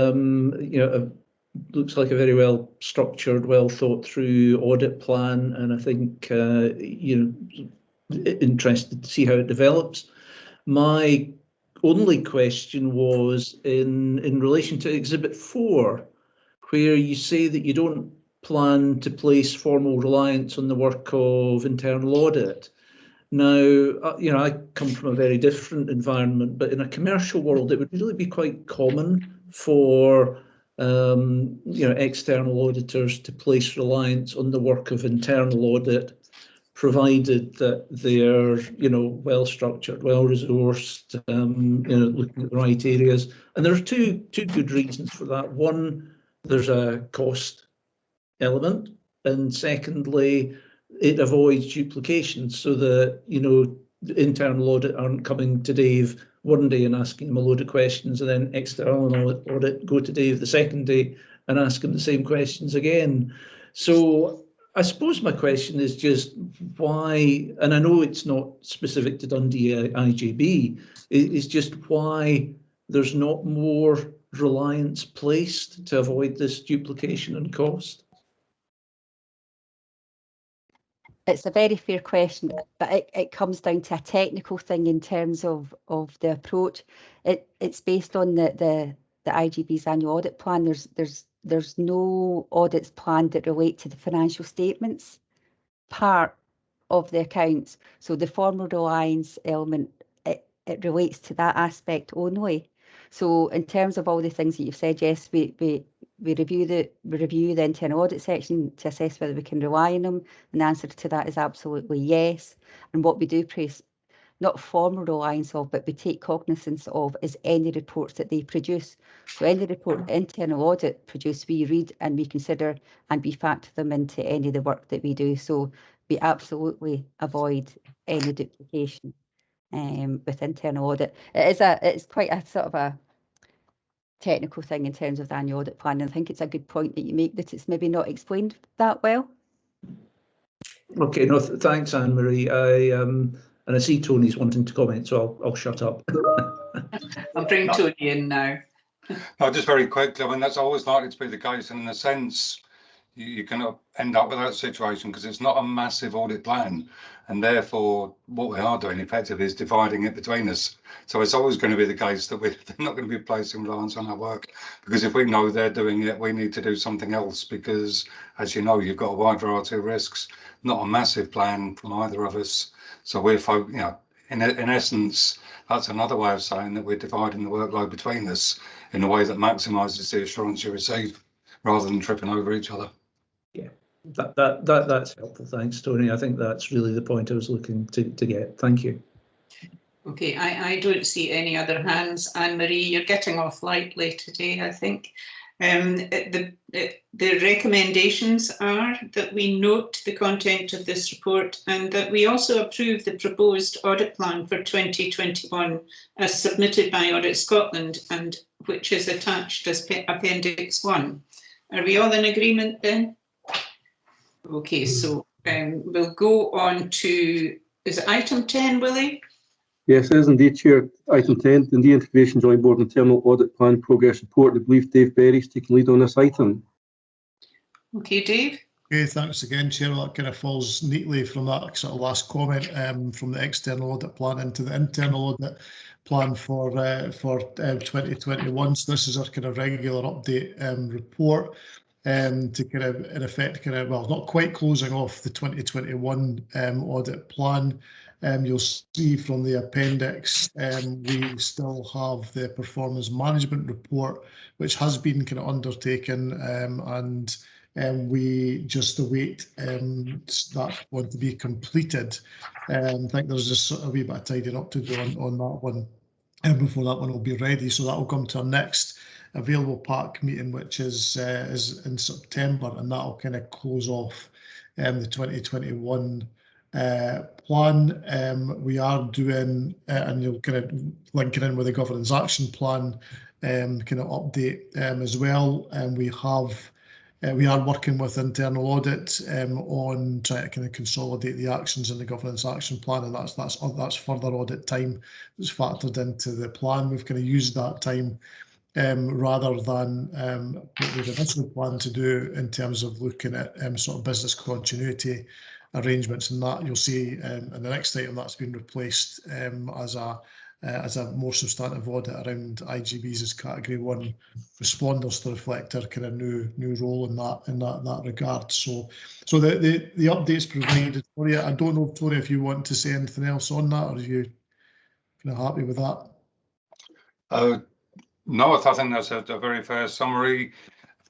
looks like a very well structured, well thought through audit plan, and I think interested to see how it develops. My only question was in relation to Exhibit 4, where you say that you don't plan to place formal reliance on the work of internal audit. Now, I come from a very different environment, but in a commercial world, it would really be quite common for external auditors to place reliance on the work of internal audit, provided that they're well structured, well resourced, looking at the right areas. And there are two good reasons for that. One, there's a cost element, and secondly, it avoids duplication, so that the internal audit aren't coming to Dave one day and asking him a load of questions, and then external audit go to Dave the second day and ask him the same questions again. So I suppose my question is just why, and I know it's not specific to Dundee IJB, is just why there's not more reliance placed to avoid this duplication and cost. It's a very fair question, but it comes down to a technical thing in terms of the approach. It's based on the IGB's annual audit plan. There's no audits planned that relate to the financial statements part of the accounts. So the formal reliance element, it relates to that aspect only. So in terms of all the things that you've said, yes, we review the internal audit section to assess whether we can rely on them, and the answer to that is absolutely yes. And what we do place not formal reliance of, but we take cognizance of, is any reports that they produce. So any report internal audit produce, we read and we consider and we factor them into any of the work that we do. So we absolutely avoid any duplication with internal audit. It's quite a sort of a technical thing in terms of the annual audit plan, and I think it's a good point that you make, that it's maybe not explained that well. Okay, no, thanks, Anne-Marie. And I see Tony's wanting to comment, so I'll shut up. I'll bring Tony in now. No, just very quickly, I mean, that's always likely to be the case, and in a sense, you can end up with that situation because it's not a massive audit plan, and therefore what we are doing effectively is dividing it between us. So it's always going to be the case that they're not going to be placing reliance on our work, because if we know they're doing it, we need to do something else, because as you know, you've got a wide variety of risks, not a massive plan from either of us. So we're in essence, that's another way of saying that we're dividing the workload between us in a way that maximises the assurance you receive, rather than tripping over each other. Yeah, that's helpful. Thanks, Tony. I think that's really the point I was looking to get. Thank you. Okay, I don't see any other hands. Anne-Marie, you're getting off lightly today, I think. The recommendations are that we note the content of this report and that we also approve the proposed audit plan for 2021 as submitted by Audit Scotland, and which is attached as Appendix 1. Are we all in agreement then? Okay, so we'll go on to, is it item 10, Willie? Yes, it is indeed, Chair. Item 10, Dundee Integration Joint Board Internal Audit Plan Progress Report. I believe Dave Berry's taking lead on this item. Okay, Dave. Okay, thanks again, Chair. That kind of falls neatly from that sort of last comment from the external audit plan into the internal audit plan for 2021. So this is our kind of regular update report. to kind of, in effect, well, not quite closing off the 2021 audit plan. You'll see from the appendix, we still have the performance management report, which has been kind of undertaken, and we just await that one to be completed. I think there's just a wee bit of tidying up to do on that one before that one will be ready. So that will come to our next available park meeting, which is in September, and that'll kind of close off the 2021 plan. We are doing, and you'll kind of link it in with the governance action plan kind of update as well. And we are working with internal audit on trying to kind of consolidate the actions in the governance action plan, and that's further audit time that's factored into the plan. We've kind of used that time rather than what we'd initially planned to do in terms of looking at sort of business continuity arrangements, and that you'll see in the next item that's been replaced as a more substantive audit around IGBs as category 1 responders to reflect our kind of new role in that regard. So the updates provided for you. I don't know, Tony, if you want to say anything else on that, or are you kind of happy with that? No, I think that's a very fair summary,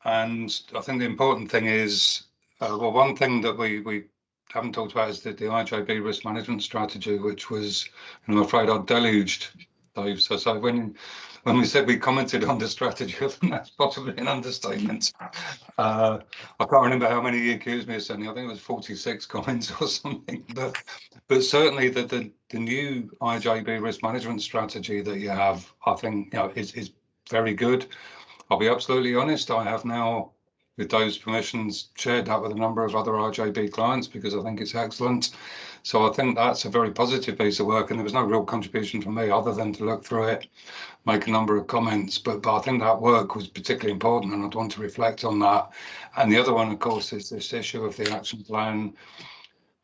and I think the important thing is, well, one thing that we haven't talked about is the IJB risk management strategy, which was, I'm afraid, I deluged, Dave. So when we said we commented on the strategy, I think that's possibly an understatement. I can't remember how many you accused me of sending. I think it was 46 comments or something. But certainly the new IJB risk management strategy that you have, I think, is very good. I'll be absolutely honest, I have now, with those permissions, shared that with a number of other RJB clients because I think it's excellent. So I think that's a very positive piece of work, and there was no real contribution from me other than to look through it, make a number of comments, but I think that work was particularly important, and I'd want to reflect on that. And the other one, of course, is this issue of the action plan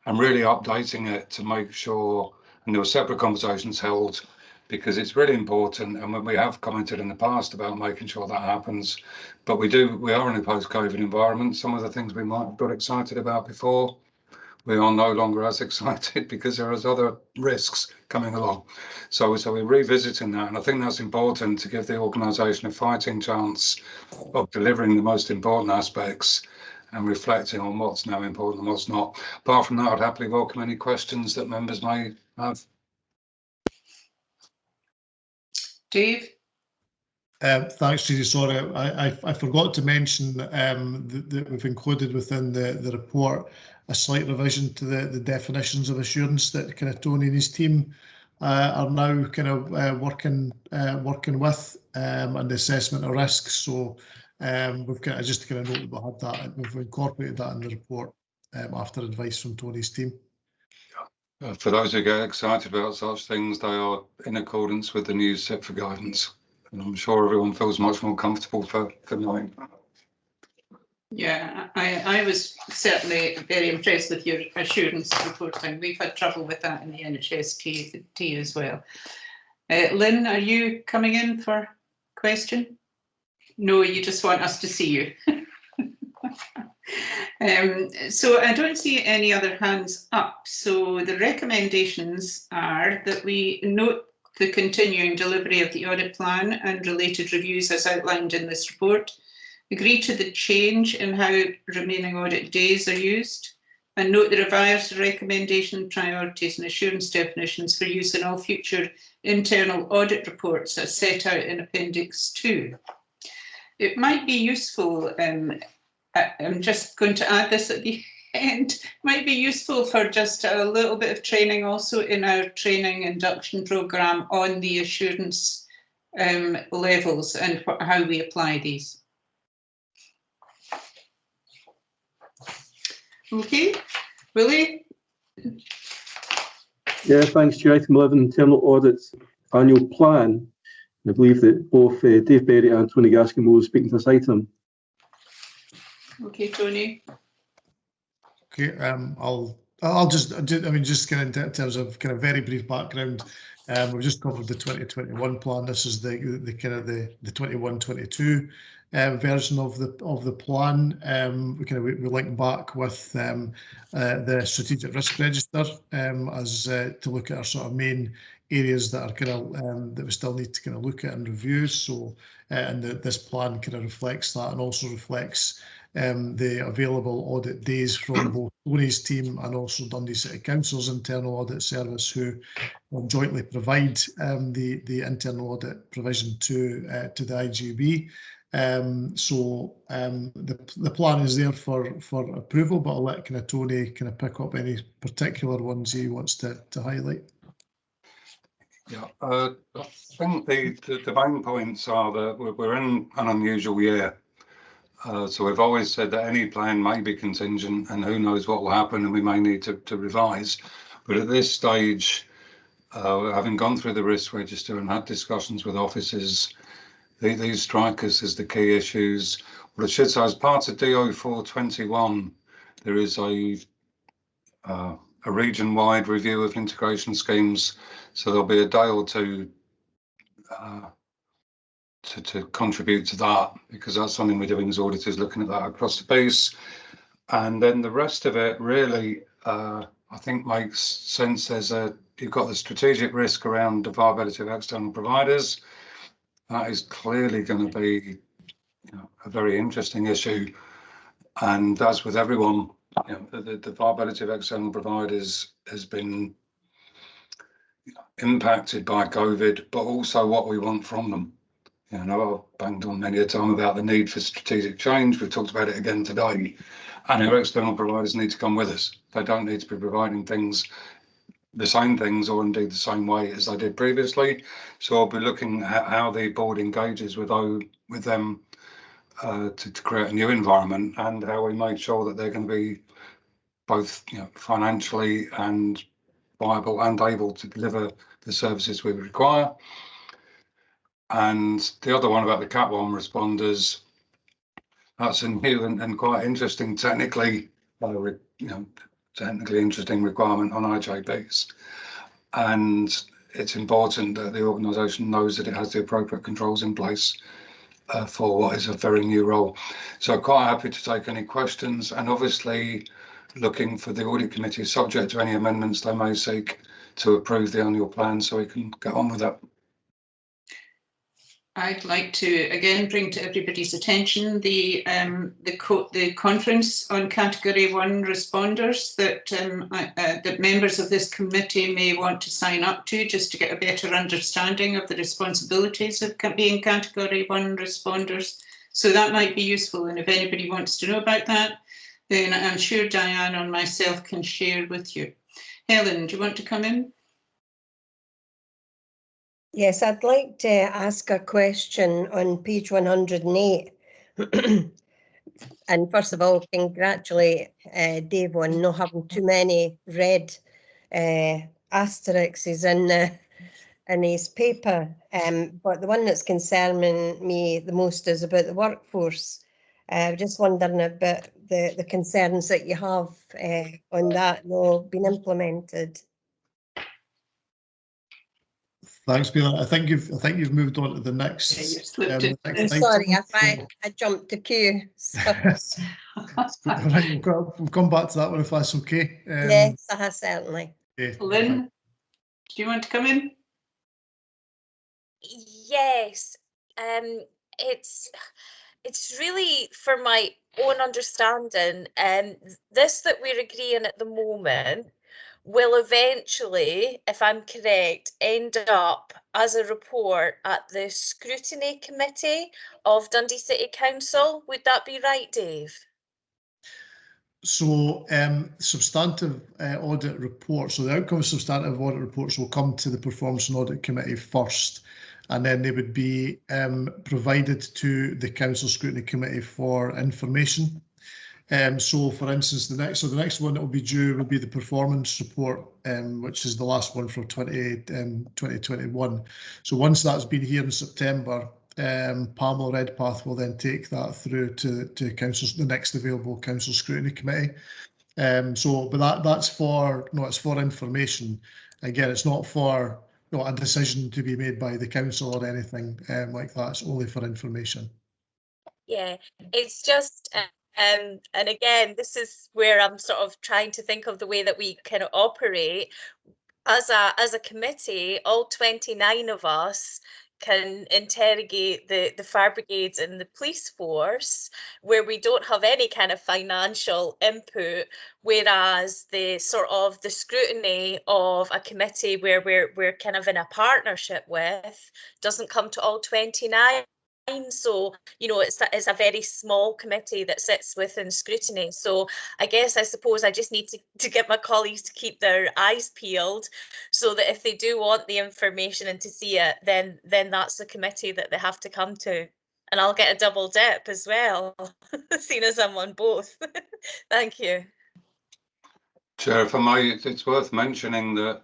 and really updating it to make sure, and there were separate conversations held, because it's really important, and when we have commented in the past about making sure that happens, but we are in a post-COVID environment. Some of the things we might have got excited about before, we are no longer as excited because there is other risks coming along. So we're revisiting that, and I think that's important to give the organisation a fighting chance of delivering the most important aspects and reflecting on what's now important and what's not. Apart from that, I'd happily welcome any questions that members may have. Dave? Thanks, Judy. Sorry, I forgot to mention that we've included within the report a slight revision to the definitions of assurance that kind of Tony and his team are now kind of working with, and the assessment of risks. So we've kind of just kind of noted we had that, we've incorporated that in the report after advice from Tony's team. For those who get excited about such things, they are in accordance with the new set for guidance. And I'm sure everyone feels much more comfortable for knowing. Yeah, I was certainly very impressed with your assurance reporting. We've had trouble with that in the NHST as well. Lynn, are you coming in for a question? No, you just want us to see you. So I don't see any other hands up. So the recommendations are that we note the continuing delivery of the audit plan and related reviews as outlined in this report, agree to the change in how remaining audit days are used, and note the revised recommendation priorities and assurance definitions for use in all future internal audit reports as set out in Appendix 2. It might be useful, I'm just going to add this at the end, might be useful for just a little bit of training also in our training induction programme on the assurance levels and how we apply these. Okay, Willie? Yeah, thanks, Chair. Item 11, internal audits annual plan. I believe that both Dave Berry and Tony Gaskin will speak to this item. Okay, Tony. Okay, I'll I'll just kind of in terms of kind of very brief background. We've just covered the 2021 plan. This is the kind of the 21-22 version of the plan. We link back with the strategic risk register as to look at our sort of main areas that are kind of that we still need to kind of look at and review. So and this plan kind of reflects that, and also reflects the available audit days from both Tony's team and also Dundee City Council's internal audit service, who will jointly provide the internal audit provision to the IGB. So the plan is there for approval, but I'll let kind of Tony kind of pick up any particular ones he wants to highlight. Yeah, I think the main points are that we're in an unusual year. So we've always said that any plan may be contingent, and who knows what will happen, and we may need to revise. But at this stage, having gone through the risk register and had discussions with officers, these strike us as the key issues. What I should say, as part of DO 421, there is a region-wide review of integration schemes. So there'll be a day or two to contribute to that, because that's something we're doing as auditors, looking at that across the piece. And then the rest of it really, I think, makes sense. You've got the strategic risk around the viability of external providers. That is clearly going to be a very interesting issue. And as with everyone, the viability of external providers has been impacted by COVID, but also what we want from them. I've banged on many a time about the need for strategic change. We've talked about it again today. And our external providers need to come with us. They don't need to be providing the same things, or indeed the same way as they did previously. So I'll be looking at how the board engages with them to create a new environment, and how we make sure that they're going to be both financially and viable and able to deliver the services we require. And the other one about the Cat 1 responders, that's a new and quite interesting technically interesting requirement on IJBs. And it's important that the organisation knows that it has the appropriate controls in place for what is a very new role. So quite happy to take any questions, and obviously looking for the audit committee, subject to any amendments they may seek, to approve the annual plan so we can get on with that. I'd like to again bring to everybody's attention the conference on Category 1 responders that members of this committee may want to sign up to, just to get a better understanding of the responsibilities of being Category 1 responders. So that might be useful, and if anybody wants to know about that, then I'm sure Diane and myself can share with you. Helen, do you want to come in? Yes, I'd like to ask a question on page 108. And first of all, congratulate Dave on not having too many red asterisks in his paper. But the one that's concerning me the most is about the workforce. Just wondering about the concerns that you have on that being implemented. Thanks, Bela. I think you've moved on to the next. I'm sorry if I jumped the queue. So. Right, we'll come back to that one if that's okay. Yes, certainly. Okay. Lynn, do you want to come in? Yes, it's really for my own understanding, this that we're agreeing at the moment will eventually, if I'm correct, end up as a report at the Scrutiny Committee of Dundee City Council. Would that be right, Dave? So substantive audit reports, so the outcome of substantive audit reports will come to the Performance and Audit Committee first, and then they would be provided to the Council Scrutiny Committee for information. So for instance, the next one that will be due will be the performance report, which is the last one for 2021. So once that's been here in September, Pamela Redpath will then take that through to council, the next available Council Scrutiny Committee. But that's for, no, it's for information. Again, it's not for a decision to be made by the council or anything like that. It's only for information. Yeah, it's just, and again, this is where I'm sort of trying to think of the way that we can operate. As a committee, all 29 of us can interrogate the fire brigades and the police force, where we don't have any kind of financial input, whereas the sort of the scrutiny of a committee where we're kind of in a partnership with doesn't come to all 29. So, you know, it's a very small committee that sits within scrutiny. So I guess, I suppose I just need to get my colleagues to keep their eyes peeled, so that if they do want the information and to see it, then that's the committee that they have to come to. And I'll get a double dip as well, seeing as I'm on both. Thank you. Chair, for me, it's worth mentioning that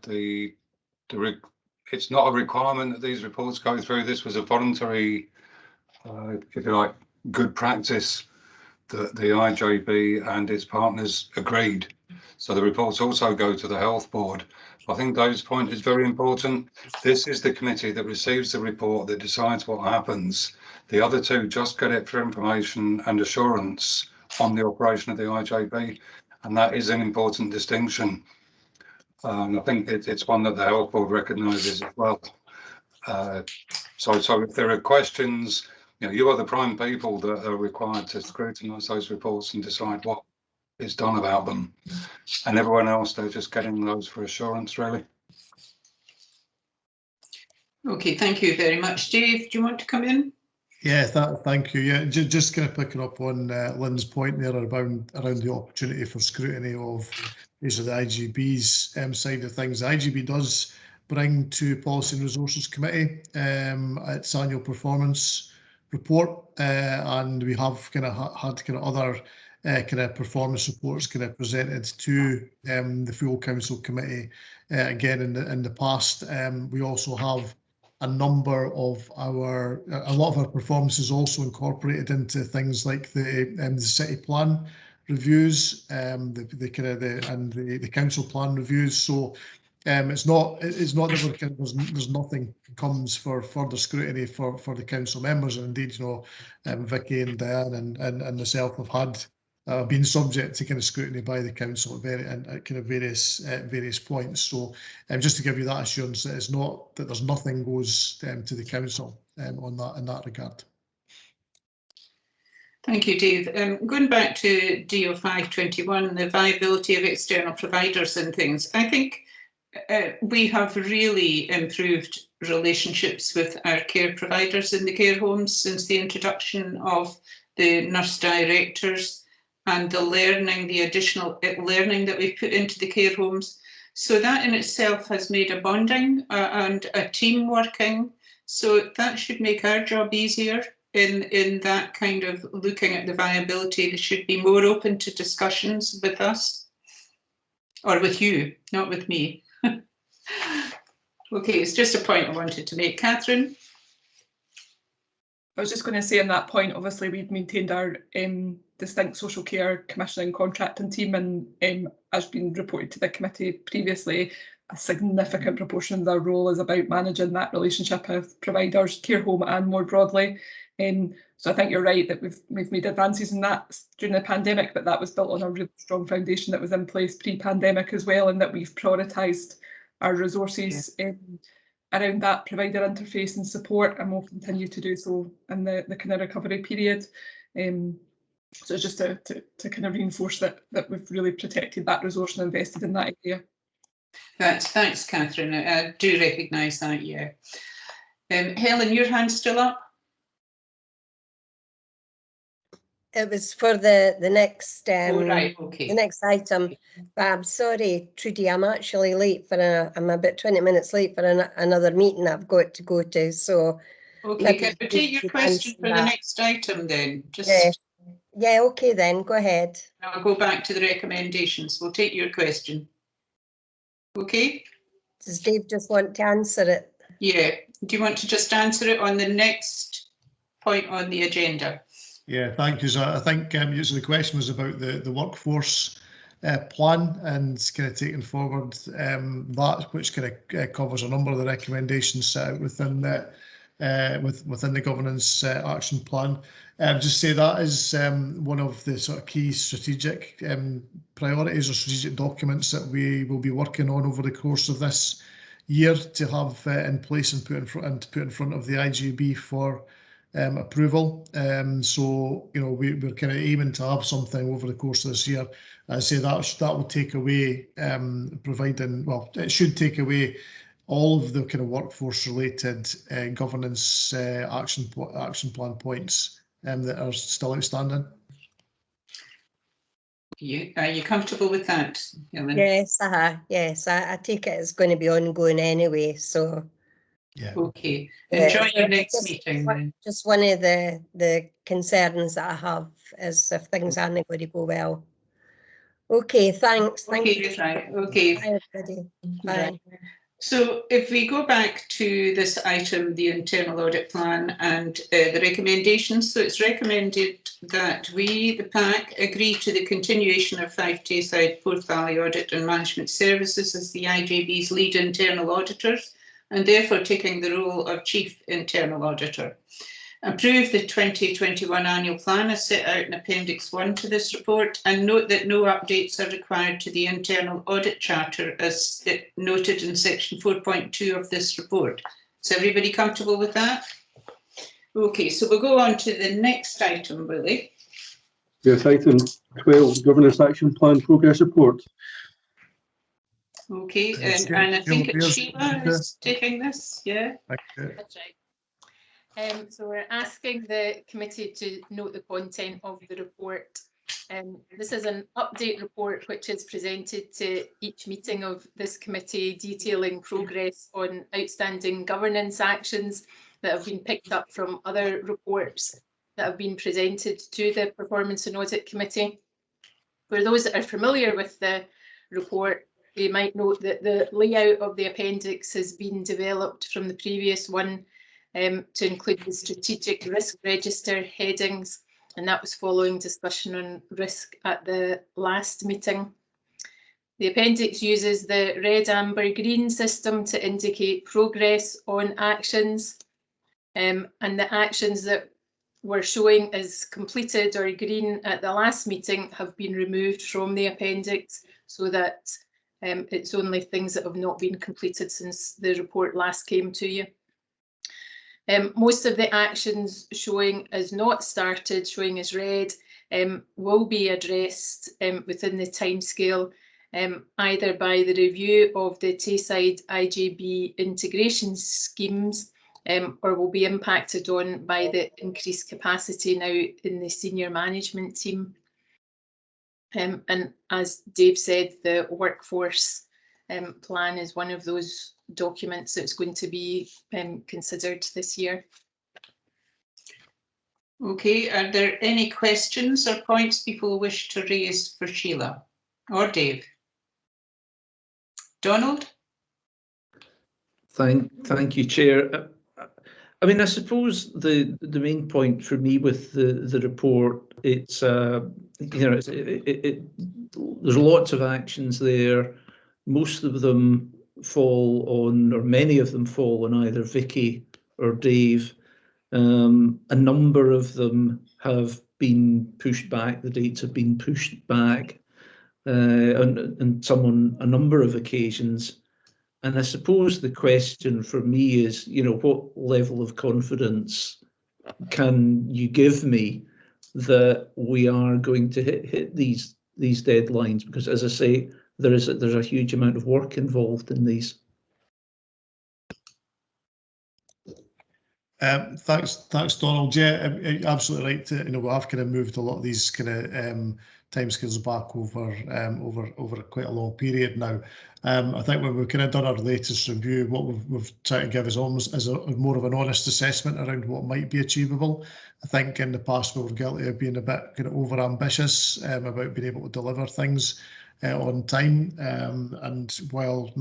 it's not a requirement that these reports go through. This was a voluntary, if you like, good practice that the IJB and its partners agreed. So the reports also go to the Health Board. I think Dave's point is very important. This is the committee that receives the report, that decides what happens. The other two just get it for information and assurance on the operation of the IJB, and that is an important distinction. And I think it's one that the Health Board recognises as well. So if there are questions, you are the prime people that are required to scrutinise those reports and decide what is done about them. And everyone else, they're just getting those for assurance, really. Okay, thank you very much. Dave, do you want to come in? Yeah, thank you. Yeah, just kind of picking up on Lynn's point there around the opportunity for scrutiny of the IGB's side of things. The IGB does bring to Policy and Resources Committee its annual performance report, and we have kind of had kind of other kind of performance reports kind of presented to the full council committee again in the past. We also have a lot of our performances also incorporated into things like the city plan reviews, the council plan reviews. So it's not that there's nothing comes for further scrutiny for the council members, and indeed, Vicky and Diane and myself have had been subject to kind of scrutiny by the council at kind of various points. So just to give you that assurance that it's not that there's nothing goes to the council on that in that regard. Thank you, Dave. Going back to DO 521, the viability of external providers and things, I think we have really improved relationships with our care providers in the care homes since the introduction of the nurse directors and the additional learning that we've put into the care homes. So that in itself has made a bonding and a team working. So that should make our job easier in that kind of looking at the viability. They should be more open to discussions with us, or with you, not with me. Okay, it's just a point I wanted to make. Catherine? I was just going to say on that point, obviously we've maintained our distinct social care commissioning and contracting team, and as been reported to the committee previously, a significant proportion of their role is about managing that relationship of providers, care home and more broadly. So I think you're right that we've made advances in that during the pandemic, but that was built on a really strong foundation that was in place pre-pandemic as well, and that we've prioritised our resources around that provider interface and support, and will continue to do so in the kind of recovery period. So just to kind of reinforce that we've really protected that resource and invested in that area. Thanks, Catherine. I do recognise that, yeah. Helen, your hand's still up? It was for the next right, okay. The next item. But I'm sorry, Trudy, I'm actually late for I'm about 20 minutes late for another meeting I've got to go to. So okay, can we take your question for the next item then? Yeah, okay then, go ahead. I'll go back to the recommendations. We'll take your question. Okay. Does Dave just want to answer it? Yeah. Do you want to just answer it on the next point on the agenda? Yeah, thank you. So I think the question was about the workforce plan and kind of taking forward that, which kind of covers a number of the recommendations set out within within the governance action plan. Just say that is one of the sort of key strategic priorities or strategic documents that we will be working on over the course of this year to have in place and put in front of the IGB for approval. So, you know, we're kind of aiming to have something over the course of this year. I say that will take away providing, well, it should take away all of the kind of workforce related governance action plan points that are still outstanding. Are you comfortable with that, Helen? Yes, yes, I take it it's going to be ongoing anyway, so. Yeah. Okay. Enjoy your next meeting then. Just one of the concerns that I have is if things aren't going to go well. Okay, thanks. Thank you. Right. Okay. Bye, everybody. Bye. So if we go back to this item, the internal audit plan and the recommendations, so it's recommended that we, the PAC, agree to the continuation of Fife Tayside, Forth Valley Audit and Management Services as the IJB's lead internal auditors, and therefore taking the role of Chief Internal Auditor. Approve the 2021 annual plan as set out in Appendix 1 to this report, and note that no updates are required to the internal audit charter as noted in section 4.2 of this report. Is everybody comfortable with that? Okay, so we'll go on to the next item, Willie. Yes, item 12, Governance Action Plan Progress Report. Okay, and I think it's Sheila is taking this, yeah? That's right. So we're asking the committee to note the content of the report. This is an update report which is presented to each meeting of this committee, detailing progress on outstanding governance actions that have been picked up from other reports that have been presented to the Performance and Audit Committee. For those that are familiar with the report, they might note that the layout of the appendix has been developed from the previous one to include the strategic risk register headings, and that was following discussion on risk at the last meeting. The appendix uses the red, amber, green system to indicate progress on actions, and the actions that were showing as completed or green at the last meeting have been removed from the appendix, so that it's only things that have not been completed since the report last came to you. Most of the actions showing as not started, showing as red, will be addressed within the timescale, either by the review of the Tayside IJB integration schemes, or will be impacted on by the increased capacity now in the senior management team. And as Dave said, the workforce plan is one of those documents that's going to be considered this year. Okay, are there any questions or points people wish to raise for Sheila or Dave? Donald? Thank you, Chair. I mean, I suppose the main point for me with the report, it's you know, there's lots of actions there. Most of them fall on, or many of them fall on either Vicky or Dave. A number of them have been pushed back. The dates have been pushed back, and some on a number of occasions. And I suppose the question for me is, you know, what level of confidence can you give me that we are going to hit these deadlines? Because, as I say, there's a huge amount of work involved in these. Thanks, Donald. Yeah, absolutely right. You know, we have kind of moved a lot of these kind of timescales back over quite a long period now. I think when we've kind of done our latest review, what we've tried to give is almost as more of an honest assessment around what might be achievable. I think in the past we were guilty of being a bit kind of over ambitious about being able to deliver things. on time. And while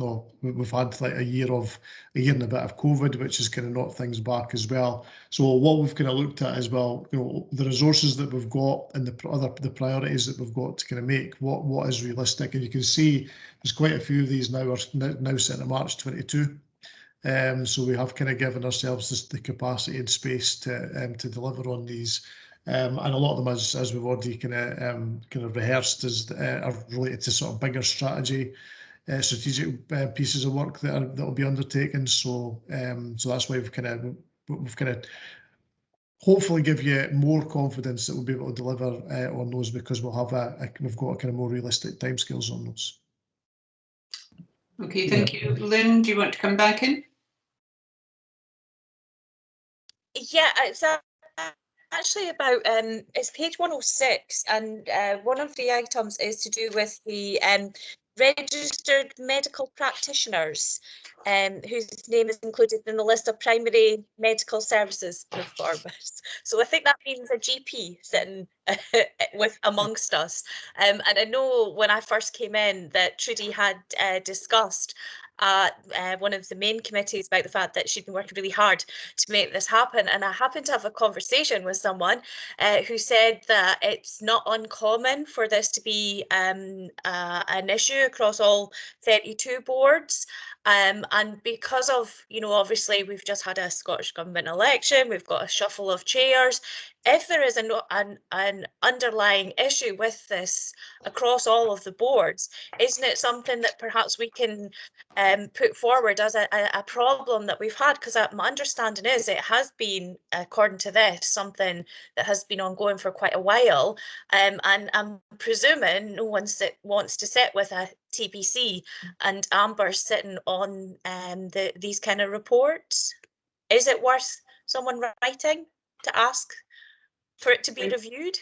we've had like a year and a bit of COVID, which has kind of knocked things back as well. So what we've kind of looked at as well, the resources that we've got and the priorities that we've got to kind of make what is realistic. And you can see there's quite a few of these now set in March 22. So we have kind of given ourselves the capacity and space to deliver on these. And a lot of them, as we've already kind of rehearsed, are related to sort of bigger strategic pieces of work that will be undertaken. So that's why we've kind of hopefully give you more confidence that we'll be able to deliver on those, because we've got a kind of more realistic timescales on those. Okay, thank you. Lynn, do you want to come back in? Yeah, it's actually about it's page 106, and one of the items is to do with the registered medical practitioners whose name is included in the list of primary medical services performers. So I think that means a GP sitting amongst us. And I know when I first came in that Trudy had discussed one of the main committees about the fact that she'd been working really hard to make this happen. And I happened to have a conversation with someone who said that it's not uncommon for this to be an issue across all 32 boards. And because of, obviously we've just had a Scottish Government election, we've got a shuffle of chairs. If there is an underlying issue with this across all of the boards, isn't it something that perhaps we can put forward as a problem that we've had? Because my understanding is it has been, according to this, something that has been ongoing for quite a while, and I'm presuming no one wants to sit with a TBC and Amber sitting on these kind of reports. Is it worth someone writing to ask for it to be reviewed?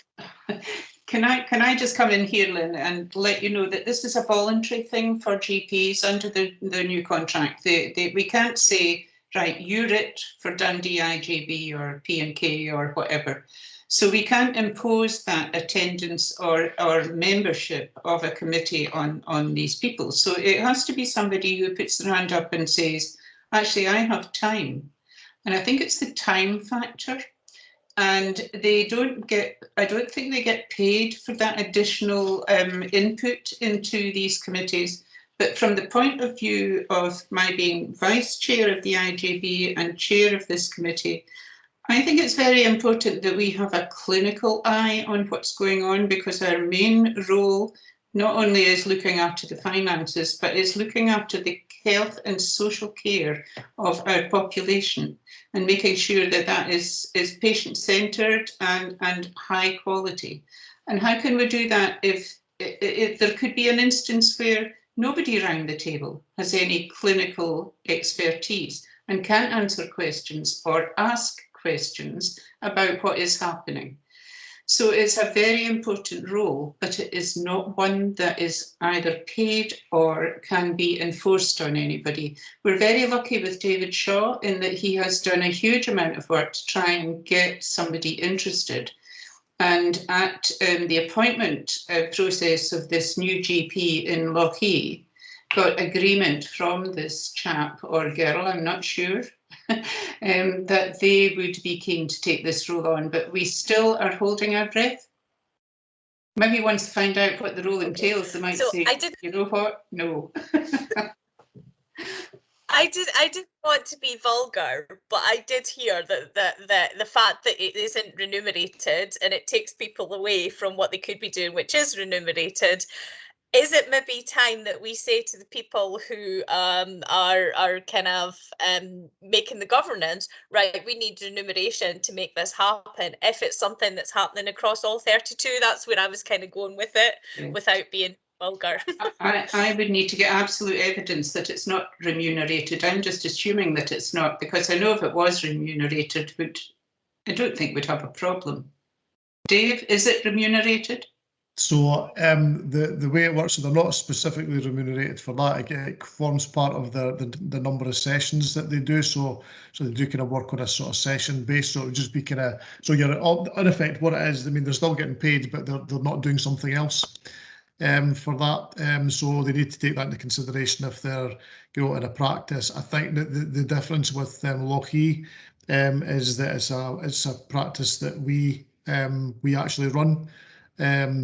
Can I just come in here, Lynn, and let you know that this is a voluntary thing for GPs under the new contract. We can't say, right, you're it for Dundee IJB or P&K or whatever. So we can't impose that attendance or membership of a committee on these people. So it has to be somebody who puts their hand up and says, actually, I have time. And I think it's the time factor. And I don't think they get paid for that additional input into these committees. But from the point of view of my being vice chair of the IJB and chair of this committee, I think it's very important that we have a clinical eye on what's going on, because our main role not only is looking after the finances, but is looking after the health and social care of our population and making sure that that is patient-centred and high quality. And how can we do that if there could be an instance where nobody around the table has any clinical expertise and can't answer questions or ask questions about what is happening? So it's a very important role, but it is not one that is either paid or can be enforced on anybody. We're very lucky with David Shaw in that he has done a huge amount of work to try and get somebody interested. And at the appointment process of this new GP in Lochee, got agreement from this chap or girl, I'm not sure, that they would be keen to take this role on, but we still are holding our breath. Maybe once to find out what the role entails, they might say, you know what, no. I didn't want to be vulgar, but I did hear that the fact that it isn't remunerated and it takes people away from what they could be doing, which is remunerated. Is it maybe time that we say to the people who are kind of making the governance, right, we need remuneration to make this happen? If it's something that's happening across all 32, that's where I was kind of going with it, without being vulgar. I would need to get absolute evidence that it's not remunerated. I'm just assuming that it's not, because I know if it was remunerated, I don't think we'd have a problem. Dave, is it remunerated? So the way it works, so they're not specifically remunerated for that. It forms part of the number of sessions that they do. So they do kind of work on a sort of session base. So it would just be kind of, so you're in effect what it is. I mean, they're still getting paid, but they're not doing something else. for that. So they need to take that into consideration if they're in a practice. I think that the difference with Lochee is that it's a practice that we actually run.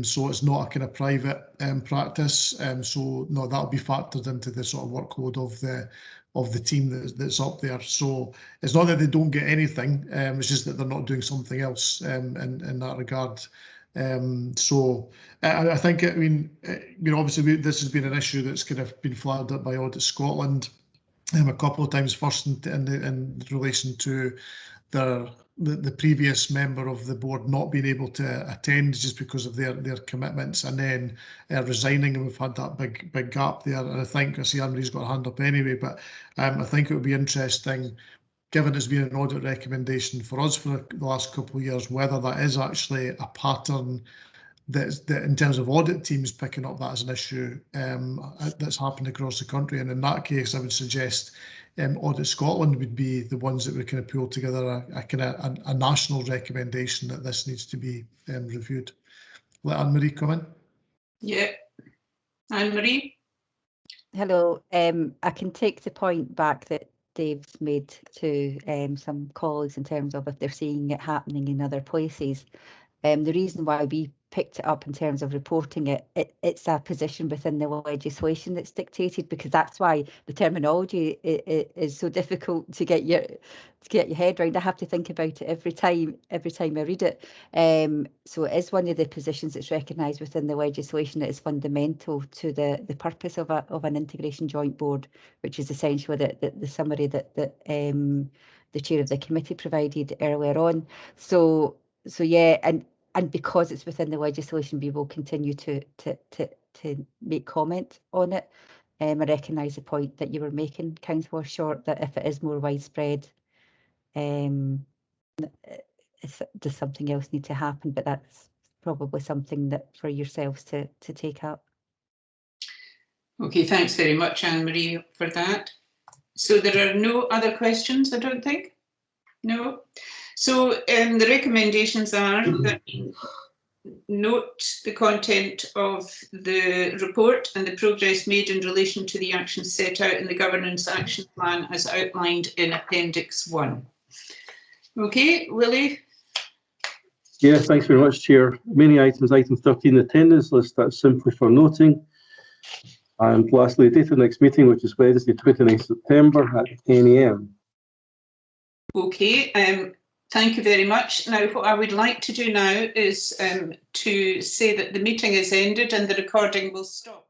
So it's not a kind of private practice. So no, that'll be factored into the sort of workload of the team that's up there. So it's not that they don't get anything, it's just that they're not doing something else in that regard. So I think, I mean, obviously this has been an issue that's kind of been flagged up by Audit Scotland a couple of times. First in relation to the previous member of the board not being able to attend just because of their commitments, and then resigning, and we've had that big gap there. And I think, I see Anne-Marie's got a hand up anyway, but I think it would be interesting, given it's been an audit recommendation for us for the last couple of years, whether that is actually a pattern that in terms of audit teams picking up that as an issue that's happened across the country. And in that case, I would suggest Audit Scotland would be the ones that would kind of pull together a national recommendation that this needs to be reviewed. Let Anne-Marie come in. Yeah, Anne-Marie. Hello. I can take the point back that Dave's made to some colleagues in terms of if they're seeing it happening in other places. The reason why we picked it up in terms of reporting it's a position within the legislation that's dictated, because that's why the terminology is so difficult to get your head around. I have to think about it every time I read it. So it is one of the positions that's recognised within the legislation that is fundamental to the purpose of an integration joint board, which is essentially the summary that the chair of the committee provided earlier on. So yeah, and because it's within the legislation, we will continue to make comment on it. I recognise the point that you were making, Councillor Short, that if it is more widespread, does something else need to happen? But that's probably something that for yourselves to take up. Okay, thanks very much, Anne-Marie, for that. So there are no other questions, I don't think? No. So the recommendations are that note the content of the report and the progress made in relation to the actions set out in the Governance Action Plan as outlined in Appendix 1. Okay, Willie? Yeah, thanks very much, Chair. Many items, item 13, attendance list, that's simply for noting. And lastly, the date of the next meeting, which is Wednesday, 29th September at 10 AM. Okay, thank you very much. Now, what I would like to do now is to say that the meeting is ended and the recording will stop.